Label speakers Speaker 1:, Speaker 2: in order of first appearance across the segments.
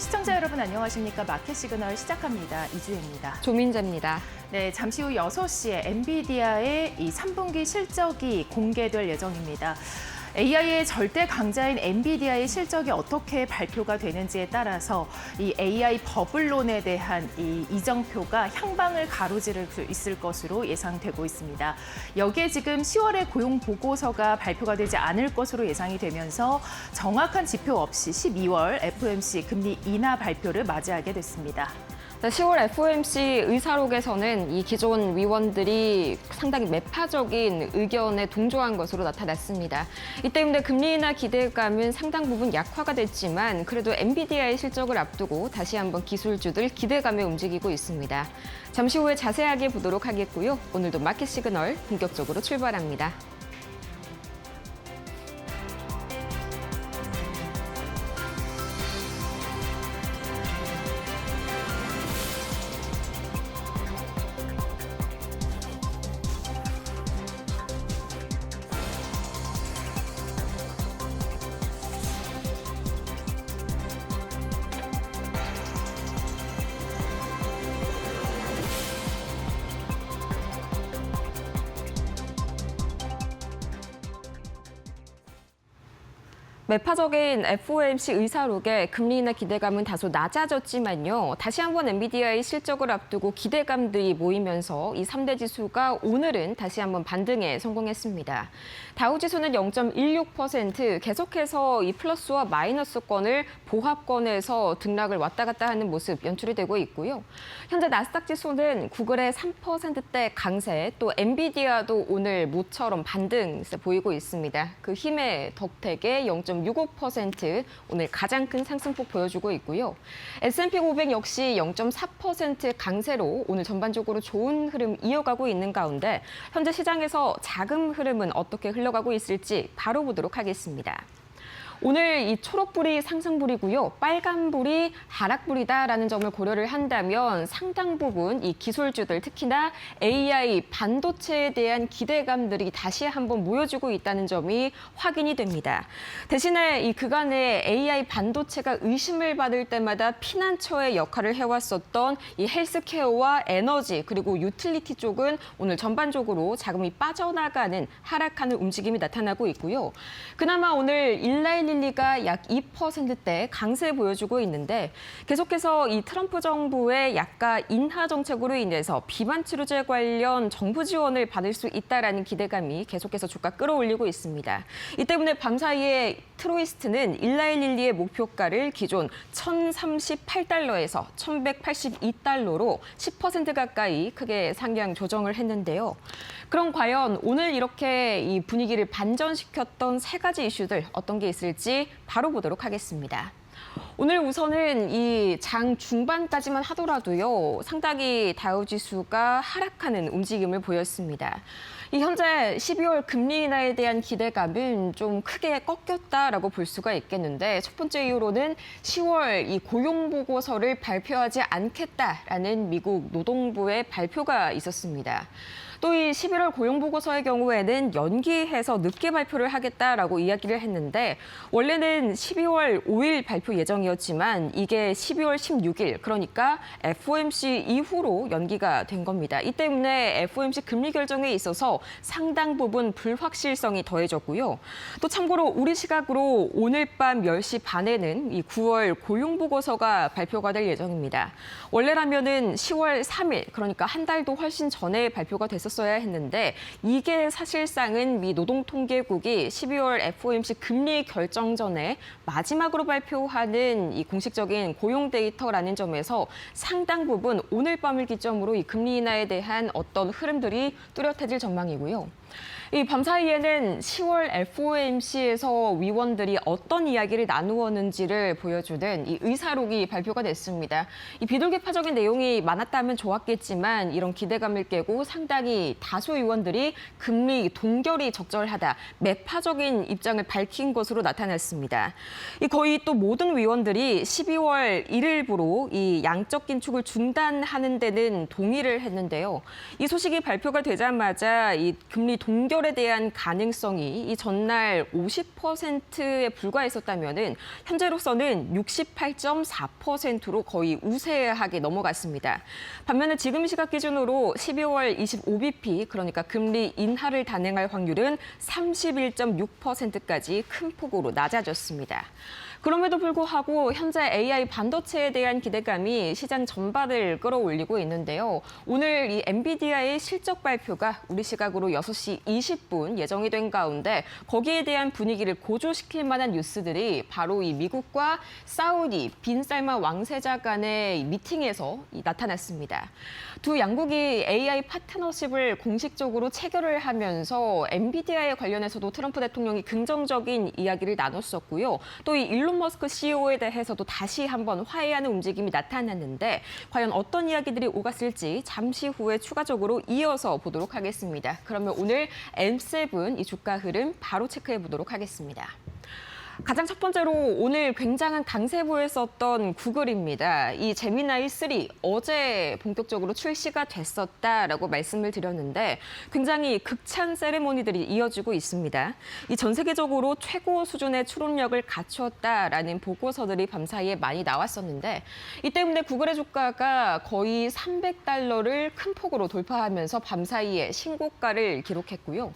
Speaker 1: 시청자 여러분 안녕하십니까? 마켓 시그널 시작합니다. 이주혜입니다.
Speaker 2: 조민재입니다.
Speaker 1: 네, 잠시 후 6시에 엔비디아의 이 3분기 실적이 공개될 예정입니다. AI의 절대 강자인 엔비디아의 실적이 어떻게 발표가 되는지에 따라서 이 AI 버블론에 대한 이 이정표가 향방을 가로지를 수 있을 것으로 예상되고 있습니다. 여기에 지금 10월에 고용 보고서가 발표가 되지 않을 것으로 예상이 되면서 정확한 지표 없이 12월 FOMC 금리 인하 발표를 맞이하게 됐습니다.
Speaker 2: 10월 FOMC 의사록에서는 이 기존 위원들이 상당히 매파적인 의견에 동조한 것으로 나타났습니다. 이 때문에 금리 인하 기대감은 상당 부분 약화가 됐지만 그래도 엔비디아의 실적을 앞두고 다시 한번 기술주들 기대감에 움직이고 있습니다. 잠시 후에 자세하게 보도록 하겠고요. 오늘도 마켓 시그널 본격적으로 출발합니다. 매파적인 FOMC 의사록에 금리 인하 기대감은 다소 낮아졌지만요. 다시 한번 엔비디아의 실적을 앞두고 기대감들이 모이면서 이 3대 지수가 오늘은 다시 한번 반등에 성공했습니다. 다우지수는 0.16% 계속해서 이 플러스와 마이너스권을 보합권에서 등락을 왔다 갔다 하는 모습 연출이 되고 있고요. 현재 나스닥 지수는 구글의 3%대 강세, 또 엔비디아도 오늘 모처럼 반등 보이고 있습니다. 그 힘의 덕택에 0.65% 오늘 가장 큰 상승폭 보여주고 있고요. S&P 500 역시 0.4% 강세로 오늘 전반적으로 좋은 흐름 이어가고 있는 가운데 현재 시장에서 자금 흐름은 어떻게 흘러가고 있을지 바로 보도록 하겠습니다. 오늘 이 초록불이 상승불이고요. 빨간불이 하락불이다라는 점을 고려를 한다면 상당 부분 이 기술주들 특히나 AI 반도체에 대한 기대감들이 다시 한번 모여지고 있다는 점이 확인이 됩니다. 대신에 이 그간의 AI 반도체가 의심을 받을 때마다 피난처의 역할을 해왔었던 이 헬스케어와 에너지 그리고 유틸리티 쪽은 오늘 전반적으로 자금이 빠져나가는 하락하는 움직임이 나타나고 있고요. 그나마 오늘 일라일릴리가 약 2%대 강세 보여주고 있는데 계속해서 이 트럼프 정부의 약가 인하 정책으로 인해서 비만 치료제 관련 정부 지원을 받을 수 있다라는 기대감이 계속해서 주가 끌어올리고 있습니다. 이 때문에 밤사이에 트로이스트는 일라일릴리의 목표가를 기존 1,038달러에서 1,182달러로 10% 가까이 크게 상향 조정을 했는데요. 그럼 과연 오늘 이렇게 이 분위기를 반전시켰던 세 가지 이슈들 어떤 게 있을지 바로 보도록 하겠습니다. 오늘 우선은 이 장 중반까지만 하더라도요, 상당히 다우지수가 하락하는 움직임을 보였습니다. 이 현재 12월 금리 인하에 대한 기대감은 좀 크게 꺾였다라고 볼 수가 있겠는데 첫 번째 이유로는 10월 이 고용 보고서를 발표하지 않겠다라는 미국 노동부의 발표가 있었습니다. 또 이 11월 고용보고서의 경우에는 연기해서 늦게 발표를 하겠다라고 이야기를 했는데 원래는 12월 5일 발표 예정이었지만 이게 12월 16일 그러니까 FOMC 이후로 연기가 된 겁니다. 이 때문에 FOMC 금리 결정에 있어서 상당 부분 불확실성이 더해졌고요. 또 참고로 우리 시각으로 오늘 밤 10시 반에는 이 9월 고용보고서가 발표가 될 예정입니다. 원래라면은 10월 3일 그러니까 한 달도 훨씬 전에 발표가 됐었어야 했는데 이게 사실상은 미 노동통계국이 12월 FOMC 금리 결정 전에 마지막으로 발표하는 이 공식적인 고용 데이터라는 점에서 상당 부분 오늘 밤을 기점으로 이 금리 인하에 대한 어떤 흐름들이 뚜렷해질 전망이고요. 이 밤사이에는 10월 FOMC에서 위원들이 어떤 이야기를 나누었는지를 보여주는 이 의사록이 발표가 됐습니다. 이 비둘기파적인 내용이 많았다면 좋았겠지만 이런 기대감을 깨고 상당히 다수 위원들이 금리 동결이 적절하다, 매파적인 입장을 밝힌 것으로 나타났습니다. 이 거의 또 모든 위원들이 12월 1일부로 이 양적 긴축을 중단하는 데는 동의를 했는데요. 이 소식이 발표가 되자마자 이 금리 동결에 대한 가능성이 이 전날 50%에 불과했었다면은 현재로서는 68.4%로 거의 우세하게 넘어갔습니다. 반면에 지금 시각 기준으로 12월 25bp, 그러니까 금리 인하를 단행할 확률은 31.6%까지 큰 폭으로 낮아졌습니다. 그럼에도 불구하고 현재 AI 반도체에 대한 기대감이 시장 전반을 끌어올리고 있는데요. 오늘 이 엔비디아의 실적 발표가 우리 시각으로 6시 20분 예정이 된 가운데 거기에 대한 분위기를 고조시킬 만한 뉴스들이 바로 이 미국과 사우디 빈살만 왕세자 간의 미팅에서 나타났습니다. 두 양국이 AI 파트너십을 공식적으로 체결을 하면서 엔비디아에 관련해서도 트럼프 대통령이 긍정적인 이야기를 나눴었고요. 또 이 일론 머스크 CEO에 대해서도 다시 한번 화해하는 움직임이 나타났는데 과연 어떤 이야기들이 오갔을지 잠시 후에 추가적으로 이어서 보도록 하겠습니다. 그러면 오늘 M7 이 주가 흐름 바로 체크해 보도록 하겠습니다. 가장 첫 번째로 오늘 굉장한 강세 보였었던 구글입니다. 이 제미나이 3 어제 본격적으로 출시가 됐었다라고 말씀을 드렸는데 굉장히 극찬 세레모니들이 이어지고 있습니다. 이 전 세계적으로 최고 수준의 추론력을 갖추었다라는 보고서들이 밤사이에 많이 나왔었는데 이 때문에 구글의 주가가 거의 $300를 큰 폭으로 돌파하면서 밤사이에 신고가를 기록했고요.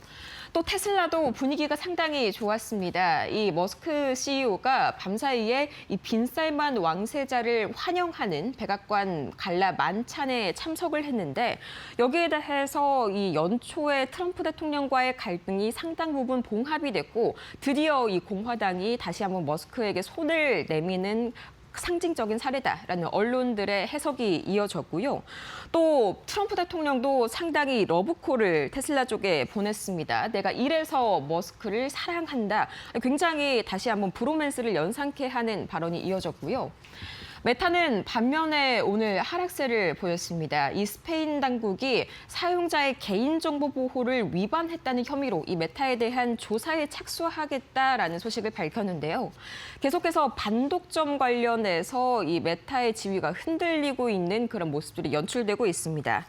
Speaker 2: 또 테슬라도 분위기가 상당히 좋았습니다. 이 머스크 CEO가 밤사이에 이 빈살만 왕세자를 환영하는 백악관 갈라 만찬에 참석을 했는데 여기에 대해서 이 연초에 트럼프 대통령과의 갈등이 상당 부분 봉합이 됐고 드디어 이 공화당이 다시 한번 머스크에게 손을 내미는 상징적인 사례다라는 언론들의 해석이 이어졌고요. 또 트럼프 대통령도 상당히 러브콜을 테슬라 쪽에 보냈습니다. 내가 이래서 머스크를 사랑한다. 굉장히 다시 한번 브로맨스를 연상케 하는 발언이 이어졌고요. 메타는 반면에 오늘 하락세를 보였습니다. 이 스페인 당국이 사용자의 개인정보 보호를 위반했다는 혐의로 이 메타에 대한 조사에 착수하겠다라는 소식을 밝혔는데요. 계속해서 반독점 관련해서 이 메타의 지위가 흔들리고 있는 그런 모습들이 연출되고 있습니다.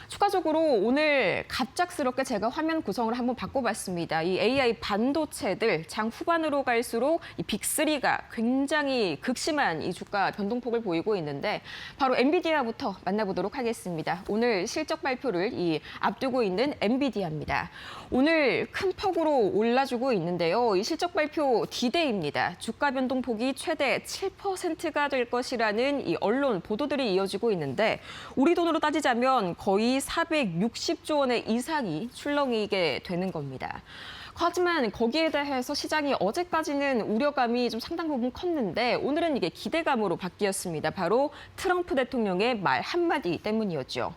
Speaker 2: 추가적으로 오늘 갑작스럽게 제가 화면 구성을 한번 바꿔봤습니다. 이 AI 반도체들 장 후반으로 갈수록 이 빅3가 굉장히 극심한 이 주가 변동폭을 보이고 있는데 바로 엔비디아부터 만나보도록 하겠습니다. 오늘 실적 발표를 앞두고 있는 엔비디아입니다. 오늘 큰 폭으로 올라주고 있는데요. 이 실적 발표 D-Day입니다. 주가 변동폭이 최대 7%가 될 것이라는 이 언론 보도들이 이어지고 있는데 우리 돈으로 따지자면 거의 460조 원의 이상이 출렁이게 되는 겁니다. 하지만 거기에 대해서 시장이 어제까지는 우려감이 좀 상당 부분 컸는데 오늘은 이게 기대감으로 바뀌었습니다. 바로 트럼프 대통령의 말 한마디 때문이었죠.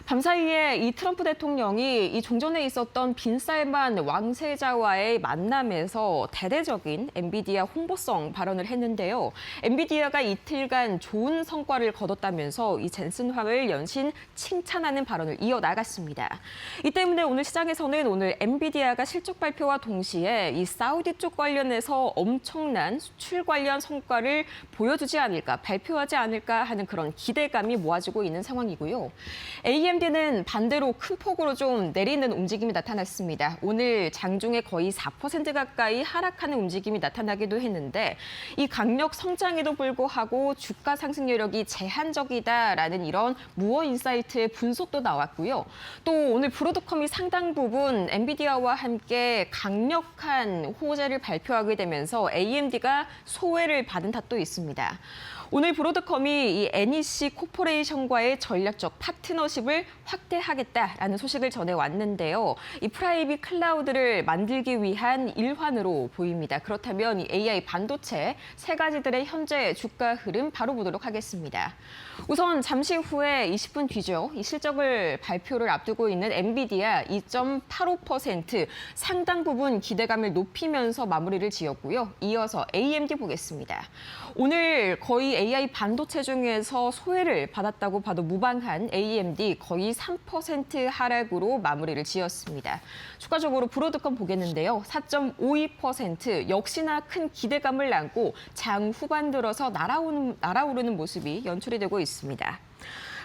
Speaker 2: 밤사이에 이 트럼프 대통령이 이 종전에 있었던 빈살만 왕세자와의 만남에서 대대적인 엔비디아 홍보성 발언을 했는데요. 엔비디아가 이틀간 좋은 성과를 거뒀다면서 이 젠슨 황을 연신 칭찬하는 발언을 이어나갔습니다. 이 때문에 오늘 시장에서는 오늘 엔비디아가 실적 발표 와 동시에 이 사우디 쪽 관련해서 엄청난 수출 관련 성과를 보여주지 않을까, 발표하지 않을까 하는 그런 기대감이 모아지고 있는 상황이고요. AMD는 반대로 큰 폭으로 좀 내리는 움직임이 나타났습니다. 오늘 장중에 거의 4% 가까이 하락하는 움직임이 나타나기도 했는데 이 강력 성장에도 불구하고 주가 상승 여력이 제한적이다라는 이런 무어 인사이트의 분석도 나왔고요. 또 오늘 브로드컴이 상당 부분 엔비디아와 함께 강력한 호재를 발표하게 되면서 AMD가 소외를 받은 탓도 있습니다. 오늘 브로드컴이 이 NEC 코퍼레이션과의 전략적 파트너십을 확대하겠다라는 소식을 전해왔는데요. 이 프라이빗 클라우드를 만들기 위한 일환으로 보입니다. 그렇다면 이 AI 반도체 세 가지들의 현재 주가 흐름 바로 보도록 하겠습니다. 우선 잠시 후에 20분 뒤죠. 이 실적을 발표를 앞두고 있는 엔비디아 2.85% 상당 부분 기대감을 높이면서 마무리를 지었고요. 이어서 AMD 보겠습니다. 오늘 거의 AI 반도체 중에서 소외를 받았다고 봐도 무방한 AMD 거의 3% 하락으로 마무리를 지었습니다. 추가적으로 브로드컴 보겠는데요. 4.52% 역시나 큰 기대감을 안고 장 후반 들어서 날아오르는 모습이 연출이 되고 있습니다.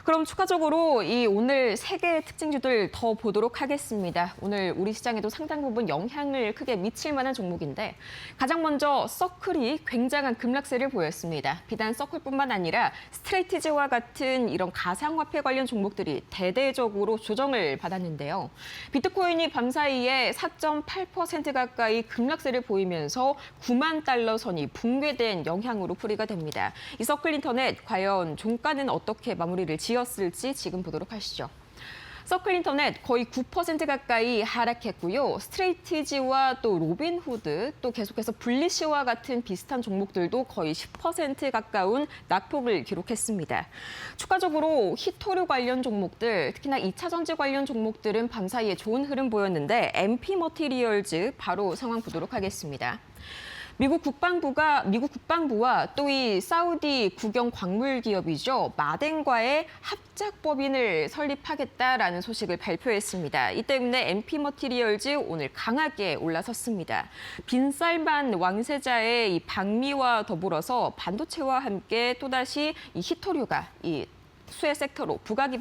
Speaker 2: 그럼 추가적으로 이 오늘 세 개의 특징주들 더 보도록 하겠습니다. 오늘 우리 시장에도 상당 부분 영향을 크게 미칠 만한 종목인데 가장 먼저 서클이 굉장한 급락세를 보였습니다. 비단 서클뿐만 아니라 스트레이티즈와 같은 이런 가상화폐 관련 종목들이 대대적으로 조정을 받았는데요. 비트코인이 밤사이에 4.8% 가까이 급락세를 보이면서 9만 달러 선이 붕괴된 영향으로 풀이가 됩니다. 이 서클 인터넷 과연 종가는 어떻게 마무리를 지었을지 지금 보도록 하시죠. 서클 인터넷 거의 9% 가까이 하락했고요. 스트레이티지와 또 로빈후드, 또 계속해서 블리시와 같은 비슷한 종목들도 거의 10% 가까운 낙폭을 기록했습니다. 추가적으로 히토류 관련 종목들, 특히나 2차 전지 관련 종목들은 밤사이에 좋은 흐름 보였는데 MP 머티리얼즈 바로 상황 보도록 하겠습니다. 미국 국방부와 또 이 사우디 국영 광물 기업이죠. 마덴과의 합작 법인을 설립하겠다라는 소식을 발표했습니다. 이 때문에 MP 머티리얼즈 오늘 강하게 올라섰습니다. 빈살만 왕세자의 이 방미와 더불어서 반도체와 함께 또다시 이 히토류가 이 수혜 섹터로 부각을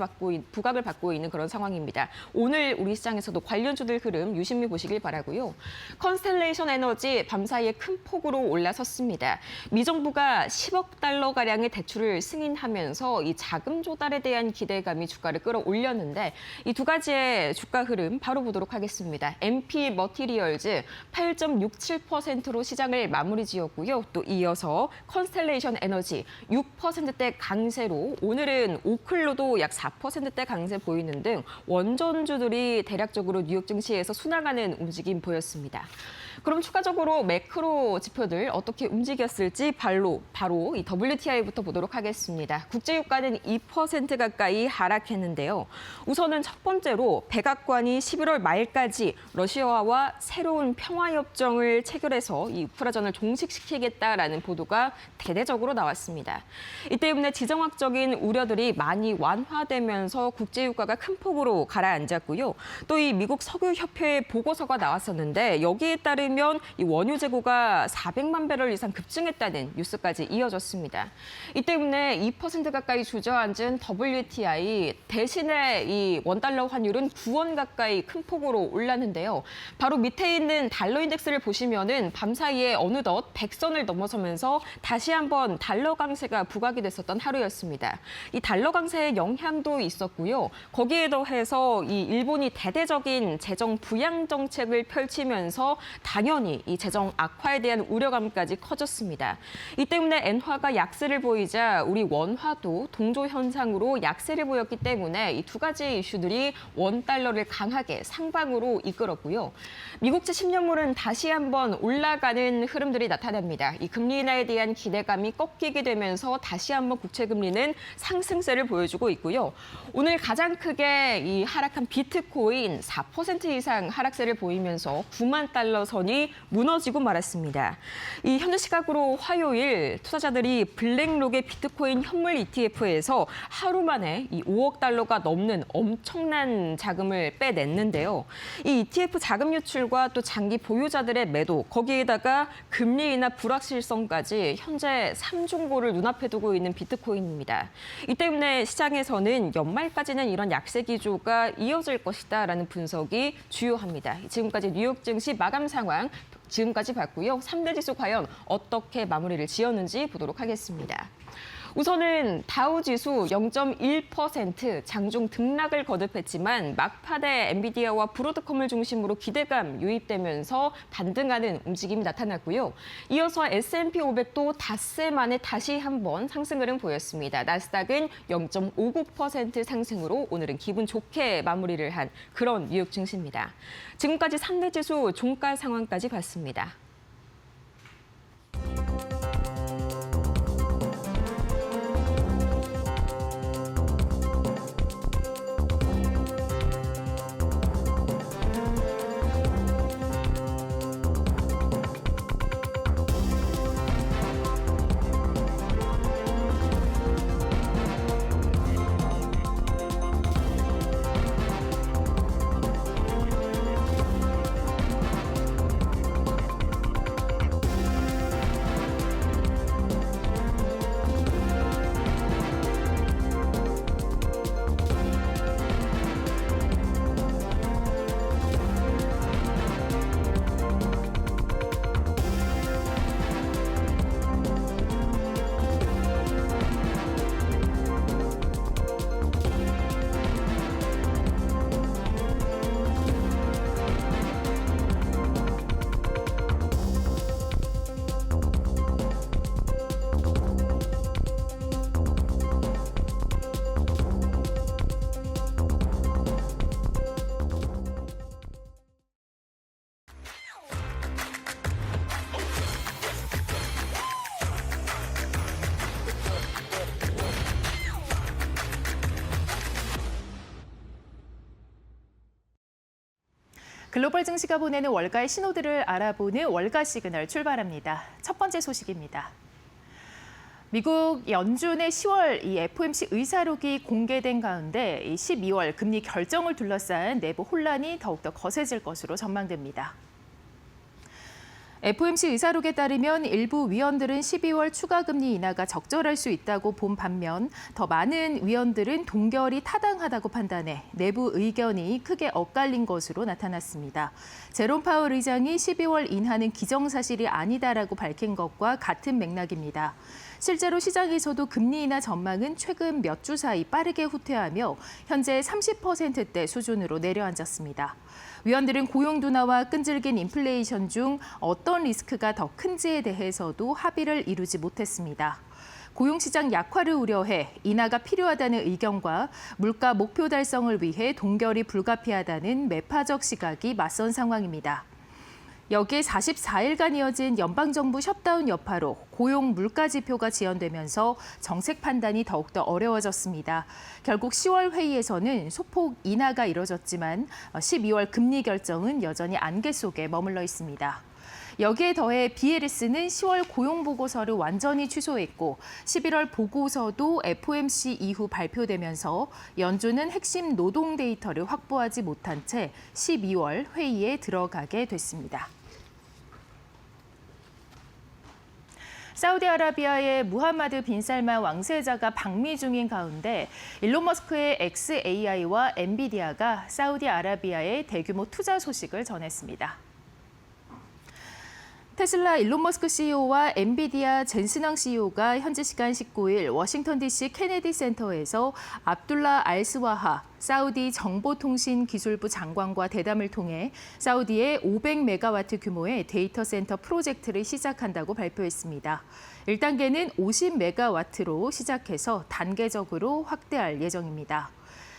Speaker 2: 받고 있는 그런 상황입니다. 오늘 우리 시장에서도 관련주들 흐름 유심히 보시길 바라고요. 컨스텔레이션 에너지 밤사이에 큰 폭으로 올라섰습니다. 미 정부가 10억 달러가량의 대출을 승인하면서 이 자금 조달에 대한 기대감이 주가를 끌어올렸는데 이 두 가지의 주가 흐름 바로 보도록 하겠습니다. MP 머티리얼즈 8.67%로 시장을 마무리 지었고요. 또 이어서 컨스텔레이션 에너지 6%대 강세로 오늘은 오클로도 약 4%대 강세 보이는 등 원전주들이 대략적으로 뉴욕 증시에서 순항하는 움직임 보였습니다. 그럼 추가적으로 매크로 지표들 어떻게 움직였을지 바로 이 WTI부터 보도록 하겠습니다. 국제유가는 2% 가까이 하락했는데요. 우선은 첫 번째로 백악관이 11월 말까지 러시아와 새로운 평화협정을 체결해서 이 우크라전을 종식시키겠다라는 보도가 대대적으로 나왔습니다. 이 때문에 지정학적인 우려들이 많이 완화되면서 국제유가가 큰 폭으로 가라앉았고요. 또 이 미국 석유협회의 보고서가 나왔었는데 여기에 따르면 이 원유 재고가 400만 배럴 이상 급증했다는 뉴스까지 이어졌습니다. 이 때문에 2% 가까이 주저앉은 WTI 대신에 이 원달러 환율은 9원 가까이 큰 폭으로 올랐는데요. 바로 밑에 있는 달러 인덱스를 보시면은 밤사이에 어느덧 100선을 넘어서면서 다시 한번 달러 강세가 부각이 됐었던 하루였습니다. 이 달러 강세의 영향도 있었고요. 거기에 더해서 이 일본이 대대적인 재정 부양 정책을 펼치면서 당연히 이 재정 악화에 대한 우려감까지 커졌습니다. 이 때문에 엔화가 약세를 보이자 우리 원화도 동조 현상으로 약세를 보였기 때문에 이 두 가지 이슈들이 원달러를 강하게 상방으로 이끌었고요. 미국채 10년물은 다시 한번 올라가는 흐름들이 나타납니다. 이 금리 인하에 대한 기대감이 꺾이게 되면서 다시 한번 국채 금리는 상승세를 보여주고 있고요. 오늘 가장 크게 이 하락한 비트코인 4% 이상 하락세를 보이면서 9만 달러 선이 무너지고 말았습니다. 이 현재 시각으로 화요일 투자자들이 블랙록의 비트코인 현물 ETF에서 하루 만에 이 5억 달러가 넘는 엄청난 자금을 빼냈는데요. 이 ETF 자금 유출과 또 장기 보유자들의 매도, 거기에다가 금리 인하 불확실성까지 현재 3중고를 눈앞에 두고 있는 비트코인입니다. 이 때문에 시장에서는 연말까지는 이런 약세 기조가 이어질 것이다라는 분석이 주요합니다. 지금까지 뉴욕 증시 마감 상황 지금까지 봤고요. 3대 지수 과연 어떻게 마무리를 지었는지 보도록 하겠습니다. 우선은 다우지수 0.1% 장중 등락을 거듭했지만 막판에 엔비디아와 브로드컴을 중심으로 기대감 유입되면서 반등하는 움직임이 나타났고요. 이어서 S&P 500도 닷새 만에 다시 한번 상승 흐름 보였습니다. 나스닥은 0.59% 상승으로 오늘은 기분 좋게 마무리를 한 그런 뉴욕 증시입니다. 지금까지 3대 지수 종가 상황까지 봤습니다.
Speaker 1: 글로벌 증시가 보내는 월가의 신호들을 알아보는 월가 시그널 출발합니다. 첫 번째 소식입니다. 미국 연준의 10월 이 FOMC 의사록이 공개된 가운데 이 12월 금리 결정을 둘러싼 내부 혼란이 더욱더 거세질 것으로 전망됩니다. FOMC 의사록에 따르면 일부 위원들은 12월 추가 금리 인하가 적절할 수 있다고 본 반면 더 많은 위원들은 동결이 타당하다고 판단해 내부 의견이 크게 엇갈린 것으로 나타났습니다. 제롬 파월 의장이 12월 인하는 기정사실이 아니다라고 밝힌 것과 같은 맥락입니다. 실제로 시장에서도 금리 인하 전망은 최근 몇 주 사이 빠르게 후퇴하며 현재 30%대 수준으로 내려앉았습니다. 위원들은 고용 둔화와 끈질긴 인플레이션 중 어떤 리스크가 더 큰지에 대해서도 합의를 이루지 못했습니다. 고용시장 약화를 우려해 인하가 필요하다는 의견과 물가 목표 달성을 위해 동결이 불가피하다는 매파적 시각이 맞선 상황입니다. 여기에 44일간 이어진 연방정부 셧다운 여파로 고용 물가 지표가 지연되면서 정책 판단이 더욱더 어려워졌습니다. 결국 10월 회의에서는 소폭 인하가 이뤄졌지만 12월 금리 결정은 여전히 안개 속에 머물러 있습니다. 여기에 더해 BLS는 10월 고용 보고서를 완전히 취소했고 11월 보고서도 FOMC 이후 발표되면서 연준은 핵심 노동 데이터를 확보하지 못한 채 12월 회의에 들어가게 됐습니다. 사우디아라비아의 무함마드 빈 살만 왕세자가 방미 중인 가운데 일론 머스크의 xAI와 엔비디아가 사우디아라비아에 대규모 투자 소식을 전했습니다. 테슬라 일론 머스크 CEO와 엔비디아 젠슨왕 CEO가 현지 시간 19일 워싱턴 DC 케네디 센터에서 압둘라 알스와하 사우디 정보통신기술부 장관과 대담을 통해 사우디의 500메가와트 규모의 데이터 센터 프로젝트를 시작한다고 발표했습니다. 1단계는 50메가와트로 시작해서 단계적으로 확대할 예정입니다.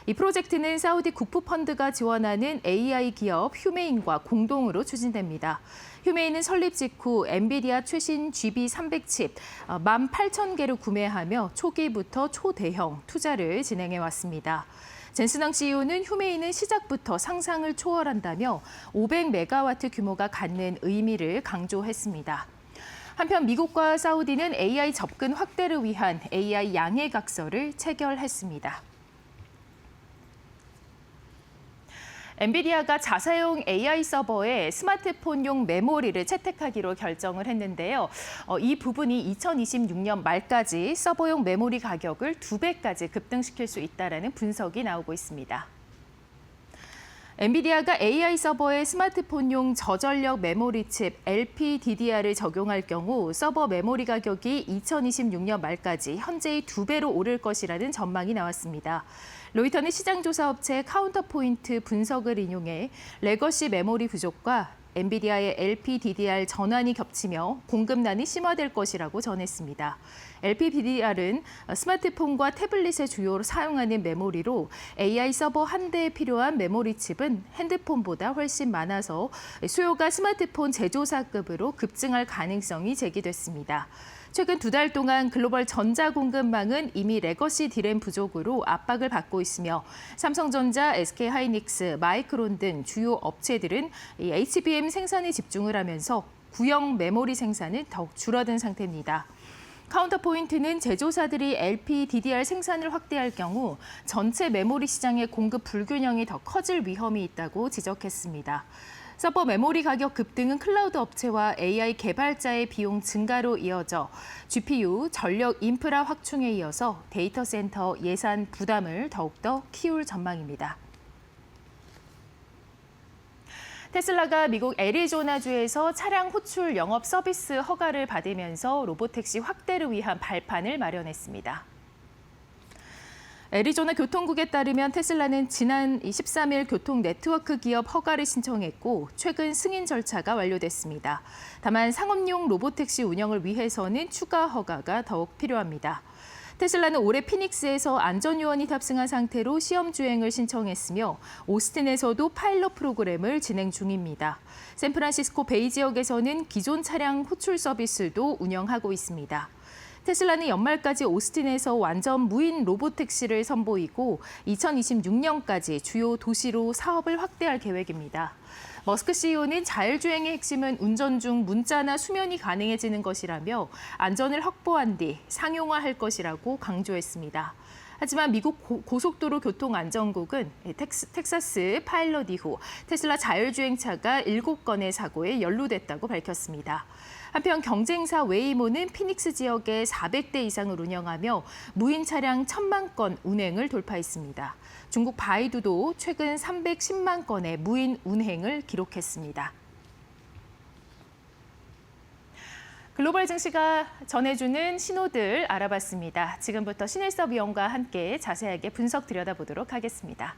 Speaker 1: 이 프로젝트는 사우디 국부펀드가 지원하는 AI 기업 휴메인과 공동으로 추진됩니다. 휴메인은 설립 직후 엔비디아 최신 GB300 칩 18,000개를 구매하며 초기부터 초대형 투자를 진행해왔습니다. 젠슨왕 CEO는 휴메인은 시작부터 상상을 초월한다며 500메가와트 규모가 갖는 의미를 강조했습니다. 한편 미국과 사우디는 AI 접근 확대를 위한 AI 양해각서를 체결했습니다. 엔비디아가 자사용 AI 서버에 스마트폰용 메모리를 채택하기로 결정을 했는데요. 이 부분이 2026년 말까지 서버용 메모리 가격을 2배까지 급등시킬 수 있다는 분석이 나오고 있습니다. 엔비디아가 AI 서버에 스마트폰용 저전력 메모리 칩 LPDDR을 적용할 경우 서버 메모리 가격이 2026년 말까지 현재의 2배로 오를 것이라는 전망이 나왔습니다. 로이터는 시장조사업체 카운터포인트 분석을 인용해 레거시 메모리 부족과 엔비디아의 LPDDR 전환이 겹치며 공급난이 심화될 것이라고 전했습니다. LPDDR은 스마트폰과 태블릿에 주요로 사용하는 메모리로 AI 서버 한 대에 필요한 메모리 칩은 핸드폰보다 훨씬 많아서 수요가 스마트폰 제조사급으로 급증할 가능성이 제기됐습니다. 최근 2달 동안 글로벌 전자공급망은 이미 레거시 디램 부족으로 압박을 받고 있으며 삼성전자, SK하이닉스, 마이크론 등 주요 업체들은 HBM 생산에 집중을 하면서 구형 메모리 생산은 더욱 줄어든 상태입니다. 카운터포인트는 제조사들이 LPDDR 생산을 확대할 경우 전체 메모리 시장의 공급 불균형이 더 커질 위험이 있다고 지적했습니다. 서버 메모리 가격 급등은 클라우드 업체와 AI 개발자의 비용 증가로 이어져 GPU, 전력 인프라 확충에 이어서 데이터 센터 예산 부담을 더욱더 키울 전망입니다. 테슬라가 미국 애리조나주에서 차량 호출 영업 서비스 허가를 받으면서 로보택시 확대를 위한 발판을 마련했습니다. 애리조나 교통국에 따르면 테슬라는 지난 13일 교통 네트워크 기업 허가를 신청했고 최근 승인 절차가 완료됐습니다. 다만 상업용 로보택시 운영을 위해서는 추가 허가가 더욱 필요합니다. 테슬라는 올해 피닉스에서 안전요원이 탑승한 상태로 시험 주행을 신청했으며 오스틴에서도 파일럿 프로그램을 진행 중입니다. 샌프란시스코 베이 지역에서는 기존 차량 호출 서비스도 운영하고 있습니다. 테슬라는 연말까지 오스틴에서 완전 무인 로보택시를 선보이고 2026년까지 주요 도시로 사업을 확대할 계획입니다. 머스크 CEO는 자율주행의 핵심은 운전 중 문자나 수면이 가능해지는 것이라며 안전을 확보한 뒤 상용화할 것이라고 강조했습니다. 하지만 미국 고속도로 교통안전국은 텍사스 파일럿 이후 테슬라 자율주행차가 7건의 사고에 연루됐다고 밝혔습니다. 한편 경쟁사 웨이모는 피닉스 지역에 400대 이상을 운영하며 무인 차량 1,000만 건 운행을 돌파했습니다. 중국 바이두도 최근 310만 건의 무인 운행을 기록했습니다. 글로벌 증시가 전해주는 신호들 알아봤습니다. 지금부터 신일섭 위원과 함께 자세하게 분석 들여다보도록 하겠습니다.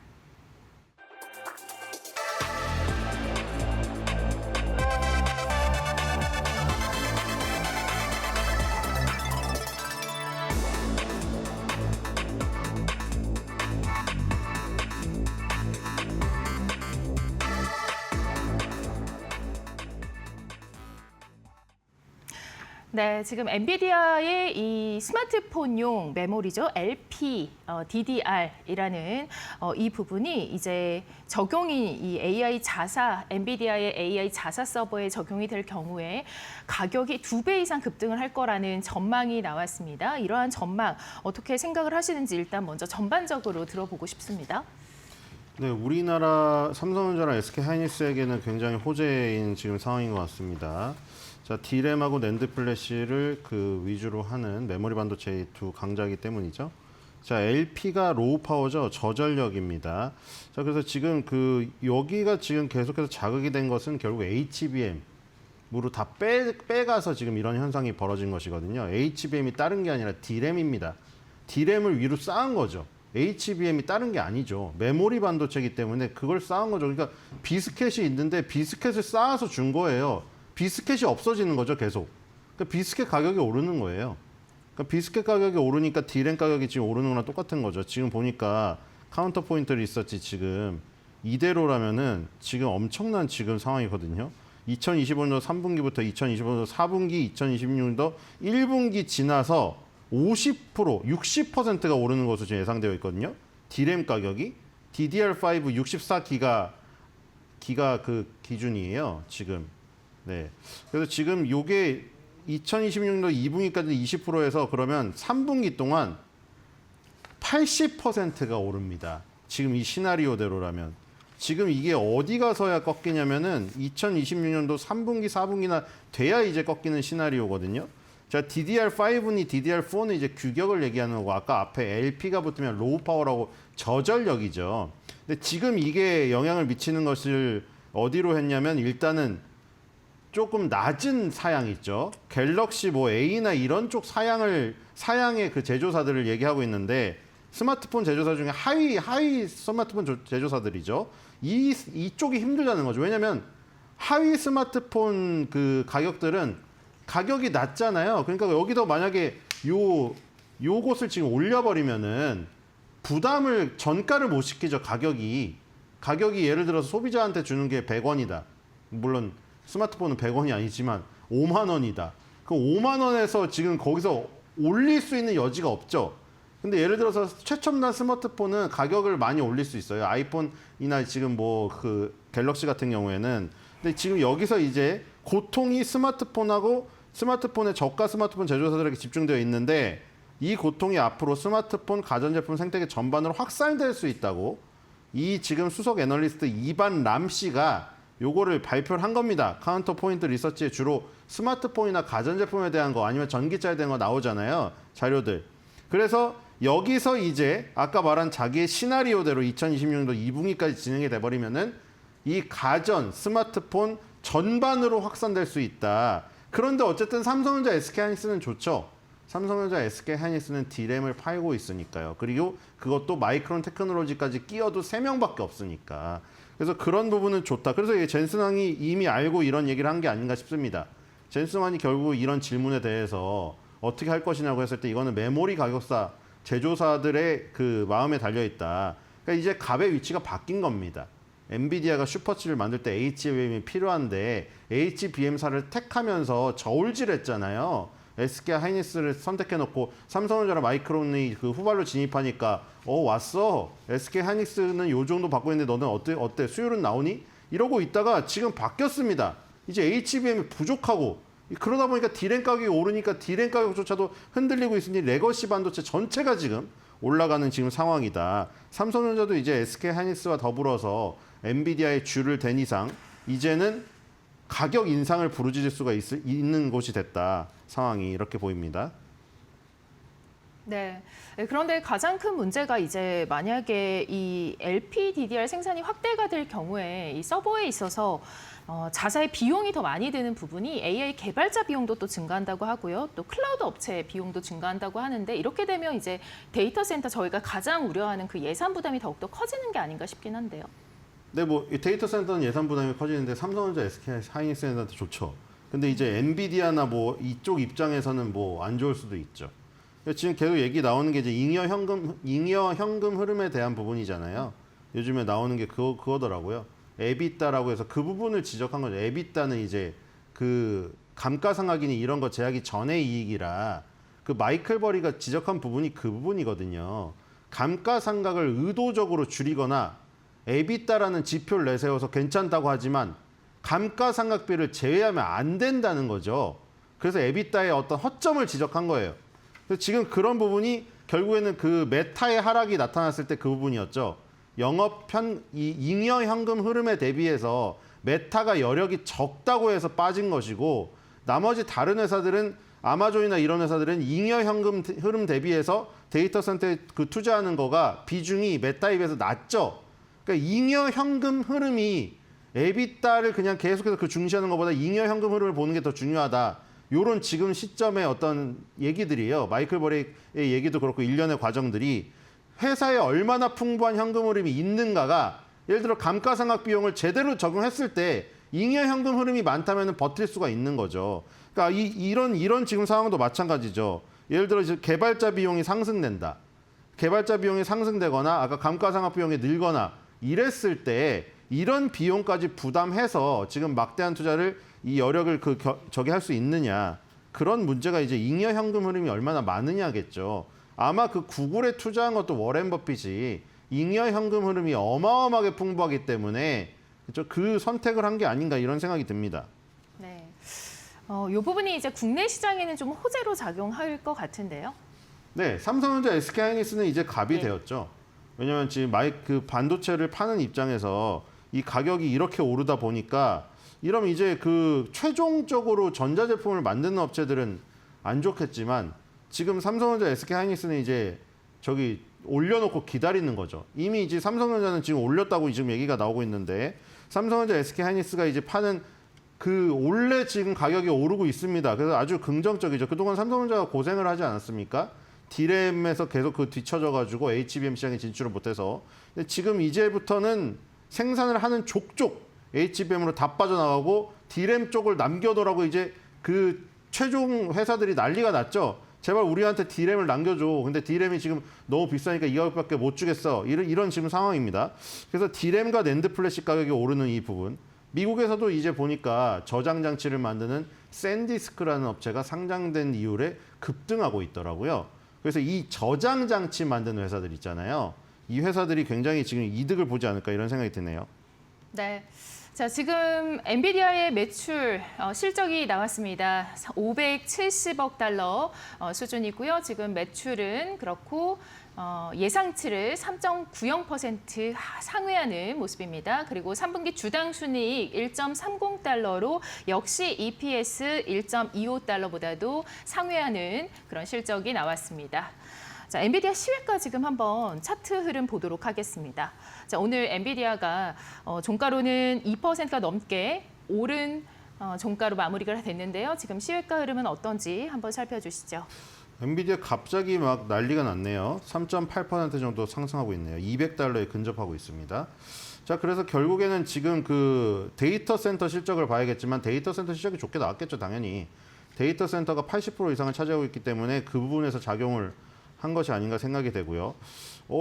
Speaker 1: 네, 지금 엔비디아의 이 스마트폰용 메모리죠. LP, DDR이라는 이 부분이 이제 적용이 이 AI 자사, 엔비디아의 AI 자사 서버에 적용이 될 경우에 가격이 2배 이상 급등을 할 거라는 전망이 나왔습니다. 이러한 전망 어떻게 생각을 하시는지 일단 먼저 전반적으로 들어보고 싶습니다.
Speaker 3: 네, 우리나라 삼성전자랑 SK하이닉스에게는 굉장히 호재인 지금 상황인 것 같습니다. 자, D램하고 낸드 플래시를 위주로 하는 메모리 반도체 두 강자이기 때문이죠. 자, LP가 로우 파워죠. 저전력입니다. 자, 그래서 지금 여기가 지금 계속해서 자극이 된 것은 결국 HBM으로 다 빼가서 지금 이런 현상이 벌어진 것이거든요. HBM이 다른 게 아니라 D램입니다. D램을 위로 쌓은 거죠. HBM이 다른 게 아니죠. 메모리 반도체이기 때문에 그걸 쌓은 거죠. 그러니까 비스켓이 있는데 비스켓을 쌓아서 준 거예요. 비스켓이 없어지는 거죠, 계속. 그러니까 비스켓 가격이 오르는 거예요. 그러니까 비스켓 가격이 오르니까 D램 가격이 지금 오르는 거랑 똑같은 거죠. 지금 보니까 카운터 포인트 리서치 지금 이대로라면은 지금 엄청난 지금 상황이거든요. 2025년도 3분기부터 2025년도 4분기, 2026년도 1분기 지나서 50%, 60%가 오르는 것으로 지금 예상되어 있거든요. D램 가격이 DDR5 64기가 기준이에요, 지금. 네. 그래서 지금 요게 2026년도 2분기까지 20%에서 그러면 3분기 동안 80%가 오릅니다. 지금 이 시나리오대로라면. 지금 이게 어디 가서야 꺾이냐면은 2026년도 3분기, 4분기나 돼야 이제 꺾이는 시나리오거든요. 자, DDR5니 DDR4는 이제 규격을 얘기하는 거고 아까 앞에 LP가 붙으면 로우 파워라고 저전력이죠. 근데 지금 이게 영향을 미치는 것을 어디로 했냐면 일단은 조금 낮은 사양 있죠. 갤럭시 A나 이런 쪽 사양의 제조사들을 얘기하고 있는데 스마트폰 제조사 중에 하위 스마트폰 제조사들이죠. 이쪽이 힘들다는 거죠. 왜냐면 하위 스마트폰 가격들은 가격이 낮잖아요. 그러니까 여기도 만약에 요것을 지금 올려버리면은 부담을 전가를 못 시키죠. 가격이 예를 들어서 소비자한테 주는 게 100원이다. 물론 스마트폰은 100원이 아니지만 5만 원이다. 그 5만 원에서 지금 거기서 올릴 수 있는 여지가 없죠. 근데 예를 들어서 최첨단 스마트폰은 가격을 많이 올릴 수 있어요. 아이폰이나 지금 갤럭시 같은 경우에는. 근데 지금 여기서 이제 고통이 스마트폰의 저가 스마트폰 제조사들에게 집중되어 있는데 이 고통이 앞으로 스마트폰, 가전제품 생태계 전반으로 확산될 수 있다고 이 지금 수석 애널리스트 이반 람 씨가 요거를 발표를 한 겁니다. 카운터 포인트 리서치에 주로 스마트폰이나 가전제품에 대한 거 아니면 전기차에 대한 거 나오잖아요. 자료들. 그래서 여기서 이제 아까 말한 자기의 시나리오대로 2026년도 2분기까지 진행이 돼버리면은 이 가전, 스마트폰 전반으로 확산될 수 있다. 그런데 어쨌든 삼성전자, SK하이닉스는 좋죠. 삼성전자, SK하이닉스는 D램을 팔고 있으니까요. 그리고 그것도 마이크론 테크놀로지까지 끼어도 3명밖에 없으니까. 그래서 그런 부분은 좋다. 그래서 젠슨왕이 이미 알고 이런 얘기를 한 게 아닌가 싶습니다. 젠슨왕이 결국 이런 질문에 대해서 어떻게 할 것이냐고 했을 때 이거는 메모리 가격사, 제조사들의 마음에 달려있다. 그러니까 이제 갑의 위치가 바뀐 겁니다. 엔비디아가 슈퍼칩을 만들 때 HBM이 필요한데 HBM사를 택하면서 저울질했잖아요. SK 하이닉스를 선택해놓고 삼성전자랑 마이크론이 후발로 진입하니까 왔어. SK 하이닉스는 요 정도 받고 있는데 너는 어때? 수율은 나오니? 이러고 있다가 지금 바뀌었습니다. 이제 HBM이 부족하고 그러다 보니까 D램 가격이 오르니까 D램 가격조차도 흔들리고 있으니 레거시 반도체 전체가 지금 올라가는 지금 상황이다. 삼성전자도 이제 SK하이닉스와 더불어서 엔비디아의 주를 댄 이상 이제는 가격 인상을 부르짖을 수가 있는 곳이 됐다. 상황이 이렇게 보입니다.
Speaker 1: 네. 그런데 가장 큰 문제가 이제 만약에 이 LPDDR 생산이 확대가 될 경우에 이 서버에 있어서 자사의 비용이 더 많이 드는 부분이 AI 개발자 비용도 또 증가한다고 하고요. 또 클라우드 업체 비용도 증가한다고 하는데 이렇게 되면 이제 데이터 센터 저희가 가장 우려하는 그 예산 부담이 더욱더 커지는 게 아닌가 싶긴 한데요.
Speaker 3: 네, 뭐 데이터 센터는 예산 부담이 커지는데 삼성전자, SK하이닉스한테 좋죠. 근데 이제 엔비디아나 뭐 이쪽 입장에서는 뭐 안 좋을 수도 있죠. 지금 계속 얘기 나오는 게 이제 잉여 현금 흐름에 대한 부분이잖아요. 요즘에 나오는 게 그거더라고요. 에비타라고 해서 그 부분을 지적한 거죠. 에비타는 이제 그 감가상각이니 이런 거 제하기 전의 이익이라 그 마이클 버리가 지적한 부분이 그 부분이거든요. 감가상각을 의도적으로 줄이거나 에비타라는 지표를 내세워서 괜찮다고 하지만 감가상각비를 제외하면 안 된다는 거죠. 그래서 에비타의 어떤 허점을 지적한 거예요. 그래서 지금 그런 부분이 결국에는 그 메타의 하락이 나타났을 때 그 부분이었죠. 이 잉여 현금 흐름에 대비해서 메타가 여력이 적다고 해서 빠진 것이고 나머지 다른 회사들은 아마존이나 이런 회사들은 잉여 현금 흐름 대비해서 데이터 센터에 그 투자하는 거가 비중이 메타에 비해서 낮죠. 그러니까 잉여 현금 흐름이 에비타를 그냥 계속해서 그 중시하는 것보다 잉여 현금 흐름을 보는 게 더 중요하다. 요런 지금 시점의 어떤 얘기들이에요. 마이클 버레이의 얘기도 그렇고 일련의 과정들이 회사에 얼마나 풍부한 현금 흐름이 있는가가 예를 들어 감가상각 비용을 제대로 적용했을 때 잉여 현금 흐름이 많다면 버틸 수가 있는 거죠. 그러니까 이런 지금 상황도 마찬가지죠. 예를 들어 이제 개발자 비용이 상승된다. 개발자 비용이 상승되거나 아까 감가상각 비용이 늘거나 이랬을 때 이런 비용까지 부담해서 지금 막대한 투자를 이 여력을 저기 할 수 있느냐. 그런 문제가 이제 잉여 현금 흐름이 얼마나 많으냐겠죠. 아마 그 구글에 투자한 것도 워렌 버핏이 잉여 현금 흐름이 어마어마하게 풍부하기 때문에 그 선택을 한 게 아닌가 이런 생각이 듭니다.
Speaker 1: 네. 이 부분이 이제 국내 시장에는 좀 호재로 작용할 것 같은데요.
Speaker 3: 네, 삼성전자, SK하이닉스는 이제 갑이
Speaker 1: 네.
Speaker 3: 되었죠. 왜냐하면 지금 그 반도체를 파는 입장에서 이 가격이 이렇게 오르다 보니까 이러면 이제 그 최종적으로 전자제품을 만드는 업체들은 안 좋겠지만 지금 삼성전자, SK하이닉스는 이제 저기 올려놓고 기다리는 거죠. 이미 이제 삼성전자는 지금 올렸다고 지금 얘기가 나오고 있는데 삼성전자, SK하이닉스가 이제 파는 그 원래 지금 가격이 오르고 있습니다. 그래서 아주 긍정적이죠. 그동안 삼성전자가 고생을 하지 않았습니까? D램에서 계속 그 뒤처져가지고 HBM 시장에 진출을 못해서 근데 지금 이제부터는 생산을 하는 족족 HBM으로 다 빠져나가고 D램 쪽을 남겨둬라고 이제 그 최종 회사들이 난리가 났죠. 제발 우리한테 D램을 남겨줘. 근데 D램이 지금 너무 비싸니까 이 가격밖에 못 주겠어. 이런 지금 상황입니다. 그래서 D램과 낸드 플래시 가격이 오르는 이 부분. 미국에서도 이제 보니까 저장 장치를 만드는 샌디스크라는 업체가 상장된 이후에 급등하고 있더라고요. 그래서 이 저장 장치 만드는 회사들 있잖아요. 이 회사들이 굉장히 지금 이득을 보지 않을까 이런 생각이 드네요.
Speaker 1: 네. 자, 지금 엔비디아의 매출 실적이 나왔습니다. 570억 달러 수준이고요. 지금 매출은 그렇고 예상치를 3.90% 상회하는 모습입니다. 그리고 3분기 주당 순이익 1.30달러로 역시 EPS 1.25달러보다도 상회하는 그런 실적이 나왔습니다. 자, 엔비디아 시외가 지금 한번 차트 흐름 보도록 하겠습니다. 자, 오늘 엔비디아가 종가로는 2%가 넘게 오른 종가로 마무리가 됐는데요. 지금 시외가 흐름은 어떤지 한번 살펴주시죠.
Speaker 3: 엔비디아 갑자기 막 난리가 났네요. 3.8% 정도 상승하고 있네요. 200달러에 근접하고 있습니다. 자, 그래서 결국에는 지금 그 데이터 센터 실적을 봐야겠지만 데이터 센터 실적이 좋게 나왔겠죠, 당연히. 데이터 센터가 80% 이상을 차지하고 있기 때문에 그 부분에서 작용을 한 것이 아닌가 생각이 되고요.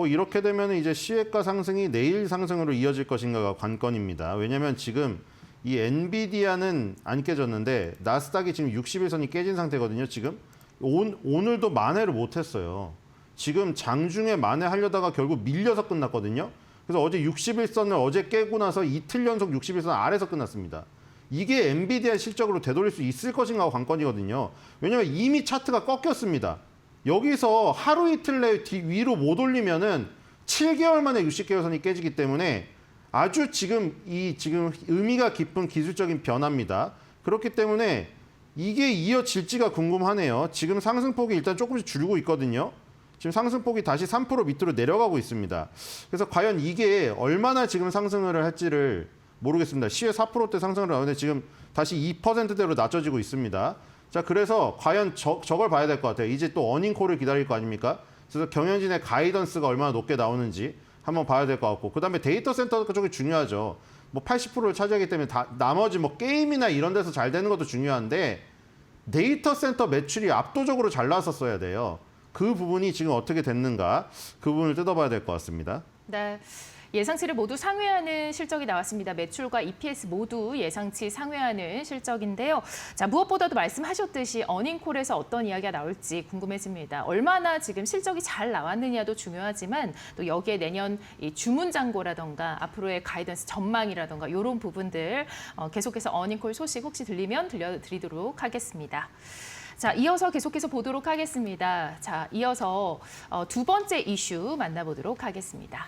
Speaker 3: 이렇게 되면 이제 시외가 상승이 내일 상승으로 이어질 것인가가 관건입니다. 왜냐하면 지금 이 엔비디아는 안 깨졌는데 나스닥이 지금 60일선이 깨진 상태거든요. 지금 오늘도 만회를 못했어요. 지금 장중에 만회하려다가 결국 밀려서 끝났거든요. 그래서 어제 60일선을 어제 깨고 나서 이틀 연속 60일선 아래서 끝났습니다. 이게 엔비디아 실적으로 되돌릴 수 있을 것인가 관건이거든요. 왜냐하면 이미 차트가 꺾였습니다. 여기서 하루 이틀 내에 위로 못 올리면은 7개월 만에 60개월선이 깨지기 때문에 아주 지금 의미가 깊은 기술적인 변화입니다. 그렇기 때문에 이게 이어질지가 궁금하네요. 지금 상승폭이 일단 조금씩 줄고 있거든요. 지금 상승폭이 다시 3% 밑으로 내려가고 있습니다. 그래서 과연 이게 얼마나 지금 상승을 할지를 모르겠습니다. 시외 4%대 상승을 하는데 지금 다시 2%대로 낮춰지고 있습니다. 자, 그래서 과연 저걸 봐야 될 것 같아요. 이제 또 어닝콜을 기다릴 거 아닙니까? 그래서 경영진의 가이던스가 얼마나 높게 나오는지 한번 봐야 될 것 같고, 그 다음에 데이터 센터 쪽이 중요하죠. 뭐 80%를 차지하기 때문에 나머지 뭐 게임이나 이런 데서 잘 되는 것도 중요한데 데이터 센터 매출이 압도적으로 잘 나왔었어야 돼요. 그 부분이 지금 어떻게 됐는가, 그 부분을 뜯어봐야 될 것 같습니다.
Speaker 1: 네. 예상치를 모두 상회하는 실적이 나왔습니다. 매출과 EPS 모두 예상치 상회하는 실적인데요. 자, 무엇보다도 말씀하셨듯이 어닝콜에서 어떤 이야기가 나올지 궁금해집니다. 얼마나 지금 실적이 잘 나왔느냐도 중요하지만 또 여기에 내년 이 주문 잔고라던가 앞으로의 가이던스 전망이라던가 이런 부분들 계속해서 어닝콜 소식 혹시 들리면 들려드리도록 하겠습니다. 자, 이어서 계속해서 보도록 하겠습니다. 자, 이어서 두 번째 이슈 만나보도록 하겠습니다.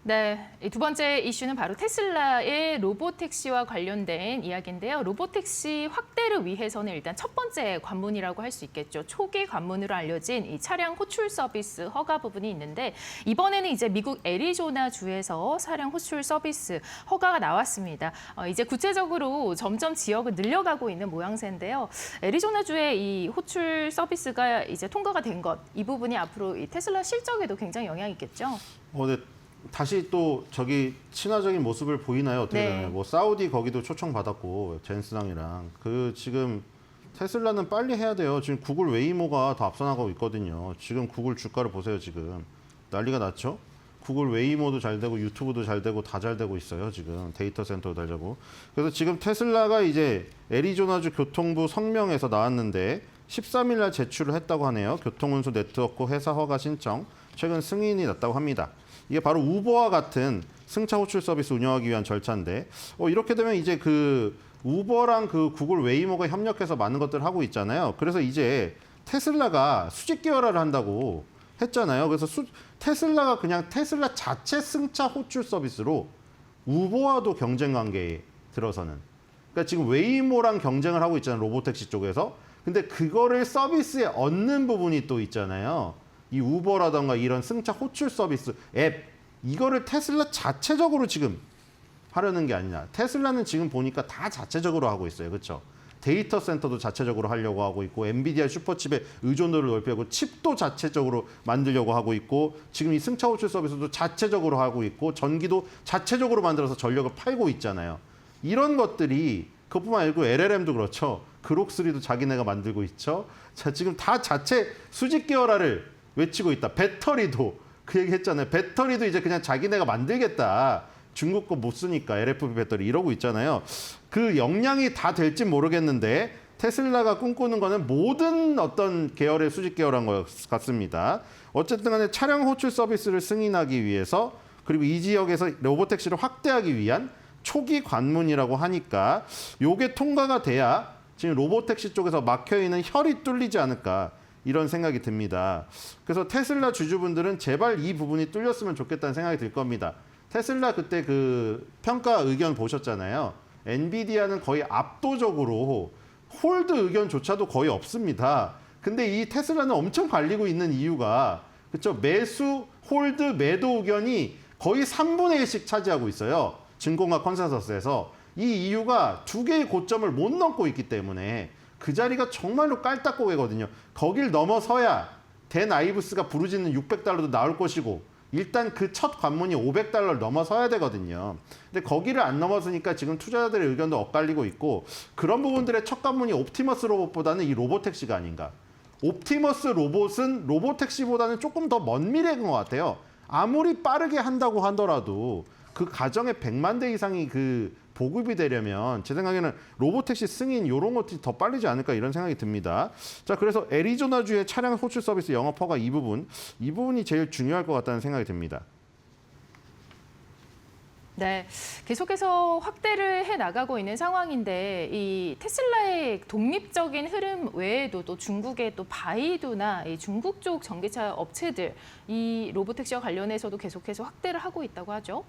Speaker 1: 네, 두 번째 이슈는 바로 테슬라의 로보택시와 관련된 이야기인데요. 로보택시 확대를 위해서는 일단 첫 번째 관문이라고 할 수 있겠죠. 초기 관문으로 알려진 이 차량 호출 서비스 허가 부분이 있는데 이번에는 이제 미국 애리조나 주에서 차량 호출 서비스 허가가 나왔습니다. 이제 구체적으로 점점 지역을 늘려가고 있는 모양새인데요. 애리조나 주의 이 호출 서비스가 이제 통과가 된 것, 이 부분이 앞으로 이 테슬라 실적에도 굉장히 영향이 있겠죠.
Speaker 3: 네. 다시 또 저기 친화적인 모습을 보이나요? 어떻게
Speaker 1: 네.
Speaker 3: 되나요? 뭐 사우디 거기도 초청 받았고 젠스랑이랑 그 지금 테슬라는 빨리 해야 돼요. 지금 구글 웨이모가 더 앞서 나가고 있거든요. 지금 구글 주가를 보세요. 지금 난리가 났죠? 구글 웨이모도 잘 되고 유튜브도 잘 되고 다 잘 되고 있어요. 지금 데이터 센터도 잘 되고. 그래서 지금 테슬라가 이제 애리조나주 교통부 성명에서 나왔는데 13일 날 제출을 했다고 하네요. 교통운수 네트워크 회사 허가 신청 최근 승인이 났다고 합니다. 이게 바로 우버와 같은 승차 호출 서비스 운영하기 위한 절차인데 이렇게 되면 이제 그 우버랑 그 구글 웨이모가 협력해서 많은 것들을 하고 있잖아요. 그래서 이제 테슬라가 수직 계열화를 한다고 했잖아요. 그래서 테슬라가 그냥 테슬라 자체 승차 호출 서비스로 우버와도 경쟁 관계에 들어서는. 그러니까 지금 웨이모랑 경쟁을 하고 있잖아요. 로보택시 쪽에서. 근데 그거를 서비스에 얻는 부분이 또 있잖아요. 이 우버라던가 이런 승차 호출 서비스 앱, 이거를 테슬라 자체적으로 지금 하려는 게 아니냐. 테슬라는 지금 보니까 다 자체적으로 하고 있어요. 그렇죠? 데이터 센터도 자체적으로 하려고 하고 있고 엔비디아 슈퍼칩의 의존도를 넓히고 칩도 자체적으로 만들려고 하고 있고 지금 이 승차 호출 서비스도 자체적으로 하고 있고 전기도 자체적으로 만들어서 전력을 팔고 있잖아요. 이런 것들이 그것뿐만 아니고 LLM도 그렇죠. 그록3도 자기네가 만들고 있죠. 자, 지금 다 자체 수직 계열화를 외치고 있다. 배터리도 그 얘기 했잖아요. 배터리도 이제 그냥 자기네가 만들겠다. 중국 거 못 쓰니까 LFP 배터리 이러고 있잖아요. 그 역량이 다 될진 모르겠는데 테슬라가 꿈꾸는 거는 모든 어떤 계열의 수직 계열한 것 같습니다. 어쨌든 간에 차량 호출 서비스를 승인하기 위해서 그리고 이 지역에서 로보택시를 확대하기 위한 초기 관문이라고 하니까 요게 통과가 돼야 지금 로보택시 쪽에서 막혀있는 혈이 뚫리지 않을까 이런 생각이 듭니다. 그래서 테슬라 주주분들은 제발 이 부분이 뚫렸으면 좋겠다는 생각이 들 겁니다. 테슬라 그때 그 평가 의견 보셨잖아요. 엔비디아는 거의 압도적으로 홀드 의견조차도 거의 없습니다. 근데 이 테슬라는 엄청 갈리고 있는 이유가 그렇죠? 매수, 홀드, 매도 의견이 거의 3분의 1씩 차지하고 있어요. 증권가 컨센서스에서. 이 이유가 두 개의 고점을 못 넘고 있기 때문에 그 자리가 정말로 깔딱고개거든요. 거길 넘어서야 댄 아이브스가 부르짖는 $600도 나올 것이고 일단 그 첫 관문이 $500를 넘어서야 되거든요. 근데 거기를 안 넘어서니까 지금 투자자들의 의견도 엇갈리고 있고 그런 부분들의 첫 관문이 옵티머스 로봇보다는 이 로보택시가 아닌가. 옵티머스 로봇은 로보택시보다는 조금 더 먼 미래인 것 같아요. 아무리 빠르게 한다고 하더라도 그 가정에 100만 대 이상이 그 보급이 되려면 제 생각에는 로보택시 승인 이런 것들이 더 빠르지 않을까 이런 생각이 듭니다. 자, 그래서 애리조나주의 차량 호출 서비스 영업 허가 이 부분이 제일 중요할 것 같다는 생각이 듭니다.
Speaker 1: 네, 계속해서 확대를 해 나가고 있는 상황인데 이 테슬라의 독립적인 흐름 외에도 또 중국의 또 바이두나 이 중국 쪽 전기차 업체들 이 로보택시와 관련해서도 계속해서 확대를 하고 있다고 하죠.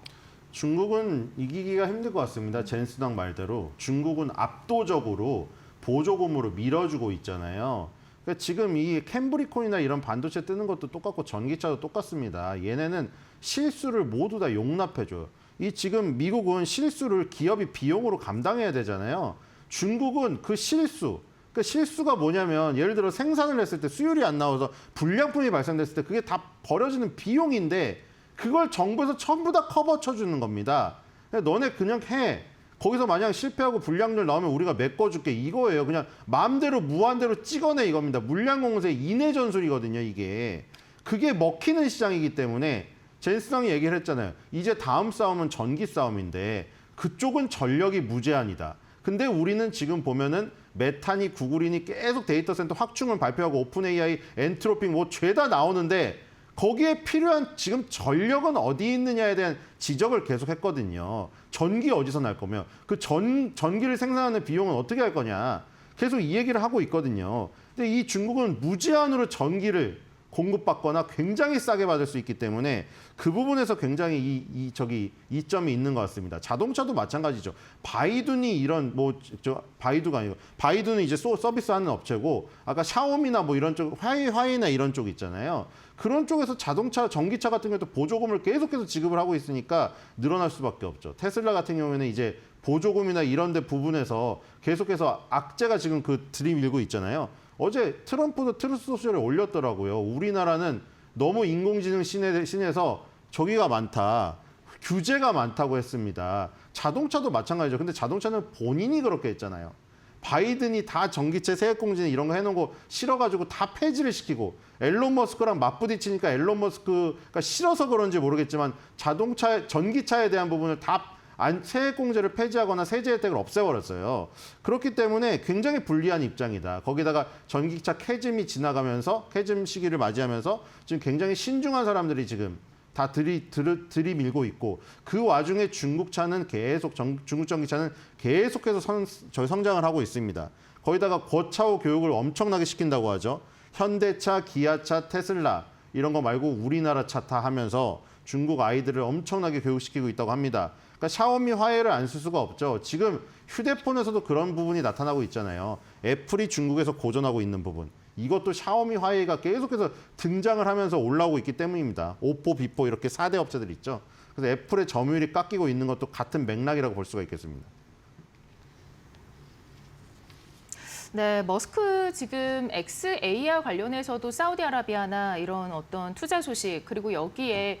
Speaker 3: 중국은 이기기가 힘들 것 같습니다. 젠스당 말대로 중국은 압도적으로 보조금으로 밀어주고 있잖아요. 그러니까 지금 이 캠브리콘이나 이런 반도체 뜨는 것도 똑같고 전기차도 똑같습니다. 얘네는 실수를 모두 다 용납해줘요. 이 지금 미국은 실수를 기업이 비용으로 감당해야 되잖아요. 중국은 그 실수, 그러니까 실수가 뭐냐면 예를 들어 생산을 했을 때 수율이 안 나와서 불량품이 발생됐을 때 그게 다 버려지는 비용인데 그걸 정부에서 전부 다 커버 쳐주는 겁니다. 너네 그냥 해. 거기서 만약 실패하고 불량률 나오면 우리가 메꿔줄게 이거예요. 그냥 마음대로 무한대로 찍어내 이겁니다. 물량공세 인해 전술이거든요. 이게. 그게 먹히는 시장이기 때문에 젠스당이 얘기를 했잖아요. 이제 다음 싸움은 전기 싸움인데 그쪽은 전력이 무제한이다. 근데 우리는 지금 보면은 메타니, 구글이니 계속 데이터 센터 확충을 발표하고 오픈 AI, 엔트로픽 뭐 죄다 나오는데 거기에 필요한 지금 전력은 어디 있느냐에 대한 지적을 계속 했거든요. 전기 어디서 날 거며 그 전기를 생산하는 비용은 어떻게 할 거냐. 계속 이 얘기를 하고 있거든요. 근데 이 중국은 무제한으로 전기를 공급받거나 굉장히 싸게 받을 수 있기 때문에 그 부분에서 굉장히 이점이 있는 것 같습니다. 자동차도 마찬가지죠. 바이둔이 이런 바이두가 아니고 바이둔은 이제 서비스하는 업체고 아까 샤오미나 뭐 이런 쪽 화웨이나 이런 쪽 있잖아요. 그런 쪽에서 자동차, 전기차 같은 경우도 보조금을 계속해서 지급을 하고 있으니까 늘어날 수밖에 없죠. 테슬라 같은 경우에는 이제 보조금이나 이런 데 부분에서 계속해서 악재가 지금 들이밀고 있잖아요. 어제 트럼프도 트루스 소셜에 올렸더라고요. 우리나라는 너무 인공지능 신에서 저기가 많다. 규제가 많다고 했습니다. 자동차도 마찬가지죠. 근데 자동차는 본인이 그렇게 했잖아요. 바이든이 다 전기차 세액공제 이런 거 해놓은 거 싫어가지고 다 폐지를 시키고 앨런 머스크랑 맞부딪히니까 앨런 머스크가 싫어서 그런지 모르겠지만 전기차에 대한 부분을 다 세액공제를 폐지하거나 세제 혜택을 없애버렸어요. 그렇기 때문에 굉장히 불리한 입장이다. 거기다가 전기차 캐즘이 지나가면서 캐즘 시기를 맞이하면서 지금 굉장히 신중한 사람들이 지금 다 들이밀고 있고 그 와중에 중국 전기차는 계속해서 성장을 하고 있습니다. 거기다가 고차후 교육을 엄청나게 시킨다고 하죠. 현대차, 기아차, 테슬라 이런 거 말고 우리나라 차 타 하면서 중국 아이들을 엄청나게 교육시키고 있다고 합니다. 그러니까 샤오미 화웨이를 안 쓸 수가 없죠. 지금 휴대폰에서도 그런 부분이 나타나고 있잖아요. 애플이 중국에서 고전하고 있는 부분. 이것도 샤오미 화웨이가 계속해서 등장을 하면서 올라오고 있기 때문입니다. 오포, 비포 이렇게 4대 업체들 있죠. 그래서 애플의 점유율이 깎이고 있는 것도 같은 맥락이라고 볼 수가 있겠습니다.
Speaker 1: 네, 머스크 지금 XAI와 관련해서도 사우디아라비아나 이런 어떤 투자 소식 그리고 여기에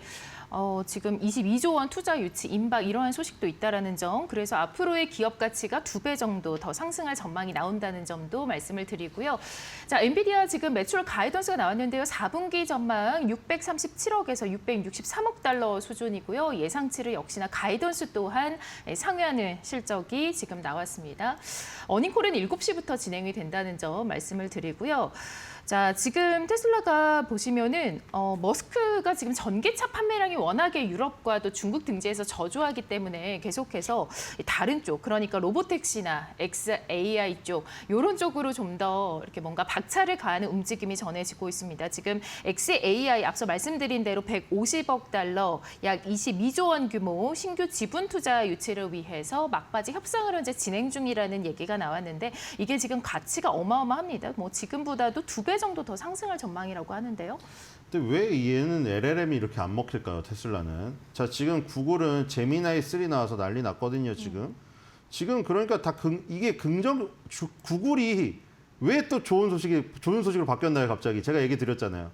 Speaker 1: 지금 22조 원 투자 유치 임박 이러한 소식도 있다라는 점. 그래서 앞으로의 기업 가치가 2배 정도 더 상승할 전망이 나온다는 점도 말씀을 드리고요. 자, 엔비디아 지금 매출 가이던스가 나왔는데요. 4분기 전망 637억에서 663억 달러 수준이고요. 예상치를 역시나 가이던스 또한 상회하는 실적이 지금 나왔습니다. 어닝콜은 7시부터 진행이 된다는 점 말씀을 드리고요. 자, 지금 테슬라가 보시면은 머스크가 지금 전기차 판매량이 워낙에 유럽과 또 중국 등지에서 저조하기 때문에 계속해서 다른 쪽, 그러니까 로보택시나 XAI 쪽 이런 쪽으로 좀 더 이렇게 뭔가 박차를 가하는 움직임이 전해지고 있습니다. 지금 XAI 앞서 말씀드린 대로 150억 달러, 약 22조 원 규모 신규 지분 투자 유치를 위해서 막바지 협상을 현재 진행 중이라는 얘기가 나왔는데 이게 지금 가치가 어마어마합니다. 뭐 지금보다도 2배 정도 더 상승할 전망이라고 하는데요.
Speaker 3: 근데 왜 얘는 LLM이 이렇게 안 먹힐까요, 테슬라는? 자, 지금 구글은 제미나이 3 나와서 난리 났거든요, 지금. 지금 그러니까 이게 구글이 왜 또 좋은 소식으로 바뀌었나요, 갑자기? 제가 얘기 드렸잖아요.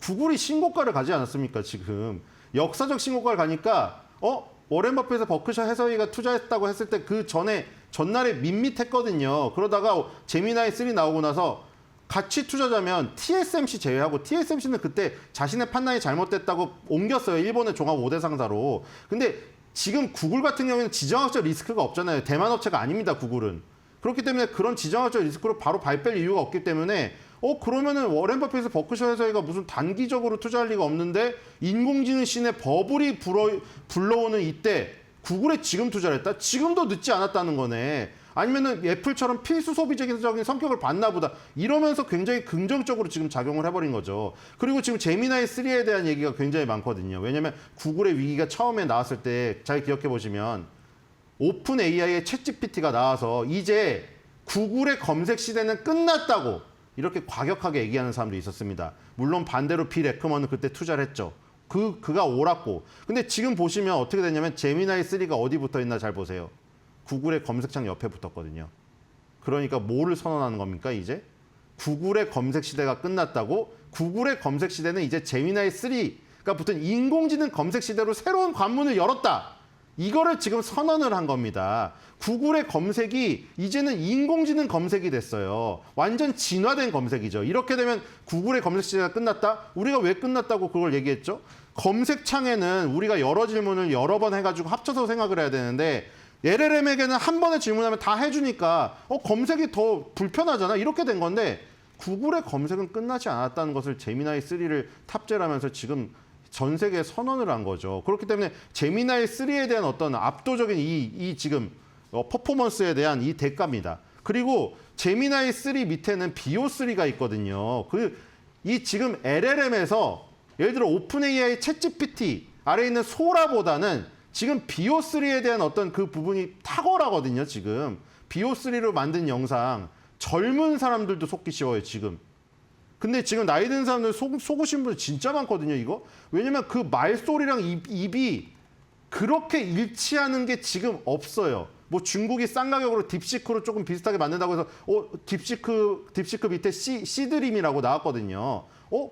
Speaker 3: 구글이 신고가를 가지 않았습니까, 지금? 역사적 신고가를 가니까 워렌 버핏에서 버크셔 해서웨이가 투자했다고 했을 때 그 전날에 밋밋했거든요. 그러다가 제미나이 3 나오고 나서 가치 투자자면 TSMC 제외하고 TSMC는 그때 자신의 판단이 잘못됐다고 옮겼어요. 일본의 종합 5대 상사로. 근데 지금 구글 같은 경우에는 지정학적 리스크가 없잖아요. 대만 업체가 아닙니다, 구글은. 그렇기 때문에 그런 지정학적 리스크로 바로 발뺄 이유가 없기 때문에 그러면은 워렌 버핏에서 버크셔 해서가 무슨 단기적으로 투자할 리가 없는데 인공지능 신의 버블이 불러오는 이때 구글에 지금 투자를 했다? 지금도 늦지 않았다는 거네. 아니면은 애플처럼 필수 소비적인 성격을 봤나 보다. 이러면서 굉장히 긍정적으로 지금 작용을 해버린 거죠. 그리고 지금 제미나이 3에 대한 얘기가 굉장히 많거든요. 왜냐면 구글의 위기가 처음에 나왔을 때 잘 기억해 보시면 오픈 AI의 챗 GPT가 나와서 이제 구글의 검색 시대는 끝났다고 이렇게 과격하게 얘기하는 사람도 있었습니다. 물론 반대로 빌 에크먼은 그때 투자를 했죠. 그가 옳았고. 근데 지금 보시면 어떻게 됐냐면 제미나이 3가 어디 붙어 있나 잘 보세요. 구글의 검색창 옆에 붙었거든요. 그러니까 뭐를 선언하는 겁니까, 이제? 구글의 검색 시대가 끝났다고? 구글의 검색 시대는 이제 제미나이 3가 붙은 인공지능 검색 시대로 새로운 관문을 열었다. 이거를 지금 선언을 한 겁니다. 구글의 검색이 이제는 인공지능 검색이 됐어요. 완전 진화된 검색이죠. 이렇게 되면 구글의 검색 시대가 끝났다? 우리가 왜 끝났다고 그걸 얘기했죠? 검색창에는 우리가 여러 질문을 여러 번 해가지고 합쳐서 생각을 해야 되는데 LLM에게는 한 번에 질문하면 다 해주니까 검색이 더 불편하잖아. 이렇게 된 건데 구글의 검색은 끝나지 않았다는 것을 제미나이 3를 탑재를 하면서 지금 전 세계에 선언을 한 거죠. 그렇기 때문에 제미나이 3에 대한 어떤 압도적인 이 지금 퍼포먼스에 대한 이 대가입니다. 그리고 제미나이 3 밑에는 BO3가 있거든요. 이 지금 LLM에서 예를 들어 오픈 AI 챗 GPT 아래에 있는 소라보다는 지금 BO3에 대한 어떤 그 부분이 탁월하거든요, 지금. BO3로 만든 영상, 젊은 사람들도 속기 쉬워요, 지금. 근데 지금 나이 든 사람들 속으신 분들 진짜 많거든요, 이거. 왜냐면 그 말소리랑 입이 그렇게 일치하는 게 지금 없어요. 뭐 중국이 싼 가격으로 딥시크로 조금 비슷하게 만든다고 해서 딥시크 밑에 C드림이라고 나왔거든요.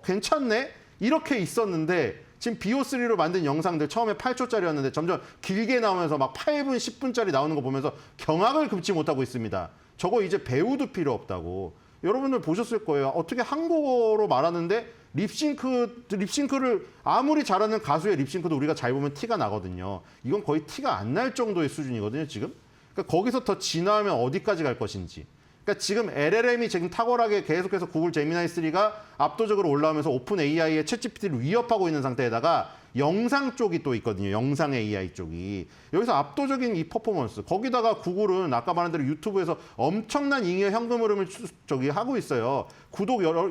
Speaker 3: 괜찮네? 이렇게 있었는데 지금 BO3로 만든 영상들 처음에 8초짜리였는데 점점 길게 나오면서 막 8분, 10분짜리 나오는 거 보면서 경악을 금치 못하고 있습니다. 저거 이제 배우도 필요 없다고. 여러분들 보셨을 거예요. 어떻게 한국어로 말하는데 립싱크를 아무리 잘하는 가수의 립싱크도 우리가 잘 보면 티가 나거든요. 이건 거의 티가 안 날 정도의 수준이거든요, 지금. 그러니까 거기서 더 진화하면 어디까지 갈 것인지. 그러니까 지금 LLM이 지금 탁월하게 계속해서 구글 제미나이 3가 압도적으로 올라오면서 오픈 AI의 챗 GPT를 위협하고 있는 상태에다가 영상 쪽이 또 있거든요. 영상 AI 쪽이. 여기서 압도적인 이 퍼포먼스. 거기다가 구글은 아까 말한 대로 유튜브에서 엄청난 잉여 현금 흐름을 하고 있어요.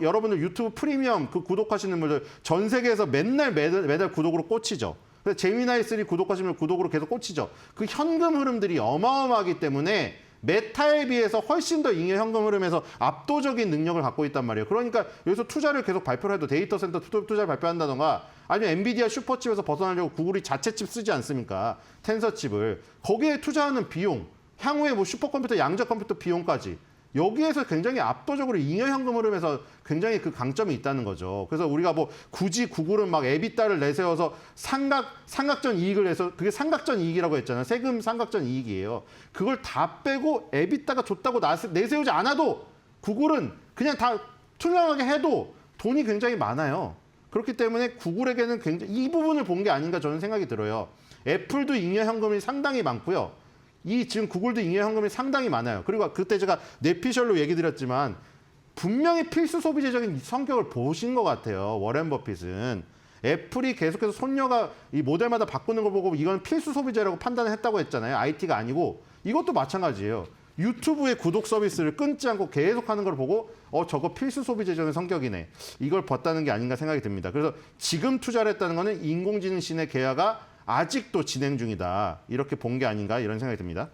Speaker 3: 여러분들 유튜브 프리미엄 그 구독하시는 분들 전 세계에서 매달 구독으로 꽂히죠. 그래서 제미나이 3 구독하시면 구독으로 계속 꽂히죠. 그 현금 흐름들이 어마어마하기 때문에 메타에 비해서 훨씬 더 잉여 현금 흐름에서 압도적인 능력을 갖고 있단 말이에요. 그러니까 여기서 투자를 계속 발표를 해도 데이터 센터 투자를 발표한다던가 아니면 엔비디아 슈퍼칩에서 벗어나려고 구글이 자체 칩 쓰지 않습니까? 텐서 칩을. 거기에 투자하는 비용, 향후에 뭐 슈퍼컴퓨터, 양자 컴퓨터 비용까지 여기에서 굉장히 압도적으로 잉여 현금 흐름에서 굉장히 그 강점이 있다는 거죠. 그래서 우리가 뭐 굳이 구글은 막 에비타를 내세워서 삼각전 이익을 내서 그게 삼각전 이익이라고 했잖아요. 세금 삼각전 이익이에요. 그걸 다 빼고 에비타가 좋다고 내세우지 않아도 구글은 그냥 다 투명하게 해도 돈이 굉장히 많아요. 그렇기 때문에 구글에게는 굉장히 이 부분을 본 게 아닌가 저는 생각이 들어요. 애플도 잉여 현금이 상당히 많고요. 지금 구글도 잉여 현금이 상당히 많아요. 그리고 그때 제가 뇌피셜로 얘기 드렸지만 분명히 필수 소비재적인 성격을 보신 것 같아요. 워렌 버핏은. 애플이 계속해서 손녀가 이 모델마다 바꾸는 걸 보고 이건 필수 소비재라고 판단을 했다고 했잖아요. IT가 아니고. 이것도 마찬가지예요. 유튜브의 구독 서비스를 끊지 않고 계속하는 걸 보고 저거 필수 소비재적인 성격이네. 이걸 봤다는 게 아닌가 생각이 듭니다. 그래서 지금 투자를 했다는 거는 인공지능 신의 계약가 아직도 진행 중이다. 이렇게 본 게 아닌가 이런 생각이 듭니다.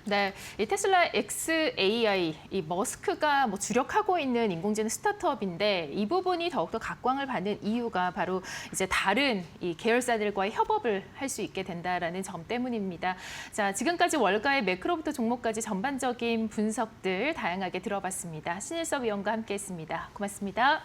Speaker 1: 네, 이 테슬라 xAI, 이 머스크가 뭐 주력하고 있는 인공지능 스타트업인데 이 부분이 더욱더 각광을 받는 이유가 바로 이제 다른 이 계열사들과의 협업을 할 수 있게 된다라는 점 때문입니다. 자, 지금까지 월가의 매크로부터 종목까지 전반적인 분석들 다양하게 들어봤습니다. 신일섭 위원과 함께했습니다. 고맙습니다.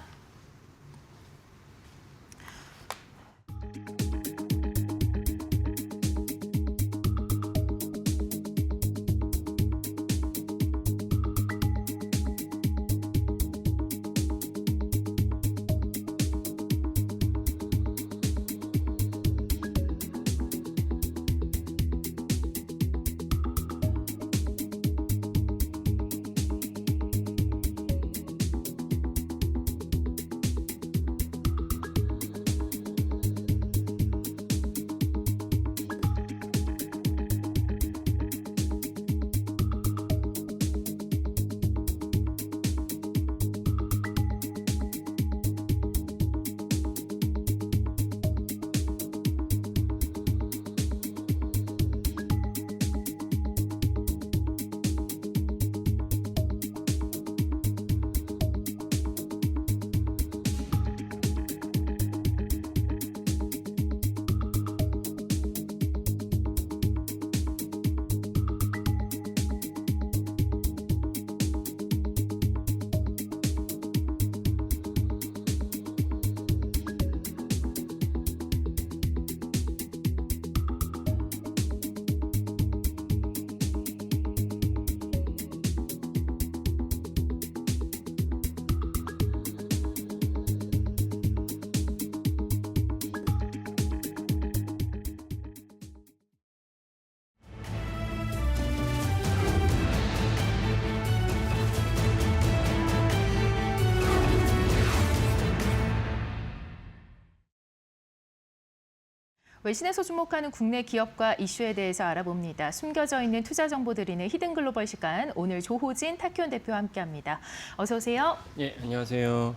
Speaker 1: 외신에서 주목하는 국내 기업과 이슈에 대해서 알아봅니다. 숨겨져 있는 투자 정보 드리는 히든 글로벌 시간, 오늘 조호진 타키온 대표와 함께합니다. 어서 오세요.
Speaker 4: 예, 안녕하세요.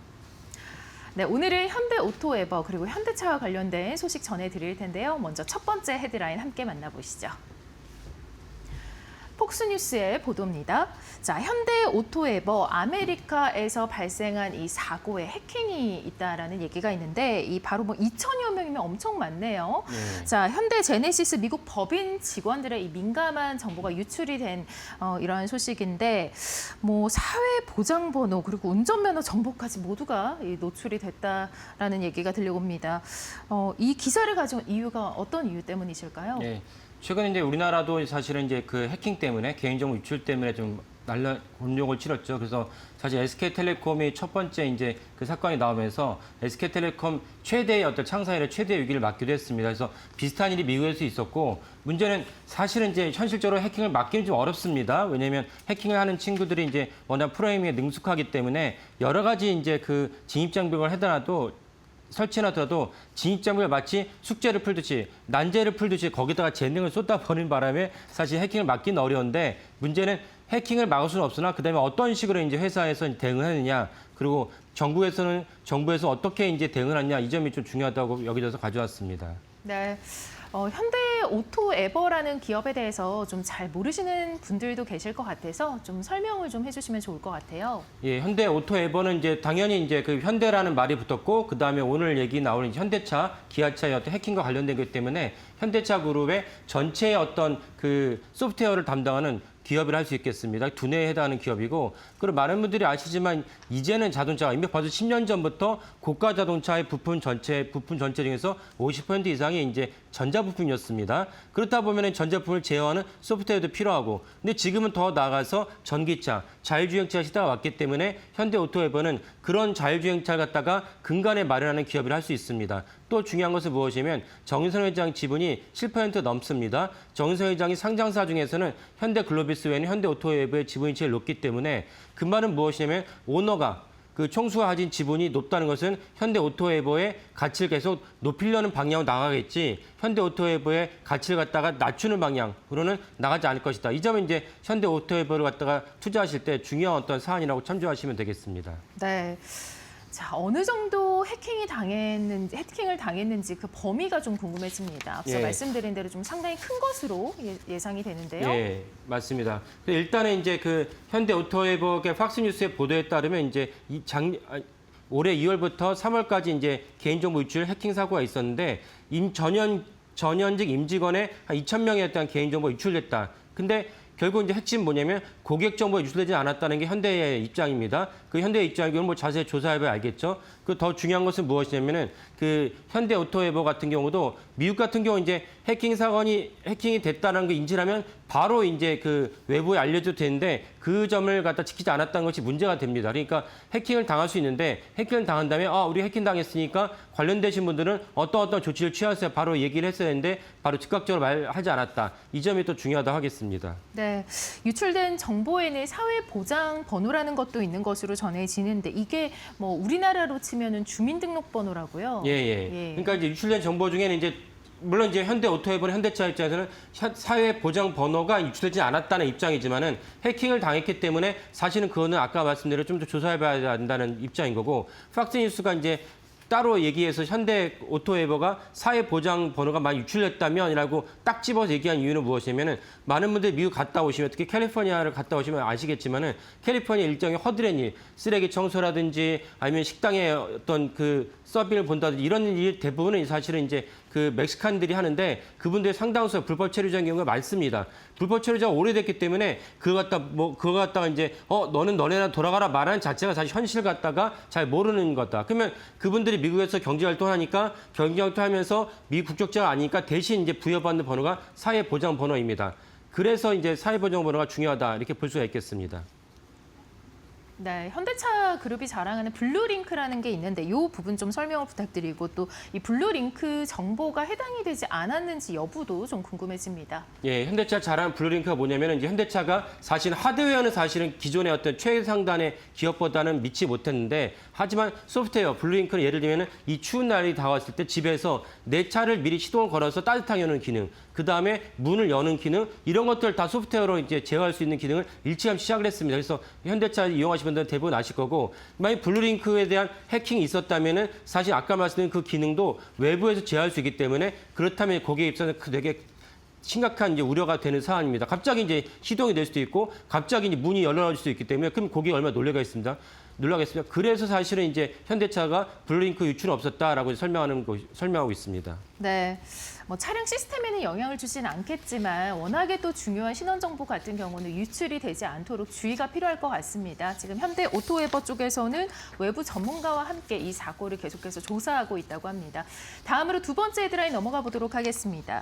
Speaker 1: 네, 오늘은 현대오토에버 그리고 현대차와 관련된 소식 전해드릴 텐데요. 먼저 첫 번째 헤드라인 함께 만나보시죠. 폭스뉴스의 보도입니다. 자, 현대오토에버 아메리카에서 발생한 이 사고에 해킹이 있다라는 얘기가 있는데 이 바로 2천여 명이면 엄청 많네요.
Speaker 4: 네.
Speaker 1: 자, 현대 제네시스 미국 법인 직원들의 이 민감한 정보가 유출이 된 이러한 소식인데 사회 보장 번호 그리고 운전면허 정보까지 모두가 노출이 됐다라는 얘기가 들려옵니다. 이 기사를 가져온 이유가 어떤 이유 때문이실까요?
Speaker 4: 예. 최근 이제 우리나라도 사실은 이제 그 해킹 때문에 개인정보 유출 때문에 좀 곤욕을 치렀죠. 그래서 사실 SK텔레콤이 첫 번째 이제 그 사건이 나오면서 SK텔레콤 최대의 어떤 창사일의 최대의 위기를 맞기도 했습니다. 그래서 비슷한 일이 미국에서 있었고 문제는 사실은 이제 현실적으로 해킹을 막기는 좀 어렵습니다. 왜냐하면 해킹을 하는 친구들이 이제 워낙 프로그래밍에 능숙하기 때문에 여러 가지 이제 그 진입 장벽을 해더라도 설치해놔도 진입장벽을 마치 숙제를 풀듯이 난제를 풀듯이 거기다가 재능을 쏟아버리는 바람에 사실 해킹을 막기는 어려운데 문제는 해킹을 막을 수는 없으나 그다음에 어떤 식으로 이제 회사에서 대응하느냐 그리고 정부에서 어떻게 이제 대응하느냐 이 점이 좀 중요하다고 여기져서 가져왔습니다.
Speaker 1: 네. 현대오토에버라는 기업에 대해서 좀 잘 모르시는 분들도 계실 것 같아서 좀 설명을 좀 해주시면 좋을 것 같아요.
Speaker 4: 예, 현대오토에버는 이제 당연히 이제 그 현대라는 말이 붙었고 그 다음에 오늘 얘기 나오는 현대차, 기아차의 어떤 해킹과 관련된 거기 때문에 현대차 그룹의 전체의 어떤 그 소프트웨어를 담당하는 기업이라 할 수 있겠습니다. 두뇌에 해당하는 기업이고 그리고 많은 분들이 아시지만 이제는 자동차가 이미 벌써 10년 전부터 고가 자동차의 부품 전체 중에서 50% 이상이 이제 전자부품이었습니다. 그렇다 보면 전자부품을 제어하는 소프트웨어도 필요하고 근데 지금은 더 나아가서 전기차, 자율주행차 시대가 왔기 때문에 현대오토에버는 그런 자율주행차를 갖다가 근간에 마련하는 기업이라 할 수 있습니다. 또 중요한 것은 무엇이냐면 정인선 회장 지분이 7% 넘습니다. 정인선 회장이 상장사 중에서는 현대글로비스 외에는 현대오토에버의 지분이 제일 높기 때문에 그 말은 무엇이냐면 오너가 그 총수가 가진 지분이 높다는 것은 현대오토에버의 가치를 계속 높이려는 방향으로 나가겠지 현대오토에버의 가치를 갖다가 낮추는 방향으로는 나가지 않을 것이다. 이 점은 이제 현대오토에버를 갖다가 투자하실 때 중요한 어떤 사안이라고 참조하시면 되겠습니다.
Speaker 1: 네. 자, 어느 정도 해킹을 당했는지 그 범위가 좀 궁금해집니다. 앞서
Speaker 4: 예.
Speaker 1: 말씀드린 대로 좀 상당히 큰 것으로 예상이 되는데요.
Speaker 4: 예, 맞습니다. 일단은 이제 그 현대오토에버의 팍스뉴스의 보도에 따르면 이제 올해 2월부터 3월까지 이제 개인정보 유출 해킹 사고가 있었는데 전현직 임직원의 한 2,000명에 대한 개인정보 유출됐다. 근데 결국 이제 핵심 뭐냐면 고객 정보가 유출되지 않았다는 게 현대의 입장입니다. 그 현대의 입장이면 자세히 조사해봐야 알겠죠. 그 더 중요한 것은 무엇이냐면은 그 현대오토에버 같은 경우도 미국 같은 경우 이제 해킹이 됐다는 걸 인지하면 바로 이제 그 외부에 알려줘도 되는데 그 점을 갖다 지키지 않았다는 것이 문제가 됩니다. 그러니까 해킹을 당할 수 있는데 해킹을 당한 다음에 우리 해킹 당했으니까 관련되신 분들은 어떤 조치를 취하세요. 바로 얘기를 했어야 했는데 바로 즉각적으로 말하지 않았다. 이 점이 또 중요하다고 하겠습니다.
Speaker 1: 네, 유출된 정보에는 사회 보장 번호라는 것도 있는 것으로 전해지는데 이게 우리나라로 치면은 주민등록번호라고요.
Speaker 4: 예. 그러니까 이제 유출된 정보 중에는 이제 물론 이제 현대오토에버나 현대차 입장에서는 사회 보장 번호가 유출되지 않았다는 입장이지만은 해킹을 당했기 때문에 사실은 그거는 아까 말씀드린 좀 더 조사해봐야 한다는 입장인 거고 팍스뉴스가 이제 따로 얘기해서 현대오토에버가 사회 보장 번호가 많이 유출됐다면이라고 딱 집어서 얘기한 이유는 무엇이냐면은 많은 분들이 미국 갔다 오시면 특히 캘리포니아를 갔다 오시면 아시겠지만은 캘리포니아 일정의 허드렛 일, 쓰레기 청소라든지 아니면 식당에 어떤 그 서빙을 본다든지 이런 일 대부분은 사실은 이제 그 멕시칸들이 하는데 그분들 상당수 불법 체류자인 경우가 많습니다. 불법 체류자가 오래됐기 때문에 그거 갖다가 이제 너는 너네나 돌아가라 말하는 자체가 사실 현실 갖다가 잘 모르는 거다. 그러면 그분들이 미국에서 경제 활동하니까 경제 활동하면서 미국 국적자가 아니니까 대신 이제 부여받는 번호가 사회 보장 번호입니다. 그래서 이제 사회 보장 번호가 중요하다 이렇게 볼 수가 있겠습니다.
Speaker 1: 네, 현대차 그룹이 자랑하는 블루링크라는 게 있는데 이 부분 좀 설명을 부탁드리고 또 이 블루링크 정보가 해당이 되지 않았는지 여부도 좀 궁금해집니다.
Speaker 4: 예, 현대차 자랑 블루링크가 뭐냐면 이제 현대차가 사실 하드웨어는 사실은 기존의 어떤 최상단의 기업보다는 미치 못했는데 하지만 소프트웨어 블루링크는 예를 들면 이 추운 날이 다가왔을 때 집에서 내 차를 미리 시동을 걸어서 따뜻하게 하는 기능, 그 다음에 문을 여는 기능 이런 것들 다 소프트웨어로 이제 제어할 수 있는 기능을 일찌감치 시작을 했습니다. 그래서 현대차 이용하시는 분들은 대부분 아실 거고 만약 블루링크에 대한 해킹이 있었다면은 사실 아까 말씀드린 그 기능도 외부에서 제어할 수 있기 때문에 그렇다면 거기에 입장에서 되게 심각한 이제 우려가 되는 사안입니다. 갑자기 이제 시동이 될 수도 있고 갑자기 이제 문이 열려질 수도 있기 때문에 그럼 거기에 얼마나 놀라겠습니다. 그래서 사실은 이제 현대차가 블루링크 유출은 없었다라고 설명하고 있습니다.
Speaker 1: 네, 뭐 차량 시스템에는 영향을 주지는 않겠지만 워낙에 또 중요한 신원 정보 같은 경우는 유출이 되지 않도록 주의가 필요할 것 같습니다. 지금 현대 오토웨버 쪽에서는 외부 전문가와 함께 이 사고를 계속해서 조사하고 있다고 합니다. 다음으로 두 번째 헤드라인 넘어가 보도록 하겠습니다.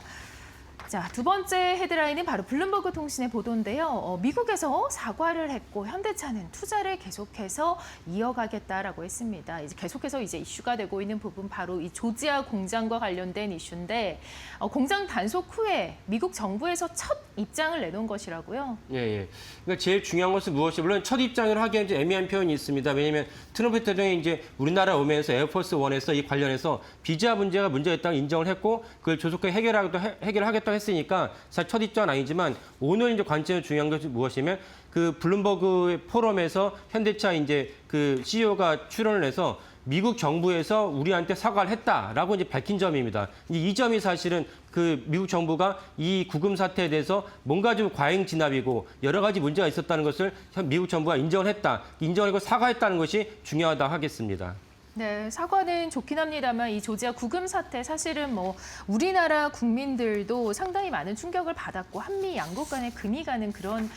Speaker 1: 자, 두 번째 헤드라인은 바로 블룸버그 통신의 보도인데요. 미국에서 사과를 했고 현대차는 투자를 계속해서 이어가겠다라고 했습니다. 이제 계속해서 이제 이슈가 되고 있는 부분 바로 이 조지아 공장과 관련된 이슈인데 공장 단속 후에 미국 정부에서 첫 입장을 내놓은 것이라고요.
Speaker 4: 예. 그러니까 제일 중요한 것은 무엇이 물론 첫 입장을 하기에는 좀 애매한 표현이 있습니다. 왜냐하면 트럼프 대통령이 이제 우리나라 오면서 에어포스 원에서 이 관련해서 비자 문제가 문제였다고 인정을 했고 그걸 조속하게 해결하겠다고 했으니까 사실 첫 입장은 아니지만 오늘 이제 관점의 중요한 것이 무엇이면 그 블룸버그 포럼에서 현대차 이제 그 CEO가 출연을 해서 미국 정부에서 우리한테 사과를 했다라고 이제 밝힌 점입니다. 이 점이 사실은 그 미국 정부가 이 구금 사태에 대해서 뭔가 좀 과잉 진압이고 여러 가지 문제가 있었다는 것을 미국 정부가 인정을 했다. 인정하고 사과했다는 것이 중요하다 하겠습니다.
Speaker 1: 네, 사과는 좋긴 합니다만 이 조지아 구금 사태 사실은 뭐 우리나라 국민들도 상당히 많은 충격을 받았고 한미 양국 간에 금이 가는 그런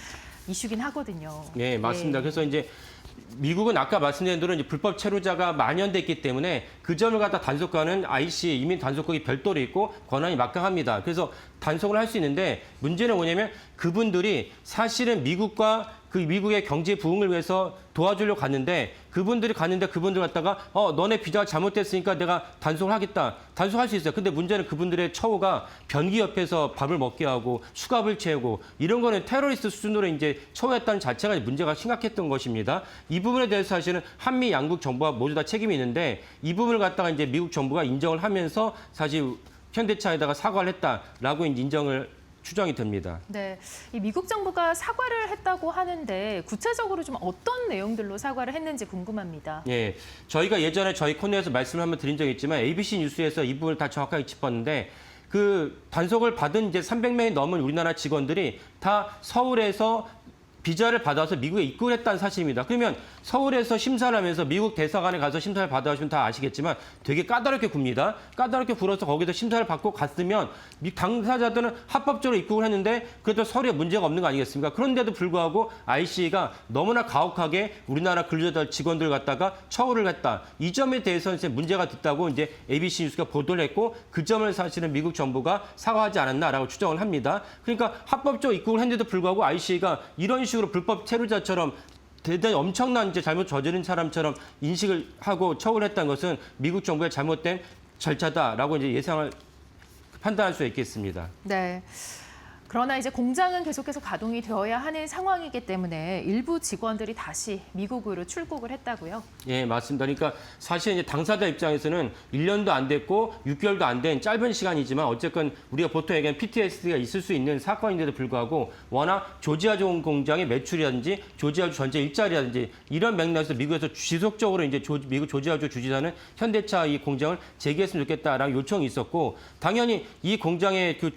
Speaker 1: 이슈긴 하거든요.
Speaker 4: 네, 맞습니다.
Speaker 1: 네.
Speaker 4: 그래서 이제 미국은 아까 말씀드린 대로 이제 불법 체류자가 만연됐기 때문에 그 점을 갖다 단속하는 IC 이민 단속국이 별도로 있고 권한이 막강합니다. 그래서 단속을 할 수 있는데 문제는 뭐냐면 그분들이 사실은 미국의 경제 부흥을 위해서 도와주려고 갔는데 그분들 갖다가 너네 비자가 잘못됐으니까 내가 단속을 하겠다. 단속할 수 있어요. 근데 문제는 그분들의 처우가 변기 옆에서 밥을 먹게 하고 수갑을 채우고 이런 거는 테러리스트 수준으로 이제 처우했다는 자체가 문제가 심각했던 것입니다. 이 부분에 대해서 사실은 한미 양국 정부가 모두 다 책임이 있는데 이 부분을 갖다가 이제 미국 정부가 인정을 하면서 사실 현대차에다가 사과를 했다라고 이제 추정이 됩니다.
Speaker 1: 네, 이 미국 정부가 사과를 했다고 하는데 구체적으로 좀 어떤 내용들로 사과를 했는지 궁금합니다.
Speaker 4: 예, 저희가 예전에 저희 코너에서 말씀을 한번 드린 적이 있지만 ABC 뉴스에서 이 부분을 다 정확하게 짚었는데 그 단속을 받은 이제 300명이 넘은 우리나라 직원들이 다 서울에서 비자를 받아서 미국에 입국을 했다는 사실입니다. 그러면 서울에서 심사를 하면서 미국 대사관에 가서 심사를 받아보시면 다 아시겠지만 되게 까다롭게 굽니다. 까다롭게 굴어서 거기서 심사를 받고 갔으면 당사자들은 합법적으로 입국을 했는데 그래도 서류에 문제가 없는 거 아니겠습니까? 그런데도 불구하고 IC가 너무나 가혹하게 우리나라 근로자 직원들 갖다가 처우를 했다. 이 점에 대해서는 이제 문제가 됐다고 이제 ABC 뉴스가 보도를 했고 그 점을 사실은 미국 정부가 사과하지 않았나라고 추정을 합니다. 그러니까 합법적으로 입국을 했는데도 불구하고 IC가 이런 식으로 불법 체류자처럼 대단히 엄청난 이제 잘못 저지른 사람처럼 인식을 하고 처우를 했다는 것은 미국 정부의 잘못된 절차다라고 이제 판단할 수 있겠습니다.
Speaker 1: 네. 그러나 이제 공장은 계속해서 가동이 되어야 하는 상황이기 때문에 일부 직원들이 다시 미국으로 출국을 했다고요?
Speaker 4: 예, 맞습니다. 그러니까 사실 이제 당사자 입장에서는 1년도 안 됐고 6개월도 안 된 짧은 시간이지만 어쨌건 우리가 보통 얘기하는 PTSD가 있을 수 있는 사건인데도 불구하고 워낙 조지아주 공장의 매출이라든지 조지아주 전체 일자리라든지 이런 맥락에서 미국에서 지속적으로 이제 미국 조지아주 주지사는 현대차 이 공장을 재개했으면 좋겠다라는 요청이 있었고 당연히 이 공장의 그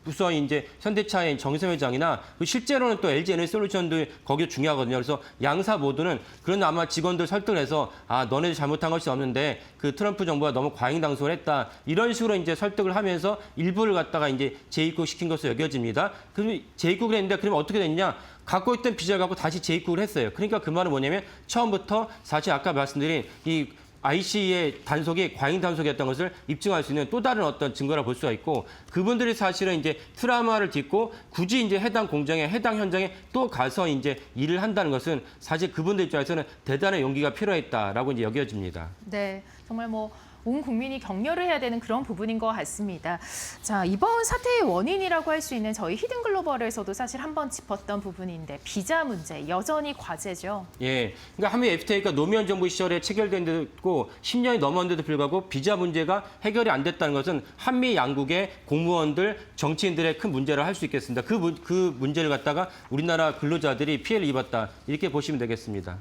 Speaker 4: 부서 이제 현대차의 정세영 회장이나 실제로는 또 LG 에너지솔루션도 거기도 중요하거든요. 그래서 양사 모두는 그런 아마 직원들 설득을 해서 너네들 잘못한 것이 없는데 그 트럼프 정부가 너무 과잉 당선을 했다. 이런 식으로 이제 설득을 하면서 일부를 갖다가 이제 재입국시킨 것으로 여겨집니다. 그럼 재입국을 했는데 그러면 어떻게 됐냐? 갖고 있던 비자를 갖고 다시 재입국을 했어요. 그러니까 그 말은 뭐냐면 처음부터 사실 아까 말씀드린 이 IC의 단속이 과잉 단속이었던 것을 입증할 수 있는 또 다른 어떤 증거라 볼 수가 있고 그분들이 사실은 이제 트라우마를 딛고 굳이 이제 해당 공장에 해당 현장에 또 가서 이제 일을 한다는 것은 사실 그분들 입장에서는 대단한 용기가 필요했다라고 이제 여겨집니다.
Speaker 1: 네, 정말 온 국민이 격려를 해야 되는 그런 부분인 것 같습니다. 자, 이번 사태의 원인이라고 할 수 있는 저희 히든글로벌에서도 사실 한번 짚었던 부분인데 비자 문제 여전히 과제죠.
Speaker 4: 예, 그러니까 한미 FTA가 노무현 정부 시절에 체결된 데고 10년이 넘었는데도 불구하고 비자 문제가 해결이 안 됐다는 것은 한미 양국의 공무원들, 정치인들의 큰 문제를 할 수 있겠습니다. 그 문제를 갖다가 우리나라 근로자들이 피해를 입었다 이렇게 보시면 되겠습니다.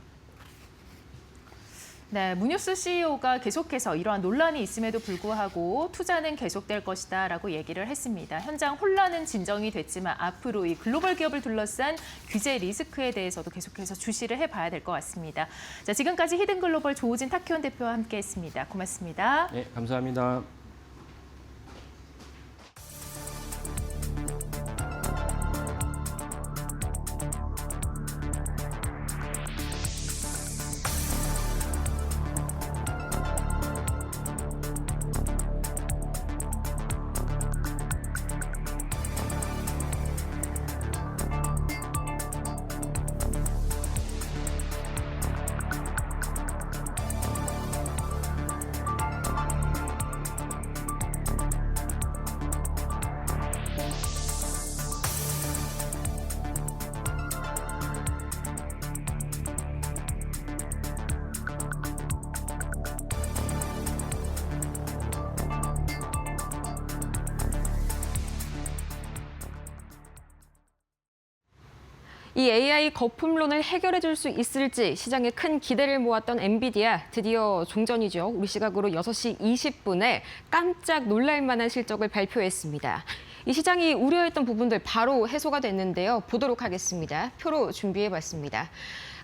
Speaker 1: 네, 문유스 CEO가 계속해서 이러한 논란이 있음에도 불구하고 투자는 계속될 것이다라고 얘기를 했습니다. 현장 혼란은 진정이 됐지만 앞으로 이 글로벌 기업을 둘러싼 규제 리스크에 대해서도 계속해서 주시를 해봐야 될 것 같습니다. 자, 지금까지 히든글로벌 조우진 타키온 대표와 함께했습니다. 고맙습니다.
Speaker 4: 네, 감사합니다.
Speaker 2: 이 AI 거품론을 해결해 줄 수 있을지 시장에 큰 기대를 모았던 엔비디아 드디어 종전이죠. 우리 시각으로 6시 20분에 깜짝 놀랄 만한 실적을 발표했습니다. 이 시장이 우려했던 부분들 바로 해소가 됐는데요. 보도록 하겠습니다. 표로 준비해봤습니다.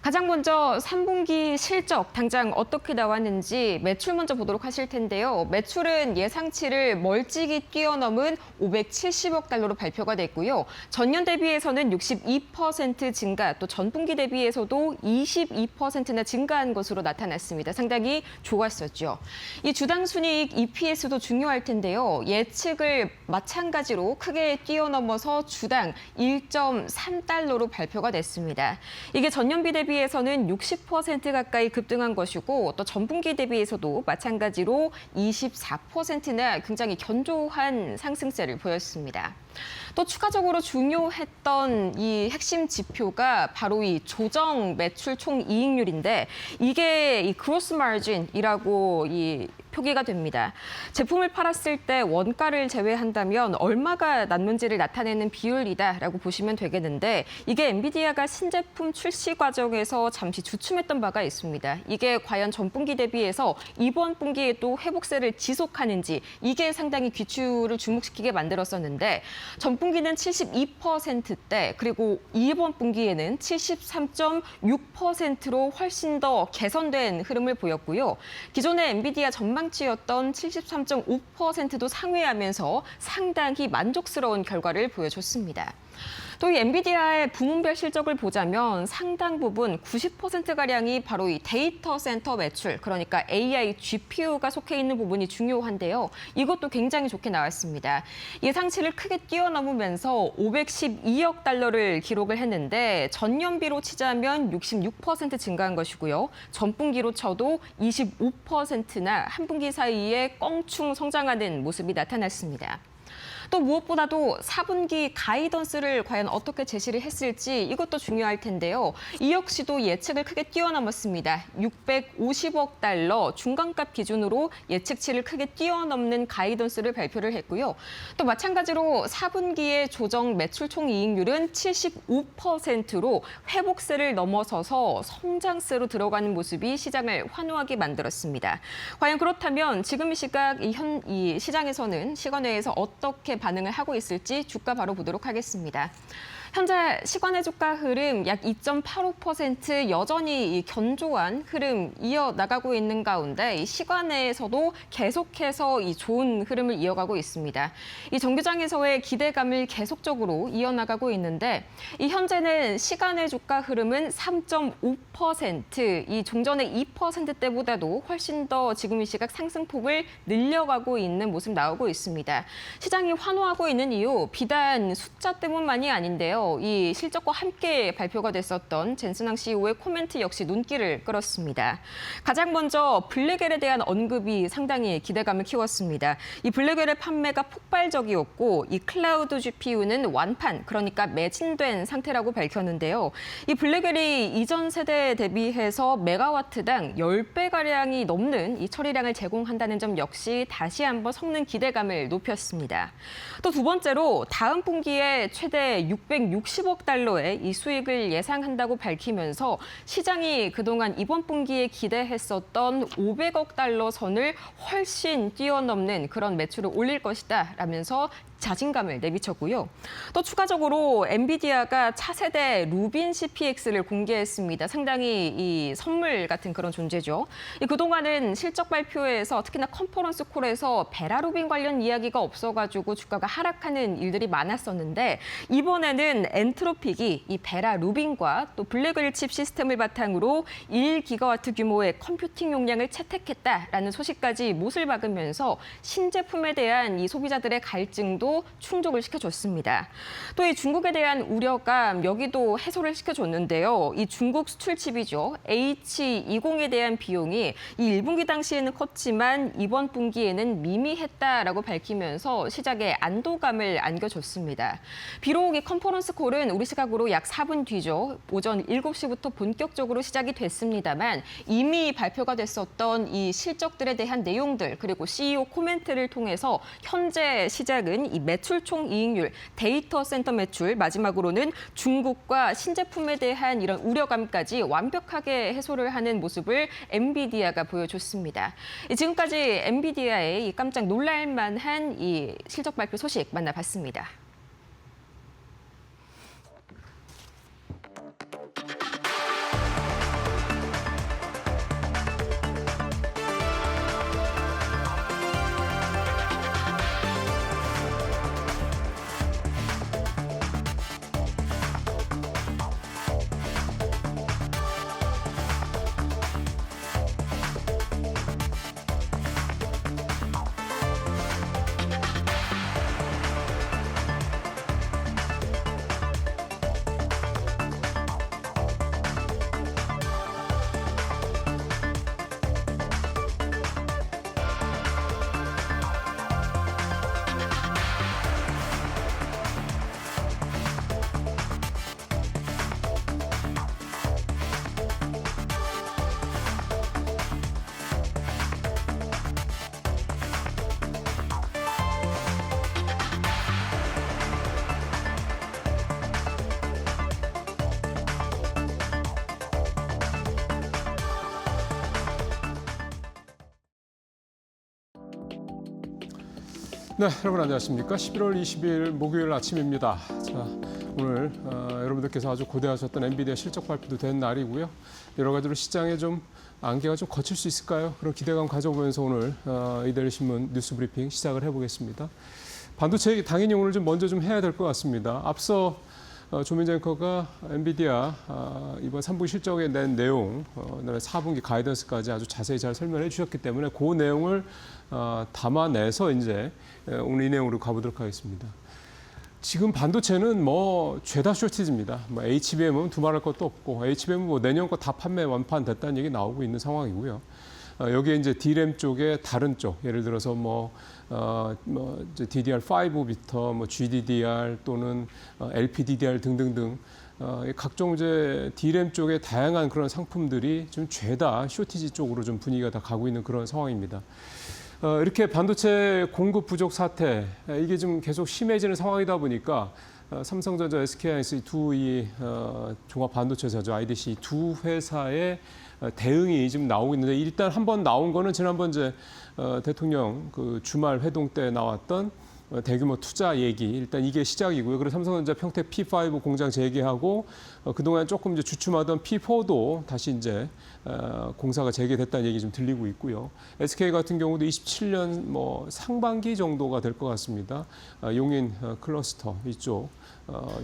Speaker 2: 가장 먼저 3분기 실적 당장 어떻게 나왔는지 매출 먼저 보도록 하실 텐데요. 매출은 예상치를 멀찍이 뛰어넘은 570억 달러로 발표가 됐고요. 전년 대비해서는 62% 증가, 또 전분기 대비해서도 22%나 증가한 것으로 나타났습니다. 상당히 좋았었죠. 이 주당 순이익 EPS도 중요할 텐데요. 예측을 마찬가지로 크게 뛰어넘어서 주당 1.3달러로 발표가 됐습니다. 이게 전년비 대비해서는 60% 가까이 급등한 것이고 또 전분기 대비해서도 마찬가지로 24%나 굉장히 견조한 상승세를 보였습니다. 또 추가적으로 중요했던 이 핵심 지표가 바로 이 조정 매출 총 이익률인데 이게 이 그로스 마진이라고 이 표기가 됩니다. 제품을 팔았을 때 원가를 제외한다면 얼마가 남는지를 나타내는 비율이다라고 보시면 되겠는데 이게 엔비디아가 신제품 출시 과정에서 잠시 주춤했던 바가 있습니다. 이게 과연 전분기 대비해서 이번 분기에도 회복세를 지속하는지 이게 상당히 귀추를 주목시키게 만들었었는데 전분기는 72%대 그리고 이번 분기에는 73.6%로 훨씬 더 개선된 흐름을 보였고요. 기존의 엔비디아 전망치였던 73.5%도 상회하면서 상당히 만족스러운 결과를 보여줬습니다. 또 이 엔비디아의 부문별 실적을 보자면 상당 부분 90%가량이 바로 이 데이터 센터 매출, 그러니까 AI GPU가 속해 있는 부분이 중요한데요. 이것도 굉장히 좋게 나왔습니다. 예상치를 크게 뛰어넘으면서 512억 달러를 기록을 했는데 전년비로 치자면 66% 증가한 것이고요. 전분기로 쳐도 25%나 한 분기 사이에 껑충 성장하는 모습이 나타났습니다. 또 무엇보다도 4분기 가이던스를 과연 어떻게 제시를 했을지 이것도 중요할 텐데요. 이 역시도 예측을 크게 뛰어넘었습니다. 650억 달러 중간값 기준으로 예측치를 크게 뛰어넘는 가이던스를 발표를 했고요. 또 마찬가지로 4분기의 조정 매출 총이익률은 75%로 회복세를 넘어서서 성장세로 들어가는 모습이 시장을 환호하게 만들었습니다. 과연 그렇다면 지금 이 시각 이 시장에서는 시간외에서 어떻게 반응을 하고 있을지 주가 바로 보도록 하겠습니다. 현재 시간의 주가 흐름 약 2.85% 여전히 이 견조한 흐름 이어나가고 있는 가운데 이 시간에서도 계속해서 이 좋은 흐름을 이어가고 있습니다. 이 정규장에서의 기대감을 계속적으로 이어나가고 있는데 이 현재는 시간의 주가 흐름은 3.5%, 이 종전의 2%대보다도 훨씬 더 지금 이 시각 상승폭을 늘려가고 있는 모습 나오고 있습니다. 시장이 환호하고 있는 이유 비단 숫자 때문만이 아닌데요. 이 실적과 함께 발표가 됐었던 젠슨왕 CEO의 코멘트 역시 눈길을 끌었습니다. 가장 먼저 블랙엘에 대한 언급이 상당히 기대감을 키웠습니다. 이 블랙엘의 판매가 폭발적이었고 이 클라우드 GPU는 완판, 그러니까 매진된 상태라고 밝혔는데요. 이 블랙엘이 이전 세대에 대비해서 메가와트당 10배가량이 넘는 이 처리량을 제공한다는 점 역시 다시 한번 성능 기대감을 높였습니다. 또 두 번째로 다음 분기에 최대 660억 달러의 이 수익을 예상한다고 밝히면서 시장이 그동안 이번 분기에 기대했었던 500억 달러 선을 훨씬 뛰어넘는 그런 매출을 올릴 것이다 라면서 자신감을 내비쳤고요. 또 추가적으로 엔비디아가 차세대 루빈 CPX를 공개했습니다. 상당히 이 선물 같은 그런 존재죠. 그동안은 실적 발표에서 특히나 컨퍼런스 콜에서 베라 루빈 관련 이야기가 없어가지고 주가가 하락하는 일들이 많았었는데 이번에는 엔트로픽이 이 베라 루빈과 또 블랙웰 칩 시스템을 바탕으로 1기가와트 규모의 컴퓨팅 용량을 채택했다라는 소식까지 못을 박으면서 신제품에 대한 이 소비자들의 갈증도 충족을 시켜줬습니다. 또 이 중국에 대한 우려감 여기도 해소를 시켜줬는데요. 이 중국 수출칩이죠. H20에 대한 비용이 이 1분기 당시에는 컸지만 이번 분기에는 미미했다라고 밝히면서 시장에 안도감을 안겨줬습니다. 비록 이 컨퍼런스 콜은 우리 시각으로 약 4분 뒤죠. 오전 7시부터 본격적으로 시작이 됐습니다만 이미 발표가 됐었던 이 실적들에 대한 내용들 그리고 CEO 코멘트를 통해서 현재 시작은 이 매출 총 이익률, 데이터 센터 매출, 마지막으로는 중국과 신제품에 대한 이런 우려감까지 완벽하게 해소를 하는 모습을 엔비디아가 보여줬습니다. 지금까지 엔비디아의 이 깜짝 놀랄만한 이 실적 발표 소식 만나봤습니다.
Speaker 5: 네, 여러분 안녕하십니까? 11월 20일 목요일 아침입니다. 자, 오늘 여러분들께서 아주 고대하셨던 엔비디아 실적 발표도 된 날이고요. 여러 가지로 시장에 좀 안개가 좀 거칠 수 있을까요? 그런 기대감 가져보면서 오늘 이데일리 신문 뉴스 브리핑 시작을 해보겠습니다. 반도체 얘기 당연히 오늘 좀 먼저 좀 해야 될 것 같습니다. 앞서 조민재 앵커가 엔비디아 이번 3분기 실적에 낸 내용, 그다음에 4분기 가이던스까지 아주 자세히 잘 설명해 주셨기 때문에 그 내용을 담아내서 이제 오늘 이 내용으로 가보도록 하겠습니다. 지금 반도체는 뭐 죄다 쇼티지입니다. 뭐 HBM은 두말할 것도 없고 HBM은 뭐 내년 거 다 판매 완판됐다는 얘기 나오고 있는 상황이고요. 여기에 이제 DRAM 쪽에 다른 쪽, 예를 들어서 이제 DDR5부터 뭐 GDDR 또는 LPDDR 등등등 각종 이제 DRAM 쪽의 다양한 그런 상품들이 좀 죄다 쇼티지 쪽으로 좀 분위기가 다 가고 있는 그런 상황입니다. 이렇게 반도체 공급 부족 사태 이게 좀 계속 심해지는 상황이다 보니까 삼성전자, SK하이닉스 두 종합 반도체사죠. IDC 두 회사의 대응이 지금 나오고 있는데 일단 한번 나온 거는 지난번 이제 대통령 그 주말 회동 때 나왔던 대규모 투자 얘기 일단 이게 시작이고요. 그리고 삼성전자 평택 P5 공장 재개하고 그동안 조금 이제 주춤하던 P4도 다시 이제 공사가 재개됐다는 얘기 좀 들리고 있고요. SK 같은 경우도 27년 뭐 상반기 정도가 될 것 같습니다. 용인 클러스터 이쪽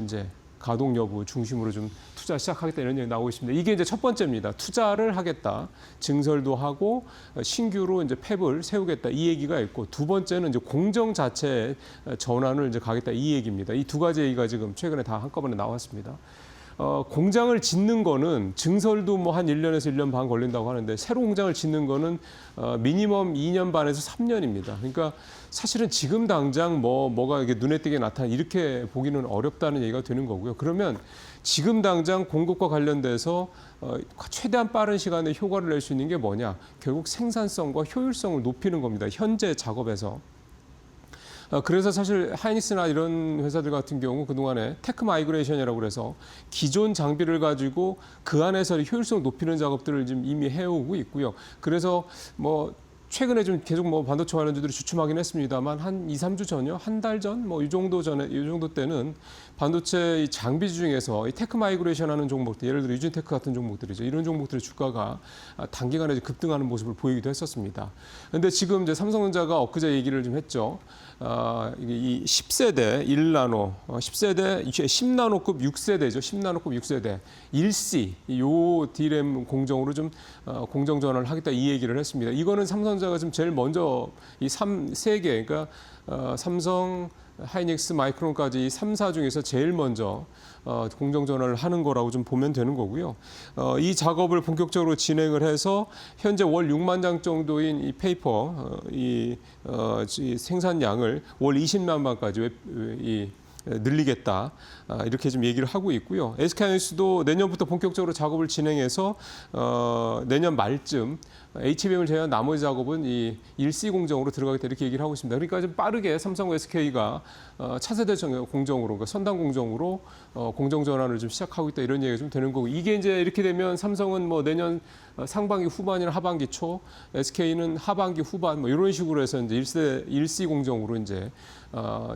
Speaker 5: 이제 가동 여부 중심으로 좀 투자 시작하겠다 이런 얘기 나오고 있습니다. 이게 이제 첫 번째입니다. 투자를 하겠다. 증설도 하고 신규로 이제 팹을 세우겠다. 이 얘기가 있고 두 번째는 이제 공정 자체의 전환을 이제 가겠다. 이 얘기입니다. 이 두 가지 얘기가 지금 최근에 다 한꺼번에 나왔습니다. 공장을 짓는 거는 증설도 뭐 한 1년에서 1년 반 걸린다고 하는데 새로 공장을 짓는 거는 미니멈 2년 반에서 3년입니다. 그러니까 사실은 지금 당장 뭐가 이게 눈에 띄게 나타나 이렇게 보기는 어렵다는 얘기가 되는 거고요. 그러면 지금 당장 공급과 관련돼서 최대한 빠른 시간에 효과를 낼 수 있는 게 뭐냐? 결국 생산성과 효율성을 높이는 겁니다. 현재 작업에서. 그래서 사실 하이닉스나 이런 회사들 같은 경우 그동안에 테크 마이그레이션이라고 그래서 기존 장비를 가지고 그 안에서 효율성을 높이는 작업들을 지금 이미 해오고 있고요. 그래서 뭐 최근에 좀 계속 뭐 반도체 관련주들이 주춤하긴 했습니다만 한 2, 3주 전이요. 한 달 전 뭐 이 정도 전에 이 정도 때는 반도체 이 장비 중에서 이 테크 마이그레이션 하는 종목들 예를 들어 유진테크 같은 종목들이죠. 이런 종목들의 주가가 단기간에 급등하는 모습을 보이기도 했었습니다. 그런데 지금 이제 삼성전자가 엊그제 얘기를 좀 했죠. 이 10세대 1나노, 10세대 10나노급 6세대죠. 10나노급 6세대 1C 요 D램 공정으로 좀 공정 전환을 하겠다 이 얘기를 했습니다. 이거는 삼성전자가 좀 제일 먼저 이 3개 그러니까 삼성, 하이닉스, 마이크론까지 이 3사 중에서 제일 먼저 공정 전환을 하는 거라고 좀 보면 되는 거고요. 이 작업을 본격적으로 진행을 해서 현재 월 6만 장 정도인 이 페이퍼 이 생산량을 월 20만 방까지 늘리겠다 이렇게 좀 얘기를 하고 있고요. SK하이닉스도 내년부터 본격적으로 작업을 진행해서 내년 말쯤 HBM을 제외한 나머지 작업은 이 1C 공정으로 들어가겠다 이렇게 얘기를 하고 있습니다. 그러니까 좀 빠르게 삼성과 SK가 차세대 공정으로 그러니까 선단 공정으로 공정 전환을 좀 시작하고 있다 이런 얘기가 좀 되는 거고 이게 이제 이렇게 되면 삼성은 뭐 내년 상반기 후반이나 하반기 초, SK는 하반기 후반 뭐 이런 식으로 해서 이제 1C 공정으로 이제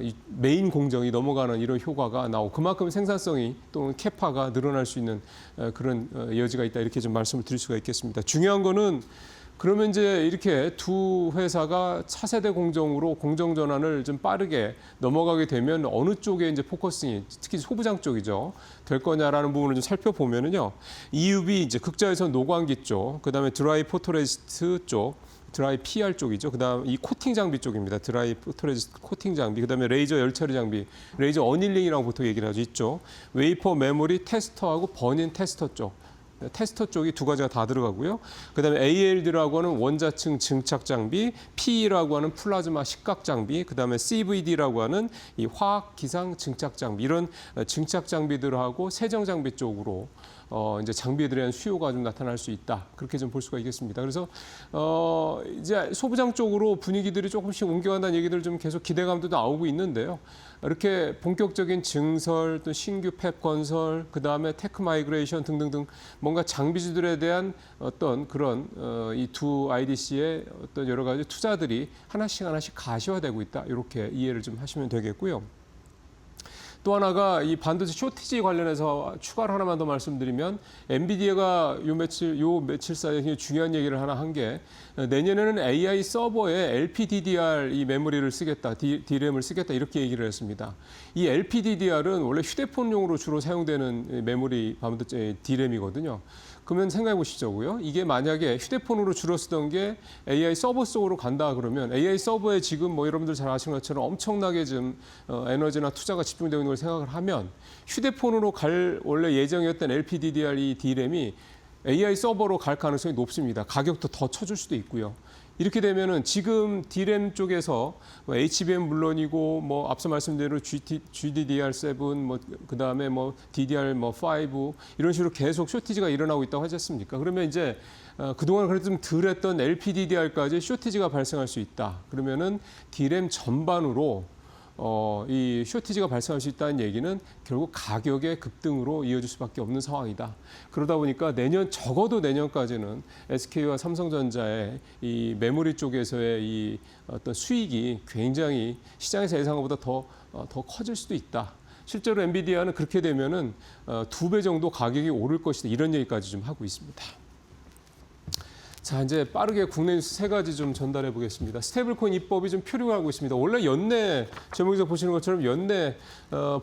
Speaker 5: 이 메인 공정이 넘어가는 이런 효과가 나오고 그만큼 생산성이 또는 캐파가 늘어날 수 있는 그런 여지가 있다 이렇게 좀 말씀을 드릴 수가 있겠습니다. 중요한 거는 그러면 이제 이렇게 두 회사가 차세대 공정으로 공정 전환을 좀 빠르게 넘어가게 되면 어느 쪽에 이제 포커싱이 특히 소부장 쪽이죠 될 거냐라는 부분을 좀 살펴보면은요 EUV 이제 극자에서 노광기 쪽, 그다음에 드라이 포토레지스트 쪽. 드라이 PR 쪽이죠. 그다음 이 코팅 장비 쪽입니다. 드라이 포토레지스트 코팅 장비. 그다음에 레이저 열 처리 장비. 레이저 어닐링이라고 보통 얘기를 하죠. 있죠. 웨이퍼 메모리 테스터하고 버닌 테스터 쪽. 테스터 쪽이 두 가지가 다 들어가고요. 그다음에 ALD라고 하는 원자층 증착 장비, PE라고 하는 플라즈마 식각 장비, 그다음에 CVD라고 하는 이 화학 기상 증착 장비 이런 증착 장비들하고 세정 장비 쪽으로 이제 장비에 대한 수요가 좀 나타날 수 있다. 그렇게 좀 볼 수가 있겠습니다. 그래서 이제 소부장 쪽으로 분위기들이 조금씩 옮겨간다는 얘기들 좀 계속 기대감도 나오고 있는데요. 이렇게 본격적인 증설, 또 신규 팹 건설, 그 다음에 테크 마이그레이션 등등등 뭔가 장비주들에 대한 어떤 그런 이 두 IDC의 어떤 여러 가지 투자들이 하나씩 가시화되고 있다. 이렇게 이해를 좀 하시면 되겠고요. 또 하나가 이 반도체 쇼티지 관련해서 추가로 하나만 더 말씀드리면 엔비디아가 요 며칠 사이에 굉장히 중요한 얘기를 하나 한 게 내년에는 AI 서버에 LPDDR 이 메모리를 쓰겠다, D램을 쓰겠다 이렇게 얘기를 했습니다. 이 LPDDR은 원래 휴대폰용으로 주로 사용되는 메모리 반도체 D램이거든요. 그러면 생각해 보시자고요. 이게 만약에 휴대폰으로 주로 쓰던 게 AI 서버 속으로 간다 그러면 AI 서버에 지금 뭐 여러분들 잘 아시는 것처럼 엄청나게 좀 에너지나 투자가 집중되고 있는 걸 생각을 하면 휴대폰으로 갈 원래 예정이었던 LPDDR 이 D램이 AI 서버로 갈 가능성이 높습니다. 가격도 더 쳐줄 수도 있고요. 이렇게 되면은 지금 D램 쪽에서 HBM 물론이고 뭐 앞서 말씀드린 대로 GDDR7 뭐 그다음에 뭐 DDR 뭐 5 이런 식으로 계속 쇼티지가 일어나고 있다고 하지 않습니까? 그러면 이제 그동안 그래도 좀 덜 했던 LPDDR까지 쇼티지가 발생할 수 있다. 그러면은 D램 전반으로 이 쇼티지가 발생할 수 있다는 얘기는 결국 가격의 급등으로 이어질 수밖에 없는 상황이다. 그러다 보니까 적어도 내년까지는 SK와 삼성전자의 이 메모리 쪽에서의 이 어떤 수익이 굉장히 시장에서 예상한 것보다 더 커질 수도 있다. 실제로 엔비디아는 그렇게 되면은 2배 정도 가격이 오를 것이다. 이런 얘기까지 좀 하고 있습니다. 자, 이제 빠르게 국내 뉴스 3가지 좀 전달해 보겠습니다. 스테이블코인 입법이 좀 표류하고 있습니다. 원래 연내 제목에서 보시는 것처럼 연내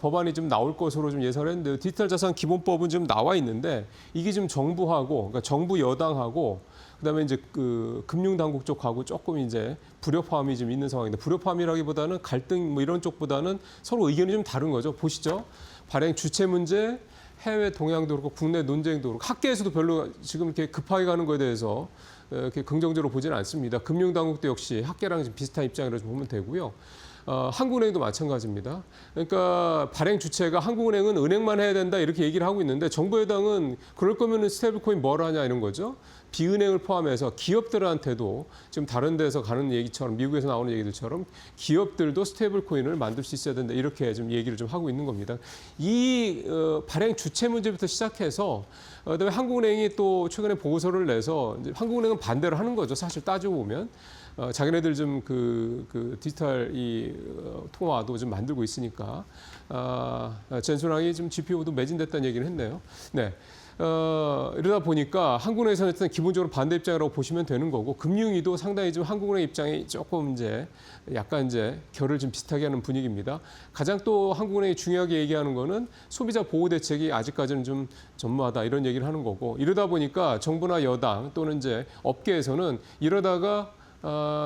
Speaker 5: 법안이 좀 나올 것으로 좀 예상을 했는데 디지털 자산 기본법은 좀 나와 있는데 이게 지금 정부하고 그러니까 정부 여당하고 그다음에 이제 그 금융 당국 쪽하고 조금 이제 불협화음이 좀 있는 상황인데 불협화음이라기보다는 갈등 뭐 이런 쪽보다는 서로 의견이 좀 다른 거죠. 보시죠. 발행 주체 문제, 해외 동향도 그렇고 국내 논쟁도 그렇고 학계에서도 별로 지금 이렇게 급하게 가는 거에 대해서 이렇게 긍정적으로 보지는 않습니다. 금융 당국도 역시 학계랑 좀 비슷한 입장이라고 보면 되고요. 한국은행도 마찬가지입니다. 그러니까 발행 주체가 한국은행은 은행만 해야 된다 이렇게 얘기를 하고 있는데 정부 여당은 그럴 거면은 스테이블코인 뭘 하냐 이런 거죠. 비은행을 포함해서 기업들한테도 지금 다른 데서 가는 얘기처럼 미국에서 나오는 얘기들처럼 기업들도 스테이블코인을 만들 수 있어야 된다 이렇게 좀 얘기를 좀 하고 있는 겁니다. 이 발행 주체 문제부터 시작해서 그다음에 한국은행이 또 최근에 보고서를 내서 이제 한국은행은 반대를 하는 거죠. 사실 따지고 보면. 자기네들 좀 그 디지털 통화도 좀 만들고 있으니까 젠순항이 좀 GPO도 매진됐다는 얘기를 했네요. 네. 이러다 보니까 한국은행에서는 일단 기본적으로 반대 입장이라고 보시면 되는 거고 금융위도 상당히 좀 한국은행 입장이 조금 이제 약간 이제 결을 좀 비슷하게 하는 분위기입니다. 가장 또 한국은행이 중요하게 얘기하는 거는 소비자 보호 대책이 아직까지는 좀 전무하다 이런 얘기를 하는 거고 이러다 보니까 정부나 여당 또는 이제 업계에서는 이러다가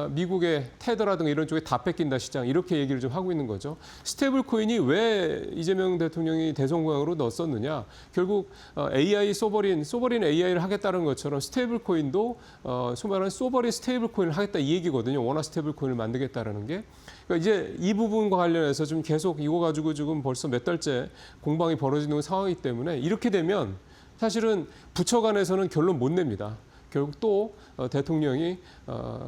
Speaker 5: 미국의 테더라든가 이런 쪽에 다 뺏긴다 시장 이렇게 얘기를 좀 하고 있는 거죠. 스테이블 코인이 왜 이재명 대통령이 대선 공약으로 넣었었느냐. 결국 AI 소버린 AI를 하겠다는 것처럼 스테이블 코인도 소위 말하는 소버린 스테이블 코인을 하겠다 이 얘기거든요. 원화 스테이블 코인을 만들겠다라는 게. 그러니까 이제 이 부분과 관련해서 좀 계속 이거 가지고 지금 벌써 몇 달째 공방이 벌어지는 상황이기 때문에 이렇게 되면 사실은 부처 간에서는 결론 못 냅니다. 결국 또 대통령이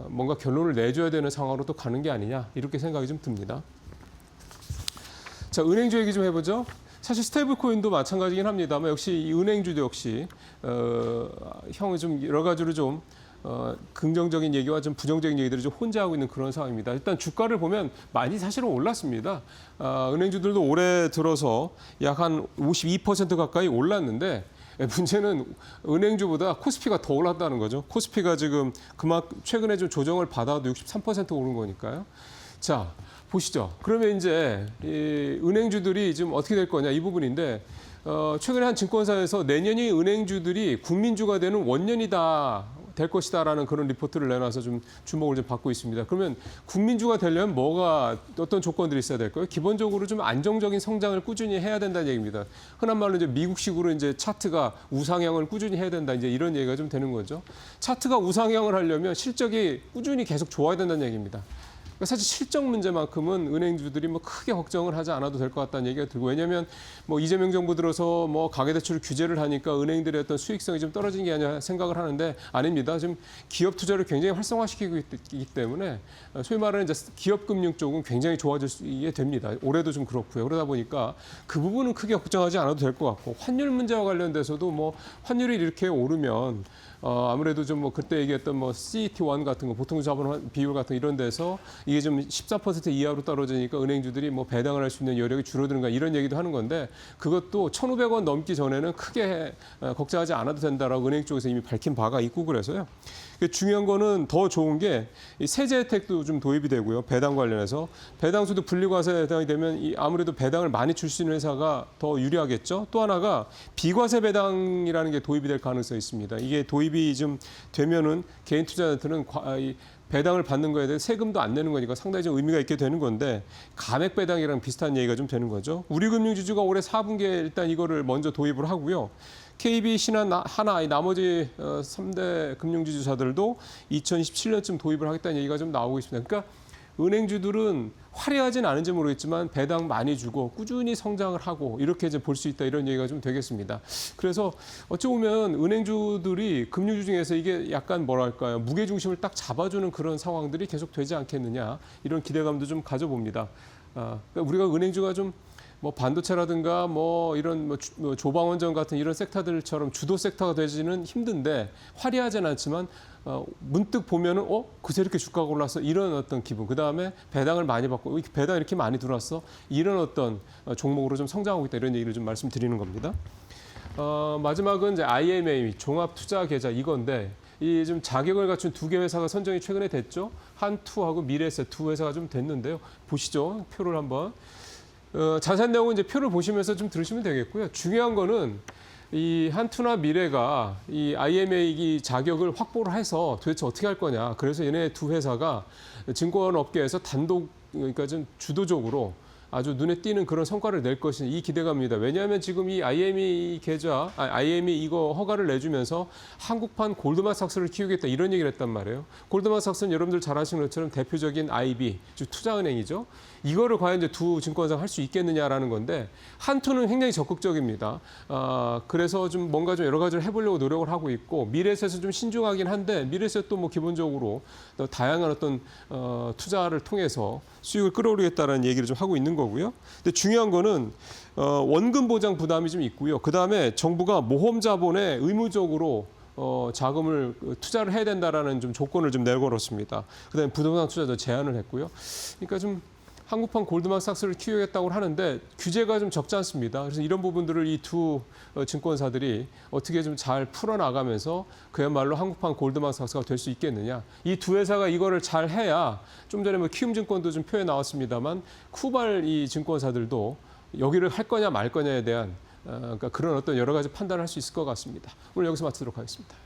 Speaker 5: 뭔가 결론을 내줘야 되는 상황으로 또 가는 게 아니냐 이렇게 생각이 좀 듭니다. 자, 은행주 얘기 좀 해보죠. 사실 스테이블 코인도 마찬가지긴 합니다만 역시 이 은행주도 역시 형이 좀 여러 가지로 좀 긍정적인 얘기와 좀 부정적인 얘기들을 좀 혼재하고 있는 그런 상황입니다. 일단 주가를 보면 많이 사실은 올랐습니다. 은행주들도 올해 들어서 약 한 52% 가까이 올랐는데 문제는 은행주보다 코스피가 더 올랐다는 거죠. 코스피가 지금 그만큼 최근에 좀 조정을 받아도 63% 오른 거니까요. 자, 보시죠. 그러면 이제 이 은행주들이 지금 어떻게 될 거냐 이 부분인데 최근에 한 증권사에서 내년이 은행주들이 국민주가 되는 원년이다. 될 것이다라는 그런 리포트를 내놔서 좀 주목을 좀 받고 있습니다. 그러면 국민주가 되려면 어떤 조건들이 있어야 될까요? 기본적으로 좀 안정적인 성장을 꾸준히 해야 된다는 얘기입니다. 흔한 말로 이제 미국식으로 이제 차트가 우상향을 꾸준히 해야 된다. 이제 이런 얘기가 좀 되는 거죠. 차트가 우상향을 하려면 실적이 꾸준히 계속 좋아야 된다는 얘기입니다. 사실 실적 문제만큼은 은행주들이 뭐 크게 걱정을 하지 않아도 될 것 같다는 얘기가 들고 왜냐하면 뭐 이재명 정부 들어서 뭐 가계대출 규제를 하니까 은행들의 어떤 수익성이 좀 떨어진 게 아니라 생각을 하는데 아닙니다. 지금 기업 투자를 굉장히 활성화시키고 있기 때문에 소위 말하는 이제 기업 금융 쪽은 굉장히 좋아지게 됩니다. 올해도 좀 그렇고요. 그러다 보니까 그 부분은 크게 걱정하지 않아도 될 것 같고 환율 문제와 관련돼서도 뭐 환율이 이렇게 오르면 아무래도 좀 뭐 그때 얘기했던 뭐 CET1 같은 거 보통 자본 비율 같은 이런 데서 이게 좀 14% 이하로 떨어지니까 은행주들이 뭐 배당을 할 수 있는 여력이 줄어드는가 이런 얘기도 하는 건데 그것도 1,500원 넘기 전에는 크게 걱정하지 않아도 된다라고 은행 쪽에서 이미 밝힌 바가 있고 그래서요. 중요한 거는 더 좋은 게 세제 혜택도 좀 도입이 되고요. 배당 관련해서 배당수도 분리과세 배당이 되면 아무래도 배당을 많이 줄 수 있는 회사가 더 유리하겠죠. 또 하나가 비과세 배당이라는 게 도입이 될 가능성이 있습니다. 이게 도입이 좀 되면은 개인 투자자한테는 배당을 받는 거에 대해 세금도 안 내는 거니까 상당히 좀 의미가 있게 되는 건데 감액 배당이랑 비슷한 얘기가 좀 되는 거죠. 우리금융지주가 올해 4분기에 일단 이거를 먼저 도입을 하고요. KB, 신한, 하나 나머지 3대 금융지주사들도 2027년쯤 도입을 하겠다는 얘기가 좀 나오고 있습니다. 그러니까 은행주들은 화려하진 않은지 모르겠지만 배당 많이 주고 꾸준히 성장을 하고 이렇게 이제 볼 수 있다 이런 얘기가 좀 되겠습니다. 그래서 어찌 보면 은행주들이 금융주 중에서 이게 약간 뭐랄까요 무게 중심을 딱 잡아주는 그런 상황들이 계속 되지 않겠느냐 이런 기대감도 좀 가져봅니다. 그러니까 우리가 은행주가 좀 뭐 반도체라든가 뭐 이런 뭐 조방원전 같은 이런 섹터들처럼 주도 섹터가 되지는 힘든데 화려하진 않지만 문득 보면은 그새 이렇게 주가가 올랐어 이런 어떤 기분. 그 다음에 배당을 많이 받고 배당 이렇게 많이 들어왔어 이런 어떤 종목으로 좀 성장하고 있다 이런 얘기를 좀 말씀드리는 겁니다. 마지막은 이제 IMA 종합투자계좌 이건데 이 좀 자격을 갖춘 2개 회사가 선정이 최근에 됐죠. 한투하고 미래에셋 2 회사가 좀 됐는데요. 보시죠. 표를 한번. 자세한 내용은 이제 표를 보시면서 좀 들으시면 되겠고요. 중요한 거는 이 한투나 미래가 이 IMA 자격을 확보를 해서 도대체 어떻게 할 거냐. 그래서 얘네 2 회사가 증권업계에서 단독, 그러니까 좀 주도적으로 아주 눈에 띄는 그런 성과를 낼 것이 이 기대감입니다. 왜냐하면 지금 이 IME 이거 허가를 내주면서 한국판 골드만삭스를 키우겠다 이런 얘기를 했단 말이에요. 골드만삭스는 여러분들 잘 아시는 것처럼 대표적인 IB, 즉 투자은행이죠. 이거를 과연 이제 두 증권사가 할 수 있겠느냐라는 건데 한투는 굉장히 적극적입니다. 그래서 좀 뭔가 좀 여러 가지를 해보려고 노력을 하고 있고 미래에셋은 좀 신중하긴 한데 미래에셋도 뭐 기본적으로 다양한 어떤 투자를 통해서 수익을 끌어올리겠다는 얘기를 좀 하고 있는 거고요. 근데 중요한 거는 원금 보장 부담이 좀 있고요. 그 다음에 정부가 모험 자본에 의무적으로 자금을 투자를 해야 된다라는 좀 조건을 좀 내걸었습니다. 그다음에 부동산 투자도 제한을 했고요. 그러니까 좀 한국판 골드만삭스를 키우겠다고 하는데 규제가 좀 적지 않습니다. 그래서 이런 부분들을 이 두 증권사들이 어떻게 좀 잘 풀어나가면서 그야말로 한국판 골드만삭스가 될 수 있겠느냐. 이 두 회사가 이거를 잘 해야 좀 전에 뭐 키움증권도 좀 표에 나왔습니다만 쿠발 이 증권사들도 여기를 할 거냐 말 거냐에 대한 그러니까 그런 어떤 여러 가지 판단을 할 수 있을 것 같습니다. 오늘 여기서 마치도록 하겠습니다.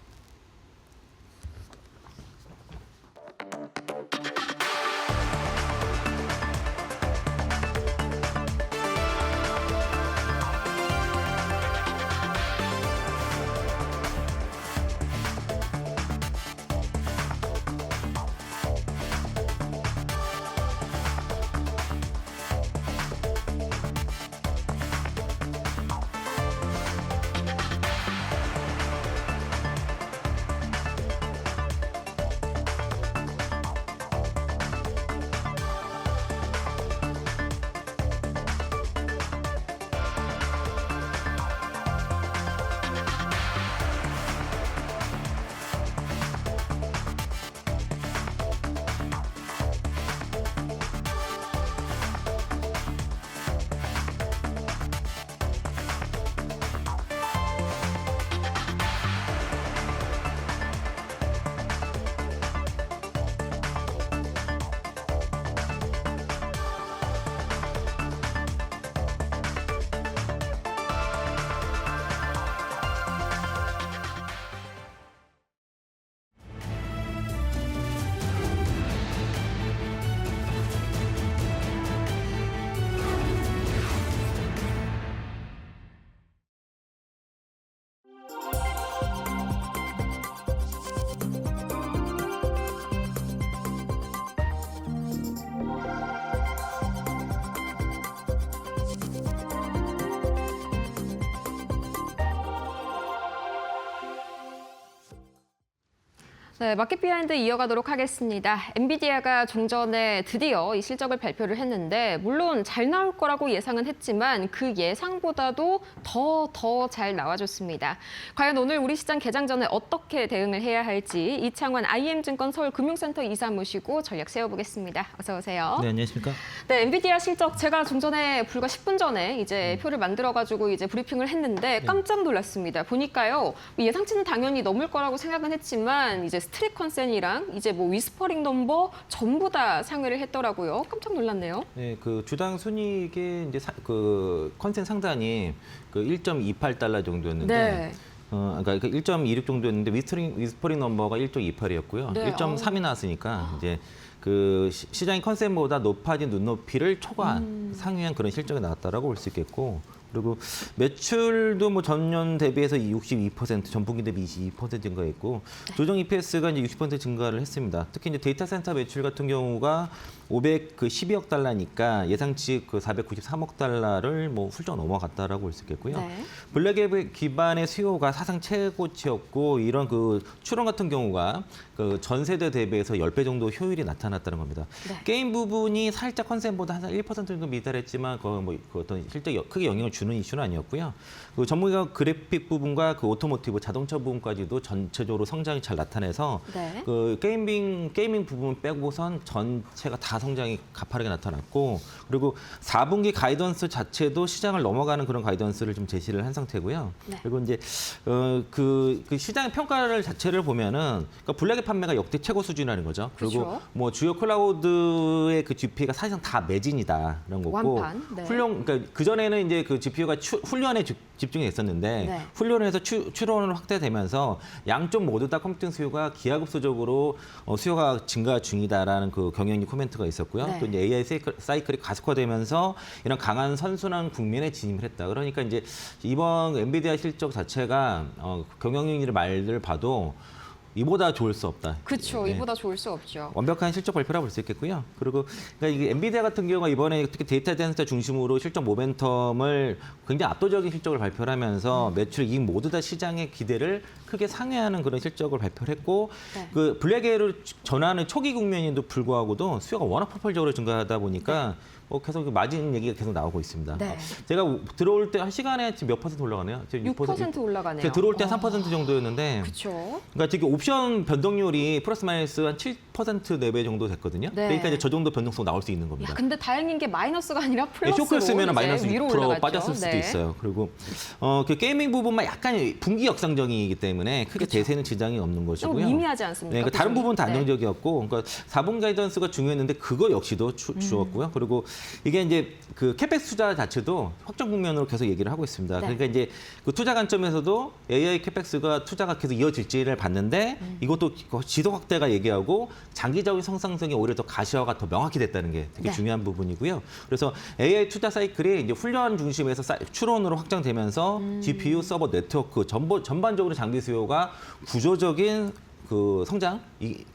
Speaker 2: 네, 마켓 비하인드 이어가도록 하겠습니다. 엔비디아가 종전에 드디어 이 실적을 발표를 했는데 물론 잘 나올 거라고 예상은 했지만 그 예상보다도 더 잘 나와줬습니다. 과연 오늘 우리 시장 개장 전에 어떻게 대응을 해야 할지 이창환 IM증권 서울금융센터 이사 모시고 전략 세워보겠습니다. 어서 오세요.
Speaker 6: 네, 안녕하십니까?
Speaker 2: 네, 엔비디아 실적 제가 종전에 불과 10분 전에 이제 표를 만들어가지고 이제 브리핑을 했는데 깜짝 놀랐습니다. 보니까요 예상치는 당연히 넘을 거라고 생각은 했지만 이제 스트릿 컨센이랑 이제 뭐 위스퍼링 넘버 전부 다 상회를 했더라고요. 깜짝 놀랐네요.
Speaker 6: 네, 그 주당 순이익의 이제 그 컨센 상단이 그 1.28달러 정도였는데,
Speaker 2: 네.
Speaker 6: 그러니까 1.26 정도였는데 위스퍼링 넘버가 1.28이었고요.
Speaker 2: 네,
Speaker 6: 1.3이 나왔으니까 이제 그 시장의 컨센보다 높아진 눈높이를 초과한 상회한 그런 실적이 나왔다라고 볼 수 있겠고, 그리고 매출도 뭐 전년 대비해서 62%, 전분기 대비 22% 증가했고 조정 EPS가 이제 60% 증가를 했습니다. 특히 이제 데이터 센터 매출 같은 경우가 512억 달러니까 예상치 그 493억 달러를 뭐 훌쩍 넘어갔다라고 볼 수 있겠고요.
Speaker 2: 네.
Speaker 6: 블랙앱 기반의 수요가 사상 최고치였고 이런 그 추론 같은 경우가 그 전 세대 대비해서 10배 정도 효율이 나타났다는 겁니다.
Speaker 2: 네.
Speaker 6: 게임 부분이 살짝 컨센보다 한 1% 정도 미달했지만 그 어떤 실제 크게 영향을 주는 이슈는 아니었고요. 그 전문가 그래픽 부분과 그 오토모티브 자동차 부분까지도 전체적으로 성장이 잘 나타내서
Speaker 2: 네.
Speaker 6: 그 게이밍 부분 빼고선 전체가 다 성장이 가파르게 나타났고 그리고 4분기 가이던스 자체도 시장을 넘어가는 그런 가이던스를 좀 제시를 한 상태고요.
Speaker 2: 네.
Speaker 6: 그리고 이제 그 시장의 평가를 자체를 보면은 그러니까 블랙의 판매가 역대 최고 수준이라는 거죠. 그리고
Speaker 2: 그렇죠.
Speaker 6: 뭐 주요 클라우드의 그 GPU가 사실상 다 매진이다라는 거고
Speaker 2: 완판, 네.
Speaker 6: 그러니까 그 전에는 이제 그 GPU가 훈련에 집중이 됐었는데
Speaker 2: 네.
Speaker 6: 훈련에서 추론을 확대되면서 양쪽 모두 다 컴퓨팅 수요가 기하급수적으로 수요가 증가 중이다라는 그 경영진 코멘트가 있었고요.
Speaker 2: 네.
Speaker 6: 또 이제 AI 사이클이 가속화되면서 이런 강한 선순환 국면에 진입을 했다. 그러니까 이제 이번 엔비디아 실적 자체가 경영진의 말들 봐도 이보다 좋을 수 없다.
Speaker 2: 그렇죠.
Speaker 6: 네.
Speaker 2: 이보다 좋을 수 없죠.
Speaker 6: 완벽한 실적 발표라고 볼 수 있겠고요. 그리고 그러니까 이게 엔비디아 같은 경우가 이번에 특히 데이터 센터 중심으로 실적 모멘텀을 굉장히 압도적인 실적을 발표를 하면서 매출, 이익 모두 다 시장의 기대를 크게 상회하는 그런 실적을 발표를 했고
Speaker 2: 네.
Speaker 6: 그 블랙에어로 전환의 초기 국면에도 불구하고도 수요가 워낙 폭발적으로 증가하다 보니까 계속 마진 얘기가 계속 나오고 있습니다.
Speaker 2: 네.
Speaker 6: 제가 들어올 때 한 시간에 지금 몇 % 올라가네요? 지금
Speaker 2: 6% 올라가네요.
Speaker 6: 제가 들어올 때 한 3% 정도였는데
Speaker 2: 그렇죠.
Speaker 6: 그러니까 지금 옵션 변동률이 플러스 마이너스 한 7% 내배 정도 됐거든요.
Speaker 2: 네.
Speaker 6: 그러니까 이제 저 정도 변동성 나올 수 있는 겁니다.
Speaker 2: 야, 근데 다행인 게 마이너스가 아니라 플러스로
Speaker 6: 쇼크를 쓰면
Speaker 2: 이제
Speaker 6: 마이너스
Speaker 2: 위로
Speaker 6: 6%
Speaker 2: 올라갔죠.
Speaker 6: 빠졌을 수도
Speaker 2: 네.
Speaker 6: 있어요. 그리고 그 게이밍 부분만 약간 분기 역상정이기 때문에 크게 대세는 지장이 없는
Speaker 2: 좀
Speaker 6: 것이고요.
Speaker 2: 미미하지 않습니까?
Speaker 6: 네, 그 다른
Speaker 2: 부분이?
Speaker 6: 부분은 다 안정적이었고, 그러니까 4분 가이던스가 중요했는데 그거 역시도 주었고요. 그리고 이게 이제 그 캐펙스 투자 자체도 확정 국면으로 계속 얘기를 하고 있습니다.
Speaker 2: 네.
Speaker 6: 그러니까 이제 그 투자 관점에서도 AI 캐펙스가 투자가 계속 이어질지를 봤는데 이것도 지속 확대가 얘기하고 장기적인 성장성이 오히려 더 가시화가 더 명확히 됐다는 게 되게
Speaker 2: 네.
Speaker 6: 중요한 부분이고요. 그래서 AI 투자 사이클이 이제 훈련 중심에서 추론으로 확장되면서 GPU 서버 네트워크 전반적으로 장비 수요가 구조적인 그 성장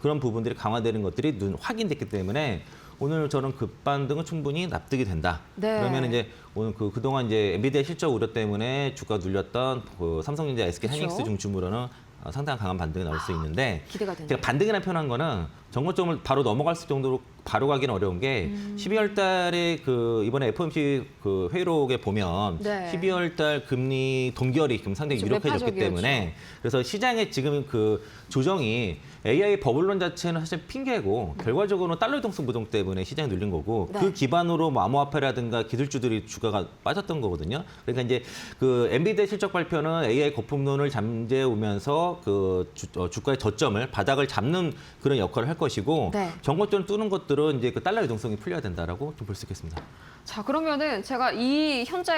Speaker 6: 그런 부분들이 강화되는 것들이 확인됐기 때문에 오늘 저는 급반등은 충분히 납득이 된다.
Speaker 2: 네.
Speaker 6: 그러면 이제 오늘 그동안 이제 엔비디아 실적 우려 때문에 주가 눌렸던 그 삼성전자, SK 하이닉스
Speaker 2: 그렇죠.
Speaker 6: 중심으로는 상당한 강한 반등이 나올 수 있는데
Speaker 2: 기대가 되네요.
Speaker 6: 제가 반등이라는 표현한 거는 정고점을 바로 넘어갈 수 정도로 바로 가기는 어려운 게 12월 달에 그 이번에 FOMC 그 회의록에 보면
Speaker 2: 네.
Speaker 6: 12월 달 금리 동결이 지금 상당히
Speaker 2: 좀
Speaker 6: 유력해졌기
Speaker 2: 매파적이었죠.
Speaker 6: 때문에 그래서 시장에 지금 그 조정이 AI 버블론 자체는 사실 핑계고 결과적으로는 달러 유동성 부동 때문에 시장이 눌린 거고
Speaker 2: 네.
Speaker 6: 그 기반으로 뭐 암호화폐라든가 기술주들이 주가가 빠졌던 거거든요. 그러니까 이제 그 엔비디아 실적 발표는 AI 거품론을 잠재워 오면서 그 주가의 저점을 바닥을 잡는 그런 역할을 할 것이고
Speaker 2: 네.
Speaker 6: 정고점 뚫는 것들은 이제 그 달러 유동성이 풀려야 된다라고 좀 볼 수 있겠습니다.
Speaker 2: 자, 그러면은 제가 이 현재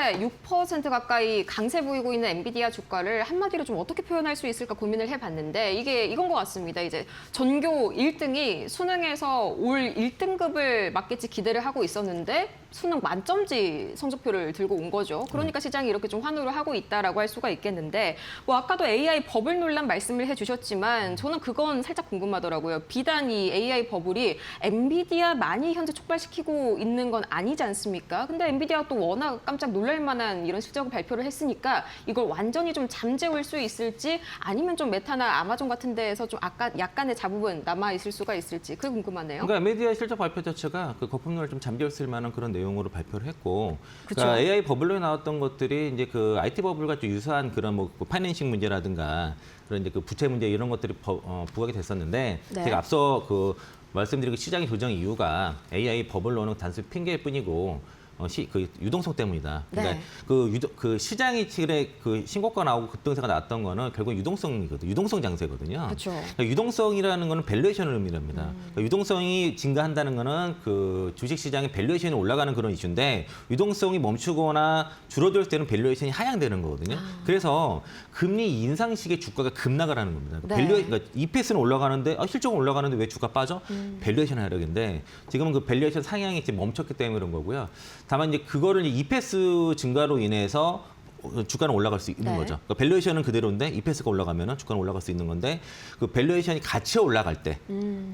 Speaker 2: 6% 가까이 강세 보이고 있는 엔비디아 주가를 한마디로 좀 어떻게 표현할 수 있을까 고민을 해봤는데 이게 이건 것 같습니다. 이제 전교 1등이 수능에서 올 1등급을 맞겠지 기대를 하고 있었는데 수능 만점지 성적표를 들고 온 거죠. 그러니까 시장이 이렇게 좀 환호를 하고 있다라고 할 수가 있겠는데 뭐 아까도 AI 버블 논란 말씀을 해주셨지만 저는 그건 살짝 궁금하더라고요. 비단 이 AI 버블이 엔비디아만이 현재 촉발시키고 있는 건 아니지 않습니까? 근데 엔비디아가 또 워낙 깜짝 놀랄 만한 이런 실적을 발표를 했으니까 이걸 완전히 좀 잠재울 수 있을지 아니면 좀 메타나 아마존 같은 데에서 좀 약간의 자부분 남아 있을 수가 있을지 그게 궁금하네요.
Speaker 6: 그러니까 엔비디아 실적 발표 자체가 그 거품론을 좀 잠재웠을 만한 그런 내용으로 발표를 했고,
Speaker 2: 그쵸.
Speaker 6: 그러니까 AI 버블로에 나왔던 것들이 이제 그 IT 버블과 좀 유사한 그런 뭐 파이낸싱 문제라든가 그런 이제 그 부채 문제 이런 것들이 부각이 됐었는데
Speaker 2: 네.
Speaker 6: 제가 앞서 그 말씀드린 그 시장의 조정 이유가 AI 버블로는 단순히 핑계일 뿐이고. 그 유동성 때문이다. 그러니까
Speaker 2: 네.
Speaker 6: 그 시장이 그 신고가 나오고 급등세가 나왔던 거는 결국 유동성이거든요. 유동성 장세거든요.
Speaker 2: 그렇죠.
Speaker 6: 그러니까 유동성이라는 거는 밸류에이션을 의미합니다. 그러니까 유동성이 증가한다는 거는 그 주식 시장의 밸류에이션이 올라가는 그런 이슈인데 유동성이 멈추거나 줄어들 때는 밸류에이션이 하향되는 거거든요. 그래서 금리 인상 시기에 주가가 급락을 하는 겁니다.
Speaker 2: 네.
Speaker 6: 그러니까 EPS는 올라가는데 실적은 올라가는데 왜 주가 빠져? 밸류에이션 하락인데 지금은 그 밸류에이션 상향이 지금 멈췄기 때문에 그런 거고요. 다만 이제 그거를 이제 EPS 증가로 인해서 주가는 올라갈 수 있는
Speaker 2: 네.
Speaker 6: 거죠. 그러니까 밸류에이션은 그대로인데 EPS가 올라가면 주가는 올라갈 수 있는 건데 그 밸류에이션이 같이 올라갈 때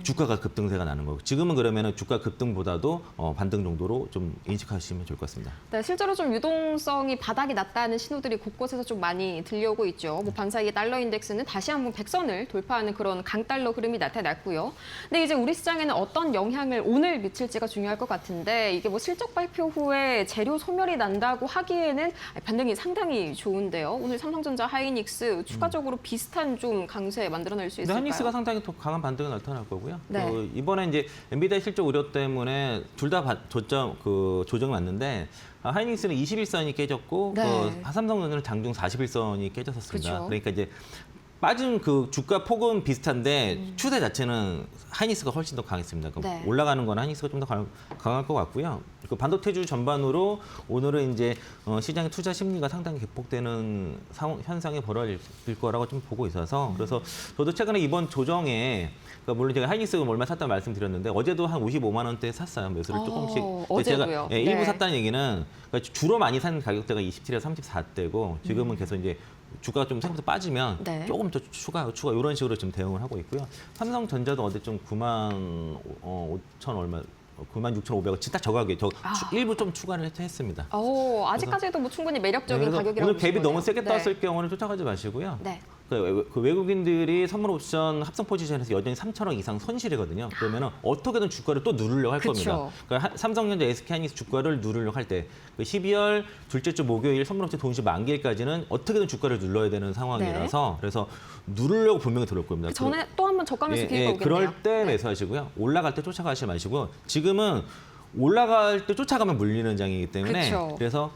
Speaker 6: 주가가 급등세가 나는 거고 지금은 그러면 주가 급등보다도 반등 정도로 좀 인식하시면 좋을 것 같습니다.
Speaker 2: 네, 실제로 좀 유동성이 바닥이 났다는 신호들이 곳곳에서 좀 많이 들려오고 있죠. 뭐 밤사이 달러 인덱스는 다시 한번 100선을 돌파하는 그런 강달러 흐름이 나타났고요. 근데 이제 우리 시장에는 어떤 영향을 오늘 미칠지가 중요할 것 같은데 이게 뭐 실적 발표 후에 재료 소멸이 난다고 하기에는 반등이 상당히 좋은데요. 오늘 삼성전자, 하이닉스 추가적으로 비슷한 좀 강세 만들어낼 수
Speaker 6: 근데
Speaker 2: 있을까요?
Speaker 6: 하이닉스가 상당히 더 강한 반등이 나타날 거고요.
Speaker 2: 네.
Speaker 6: 이번에 이제 엔비디아 실적 우려 때문에 둘 다 조정이 왔는데 하이닉스는 21선이 깨졌고
Speaker 2: 네.
Speaker 6: 삼성전자는 장중 41선이 깨졌었습니다.
Speaker 2: 그렇죠.
Speaker 6: 그러니까 이제 빠진 그 주가 폭은 비슷한데 추세 자체는 하이닉스가 훨씬 더 강했습니다. 그럼
Speaker 2: 네.
Speaker 6: 올라가는 건 하이닉스가 좀 더 강할 것 같고요. 그 반도체주 전반으로 오늘은 이제 시장의 투자 심리가 상당히 격복되는 현상이 벌어질 거라고 좀 보고 있어서 그래서 저도 최근에 이번 조정에 그러니까 물론 제가 하이닉스가 얼마 샀다는 말씀드렸는데 어제도 한 55만 원대에 샀어요. 매수를 조금씩.
Speaker 2: 어제도요?
Speaker 6: 제가 일부
Speaker 2: 네.
Speaker 6: 샀다는 얘기는 그러니까 주로 많이 산 가격대가 27에서 34대고 지금은 계속 이제 주가가 좀 생각보다 빠지면
Speaker 2: 네.
Speaker 6: 조금 더 추가 이런 식으로 좀 대응을 하고 있고요. 삼성전자도 어제 좀 9만 5천 얼마 96,500원 진짜 저가게 일부 좀 추가를 했습니다.
Speaker 2: 아직까지도 뭐 충분히 매력적인
Speaker 6: 그래서
Speaker 2: 가격이라고
Speaker 6: 오늘 갭이
Speaker 2: 보시는
Speaker 6: 너무
Speaker 2: 거네요.
Speaker 6: 세게
Speaker 2: 네.
Speaker 6: 떴을 경우는 쫓아가지 마시고요.
Speaker 2: 네.
Speaker 6: 그 외국인들이 선물 옵션 합성 포지션에서 여전히 3천억 이상 손실이거든요. 그러면 어떻게든 주가를 또 누르려고 할
Speaker 2: 그쵸.
Speaker 6: 겁니다. 그러니까 삼성전자, SK하이닉스 주가를 누르려고 할 때 12월 둘째 주 목요일 선물 옵션 동시 만기일까지는 어떻게든 주가를 눌러야 되는 상황이라서 그래서 누르려고 분명히 들어올 겁니다.
Speaker 2: 그 전에 또 한 번 저가면서 기회가 오겠네요.
Speaker 6: 그럴 때
Speaker 2: 네.
Speaker 6: 매수하시고요. 올라갈 때 쫓아가시지 마시고 지금은 올라갈 때 쫓아가면 물리는 장이기 때문에
Speaker 2: 그쵸.
Speaker 6: 그래서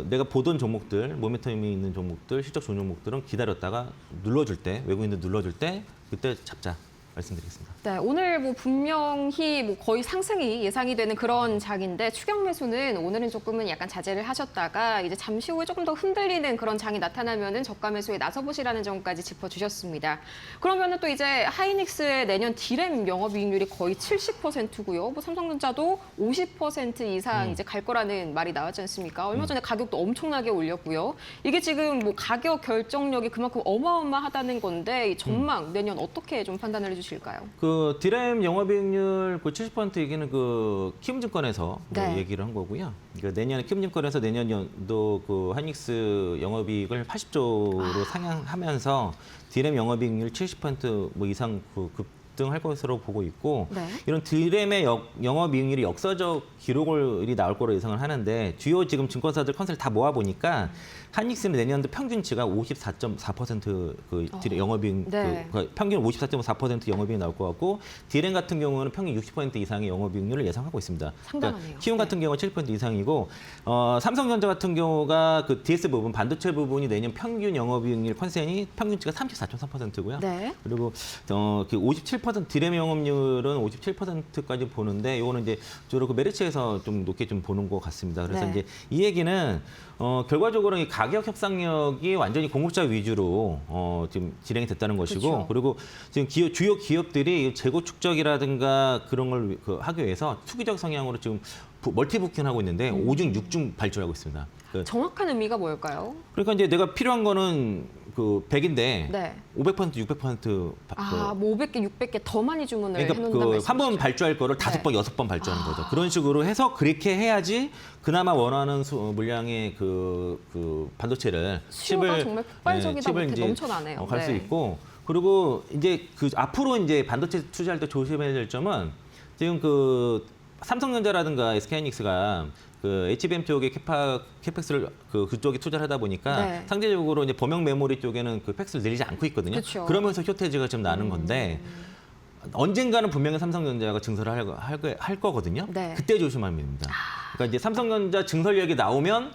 Speaker 6: 내가 보던 종목들, 모멘텀이 있는 종목들, 실적 좋은 종목들은 기다렸다가 눌러줄 때, 외국인들 눌러줄 때 그때 잡자 말씀드리겠습니다.
Speaker 2: 네, 오늘 뭐 분명히 뭐 거의 상승이 예상이 되는 그런 장인데 추격 매수는 오늘은 조금은 약간 자제를 하셨다가 이제 잠시 후에 조금 더 흔들리는 그런 장이 나타나면은 저가 매수에 나서 보시라는 점까지 짚어주셨습니다. 그러면은 또 이제 하이닉스의 내년 디램 영업이익률이 거의 70%고요. 뭐 삼성전자도 50% 이상 이제 갈 거라는 말이 나왔지 않습니까? 얼마 전에 가격도 엄청나게 올렸고요. 이게 지금 뭐 가격 결정력이 그만큼 어마어마하다는 건데 이 전망 내년 어떻게 좀 판단을 해주실까요?
Speaker 6: 그 디램 영업이익률 그 70% 얘기는 그 키움증권에서
Speaker 2: 네.
Speaker 6: 얘기를 한 거고요. 그러니까 내년에 키움증권에서 내년 연도 그 하이닉스 영업이익을 80조로 상향하면서 디램 영업이익률 70%뭐 이상 그 급등할 것으로 보고 있고
Speaker 2: 네.
Speaker 6: 이런 디램의 영업이익률이 역사적 기록이 나올 거로 예상을 하는데 주요 지금 증권사들 컨설을 다 모아 보니까 하이닉스는 내년도 평균치가 54.4% 그 영업이익
Speaker 2: 네.
Speaker 6: 그 평균 54.4% 영업이익이 나올 것 같고 디램 같은 경우는 평균 60% 이상의 영업이익률을 예상하고 있습니다.
Speaker 2: 상당하네요.
Speaker 6: 키움 같은 경우는 7% 이상이고 삼성전자 같은 경우가 그 DS 부분 반도체 부분이 내년 평균 영업이익률 컨센이 평균치가 34.3%고요.
Speaker 2: 네.
Speaker 6: 그리고 그 57% 디램 영업률은 57%까지 보는데 이거는 이제 주로 그 메리츠에서 좀 높게 좀 보는 것 같습니다. 그래서
Speaker 2: 네.
Speaker 6: 이제 이 얘기는 결과적으로 이 가격 협상력이 완전히 공급자 위주로 지금 진행이 됐다는 것이고
Speaker 2: 그렇죠.
Speaker 6: 그리고 지금 주요 기업들이 재고 축적이라든가 그런 걸 하기 위해서 투기적 성향으로 지금 멀티부킹 하고 있는데 5중, 6중 발주하고 있습니다.
Speaker 2: 정확한 의미가 뭘까요?
Speaker 6: 그러니까 이제 내가 필요한 거는 그 100인데
Speaker 2: 네.
Speaker 6: 500%, 600%
Speaker 2: 뭐 500개, 600개 더 많이 주문을
Speaker 6: 그러니까
Speaker 2: 해놓는다는
Speaker 6: 그 한 번 발주할 거를 5번, 6번 발주하는 거죠. 그런 식으로 해서 그렇게 해야지 그나마 원하는 물량의 그 반도체를
Speaker 2: 수요가 정말 폭발적이다 못해 넘쳐나네요.
Speaker 6: 갈 수
Speaker 2: 네.
Speaker 6: 있고 그리고 이제 그 앞으로 이제 반도체 투자할 때 조심해야 될 점은 지금 그 삼성전자라든가 SK하이닉스가 그 HBM 쪽에 캐펙스를 그쪽에 투자를 하다 보니까
Speaker 2: 네.
Speaker 6: 상대적으로 이제 범용 메모리 쪽에는 그 팩스를 늘리지 않고 있거든요.
Speaker 2: 그쵸.
Speaker 6: 그러면서 쇼테지가 좀 나는 건데 언젠가는 분명히 삼성전자가 증설을 할 거거든요.
Speaker 2: 네.
Speaker 6: 그때 조심하면 됩니다. 그러니까 이제 삼성전자 증설력이 나오면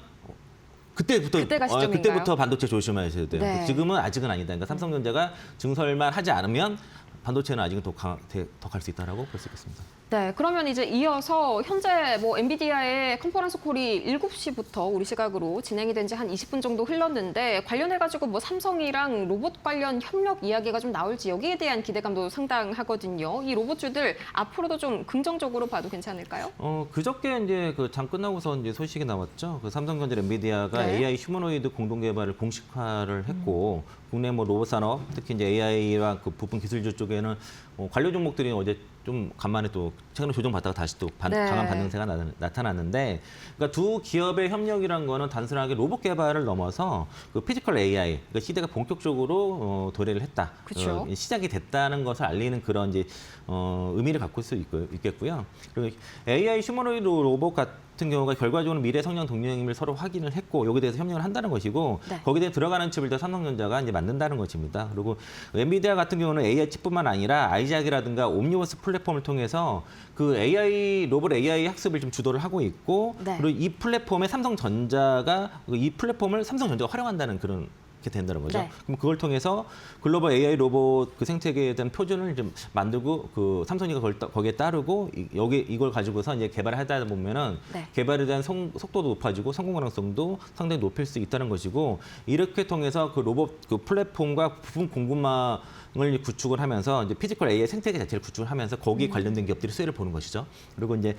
Speaker 2: 그때가 시점인가요?
Speaker 6: 그때부터 반도체 조심하셔야 돼요.
Speaker 2: 네.
Speaker 6: 지금은 아직은 아니다. 그러니까 삼성전자가 증설만 하지 않으면 반도체는 아직은 더 갈 수 있다라고 볼 수 있겠습니다.
Speaker 2: 네, 그러면 이제 이어서 현재 뭐 엔비디아의 컨퍼런스 콜이 7시부터 우리 시각으로 진행이 된 지 한 20분 정도 흘렀는데 관련해가지고 뭐 삼성이랑 로봇 관련 협력 이야기가 좀 나올지 여기에 대한 기대감도 상당하거든요. 이 로봇주들 앞으로도 좀 긍정적으로 봐도 괜찮을까요?
Speaker 6: 그저께 이제 그 장 끝나고서 이제 소식이 나왔죠. 그 삼성전자 엔비디아가
Speaker 2: 네.
Speaker 6: AI 휴머노이드 공동 개발을 공식화를 했고 국내 뭐 로봇 산업, 특히 이제 AI와 그 부품 기술주 쪽에는 관련 종목들이 어제 좀 간만에 또 최근에 조정받다가 다시 또
Speaker 2: 네.
Speaker 6: 강한 반등세가 나타났는데, 그러니까 두 기업의 협력이란 거는 단순하게 로봇 개발을 넘어서 그 피지컬 AI, 그러니까 시대가 본격적으로 도래를 했다,
Speaker 2: 그쵸.
Speaker 6: 시작이 됐다는 것을 알리는 그런 이제 의미를 갖고 있겠고요. 그리고 AI 휴머노이드 로봇 같은 경우가 결과적으로 미래 성장 동력임을 서로 확인을 했고 여기에 대해서 협력을 한다는 것이고
Speaker 2: 네.
Speaker 6: 거기에 대해 들어가는 칩을 다 삼성전자가 이제 만든다는 것입니다. 그리고 엔비디아 같은 경우는 AI 칩뿐만 아니라 아이작이라든가 옴니버스 플랫폼을 통해서 그 AI 로봇 AI 학습을 좀 주도를 하고 있고
Speaker 2: 네.
Speaker 6: 그리고 이 플랫폼에 삼성전자가 이 플랫폼을 삼성전자가 활용한다는 그런 게 된다는 거죠.
Speaker 2: 네.
Speaker 6: 그럼 그걸 통해서 글로벌 AI 로봇 그 생태계에 대한 표준을 좀 만들고 그 삼성이가 거기에 따르고 이걸 가지고서 이제 개발을 하다 보면은
Speaker 2: 네.
Speaker 6: 개발에 대한 속도도 높아지고 성공 가능성도 상당히 높일 수 있다는 것이고 이렇게 통해서 그 로봇 그 플랫폼과 부품 공급망을 구축을 하면서 이제 피지컬 AI 생태계 자체를 구축을 하면서 거기에 관련된 기업들이 수혜를 보는 것이죠. 그리고 이제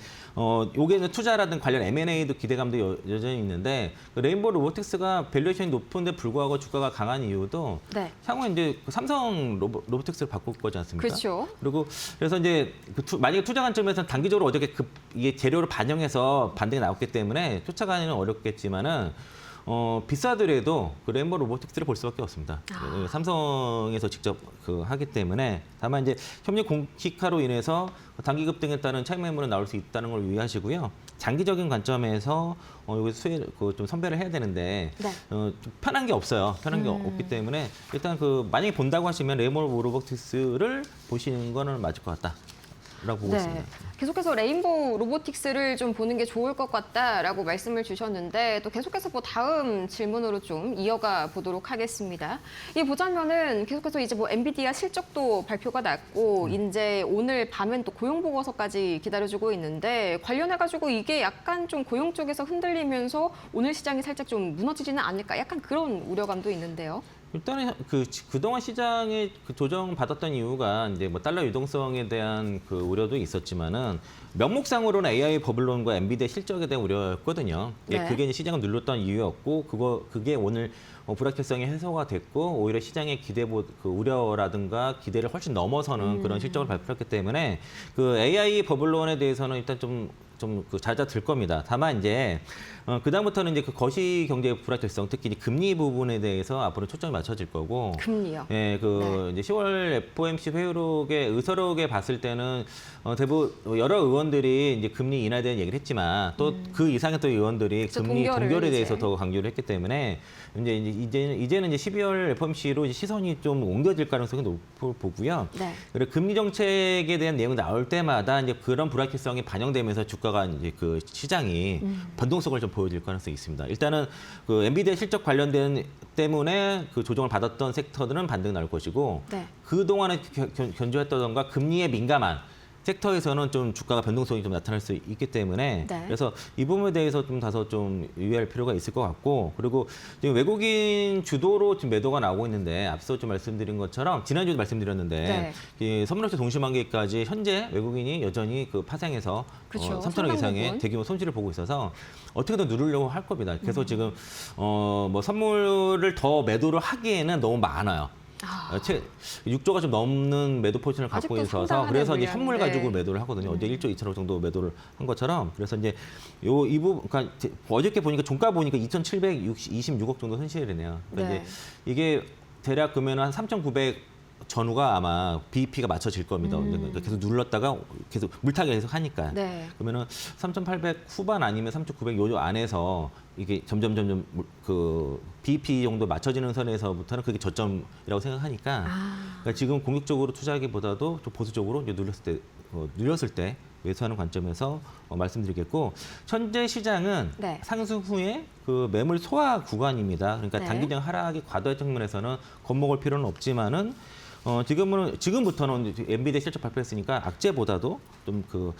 Speaker 6: 요게는 투자라든 관련 M&A도 기대감도 여전히 있는데 그 레인보우 로보틱스가 밸류에이션이 높은데 불구하고 주가가 강한 이유도
Speaker 2: 네.
Speaker 6: 향후에 이제 그 삼성 로보틱스를 바꿀 거지 않습니까?
Speaker 2: 그렇죠.
Speaker 6: 그리고 그래서 이제 만약에 투자 관점에서는 단기적으로 어저께 이게 재료를 반영해서 반등이 나왔기 때문에 쫓아가기는 어렵겠지만은 비싸더라도 그 레인보우 로보틱스를 볼 수밖에 없습니다. 삼성에서 직접 하기 때문에 다만 이제 협력 공식화로 인해서 단기 급등에 따른 차익 매물은 나올 수 있다는 걸 유의하시고요. 장기적인 관점에서 여기 수혜를 좀 선별을 해야 되는데
Speaker 2: 네.
Speaker 6: 좀 편한 게 없어요. 편한 게 없기 때문에 일단 만약에 본다고 하시면 레인보우 로보틱스를 보시는 거는 맞을 것 같다. 라고 보고 있습니다.
Speaker 2: 계속해서 레인보우 로보틱스를 좀 보는 게 좋을 것 같다라고 말씀을 주셨는데 또 계속해서 뭐 다음 질문으로 좀 이어가 보도록 하겠습니다. 이 보자면은 계속해서 이제 뭐 엔비디아 실적도 발표가 났고 이제 오늘 밤엔 또 고용 보고서까지 기다려주고 있는데 관련해가지고 이게 약간 좀 고용 쪽에서 흔들리면서 오늘 시장이 살짝 좀 무너지지는 않을까 약간 그런 우려감도 있는데요.
Speaker 6: 일단은 그동안 시장에 조정 받았던 이유가 이제 뭐 달러 유동성에 대한 그 우려도 있었지만은 명목상으로는 AI 버블론과 엔비디아 실적에 대한 우려였거든요.
Speaker 2: 네.
Speaker 6: 그게 이제 시장을 눌렀던 이유였고 그게 오늘 불확실성이 해소가 됐고 오히려 시장의 그 우려라든가 기대를 훨씬 넘어서는 그런 실적을 발표했기 때문에 그 AI 버블론에 대해서는 일단 좀 잦아들 겁니다. 다만 이제 그다음부터는 이제 그 거시 경제의 불확실성, 특히 이제 금리 부분에 대해서 앞으로 초점이 맞춰질 거고.
Speaker 2: 금리요.
Speaker 6: 예, 이제 10월 FOMC 회의록의 의서록에 봤을 때는 대부분 여러 의원들이 이제 금리 인하에 대한 얘기를 했지만 또 그 이상의 또 의원들이
Speaker 2: 그렇죠,
Speaker 6: 금리 동결에 대해서
Speaker 2: 이제.
Speaker 6: 더 강조를 했기 때문에 이제는 이제 12월 FOMC로 이제 시선이 좀 옮겨질 가능성이 높고 보고요.
Speaker 2: 네.
Speaker 6: 그리고 금리 정책에 대한 내용이 나올 때마다 이제 그런 불확실성이 반영되면서 주가가 이제 그 시장이 변동성을 좀 보여줄 가능성이 있습니다. 일단은 그 엔비디아 실적 관련된 때문에 그 조정을 받았던 섹터들은 반등 나올 것이고
Speaker 2: 네.
Speaker 6: 그 동안에 견조했다던가 금리에 민감한 섹터에서는 좀 주가가 변동성이 좀 나타날 수 있기 때문에
Speaker 2: 네.
Speaker 6: 그래서 이 부분에 대해서 좀 다소 좀 유의할 필요가 있을 것 같고 그리고 지금 외국인 주도로 지금 매도가 나오고 있는데 앞서 좀 말씀드린 것처럼 지난주에도 말씀드렸는데 이 선물업체 동시만기까지 현재 외국인이 여전히 그 파생해서
Speaker 2: 그렇죠.
Speaker 6: 3천억 이상의
Speaker 2: 상당 부분.
Speaker 6: 대규모 손실을 보고 있어서 어떻게든 누르려고 할 겁니다. 그래서 지금 뭐 선물을 더 매도를 하기에는 너무 많아요. 6조가 좀 넘는 매도 포지션을 갖고
Speaker 2: 아직도
Speaker 6: 있어서
Speaker 2: 상당한
Speaker 6: 그래서 이제
Speaker 2: 물량인데.
Speaker 6: 현물 가지고 매도를 하거든요. 어제 1조 2천억 정도 매도를 한 것처럼 그래서 이제 이 부분 그러니까 어저께 보니까 종가 보니까 2,726억 정도 손실이네요. 그러니까
Speaker 2: 네.
Speaker 6: 이제 이게 대략 그러면 한 3,900 전후가 아마 BEP가 맞춰질 겁니다. 그러니까 계속 눌렀다가 계속 물타기 계속 하니까.
Speaker 2: 네.
Speaker 6: 그러면은 3,800 후반 아니면 3,900 요 안에서 이게 점점 그 BEP 정도 맞춰지는 선에서부터는 그게 저점이라고 생각하니까 그러니까 지금 공격적으로 투자하기보다도 좀 보수적으로 이제 눌렸을 때 매수하는 관점에서 말씀드리겠고 현재 시장은
Speaker 2: 네.
Speaker 6: 상승 후에 그 매물 소화 구간입니다. 그러니까
Speaker 2: 네.
Speaker 6: 단기적 하락이 과도한 측면에서는 겁먹을 필요는 없지만은 지금부터는 엔비디아 실적 발표했으니까 악재보다도 좀 그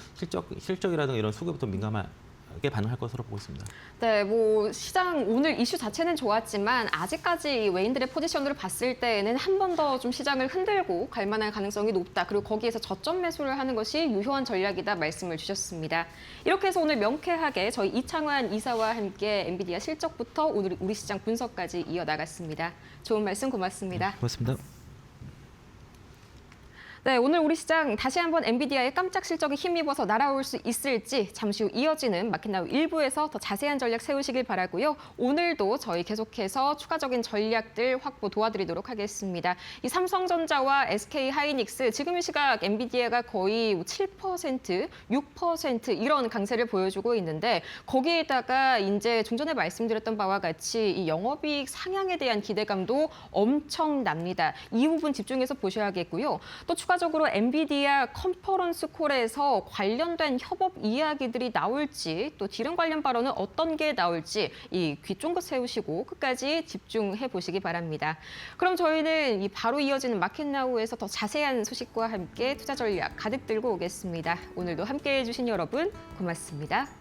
Speaker 6: 실적이라든가 이런 수급부터 민감하게 반응할 것으로 보고 있습니다.
Speaker 2: 네, 뭐 시장 오늘 이슈 자체는 좋았지만 아직까지 외인들의 포지션으로 봤을 때에는 한 번 더 좀 시장을 흔들고 갈 만한 가능성이 높다. 그리고 거기에서 저점 매수를 하는 것이 유효한 전략이다 말씀을 주셨습니다. 이렇게 해서 오늘 명쾌하게 저희 이창환 이사와 함께 엔비디아 실적부터 오늘 우리 시장 분석까지 이어나갔습니다. 좋은 말씀 고맙습니다.
Speaker 6: 고맙습니다.
Speaker 2: 네, 오늘 우리 시장 다시 한번 엔비디아의 깜짝 실적에 힘입어서 날아올 수 있을지 잠시 후 이어지는 마켓나우 1부에서 더 자세한 전략 세우시길 바라고요. 오늘도 저희 계속해서 추가적인 전략들 확보 도와드리도록 하겠습니다. 이 삼성전자와 SK하이닉스 지금 이 시각 엔비디아가 거의 7%, 6% 이런 강세를 보여주고 있는데 거기에다가 이제 좀 전에 말씀드렸던 바와 같이 이 영업이익 상향에 대한 기대감도 엄청납니다. 이 부분 집중해서 보셔야겠고요. 또 추가적으로 엔비디아 컨퍼런스 콜에서 관련된 협업 이야기들이 나올지 또 디램 관련 발언은 어떤 게 나올지 이 귀 쫑긋 세우시고 끝까지 집중해 보시기 바랍니다. 그럼 저희는 이 바로 이어지는 마켓나우에서 더 자세한 소식과 함께 투자 전략 가득 들고 오겠습니다. 오늘도 함께해 주신 여러분 고맙습니다.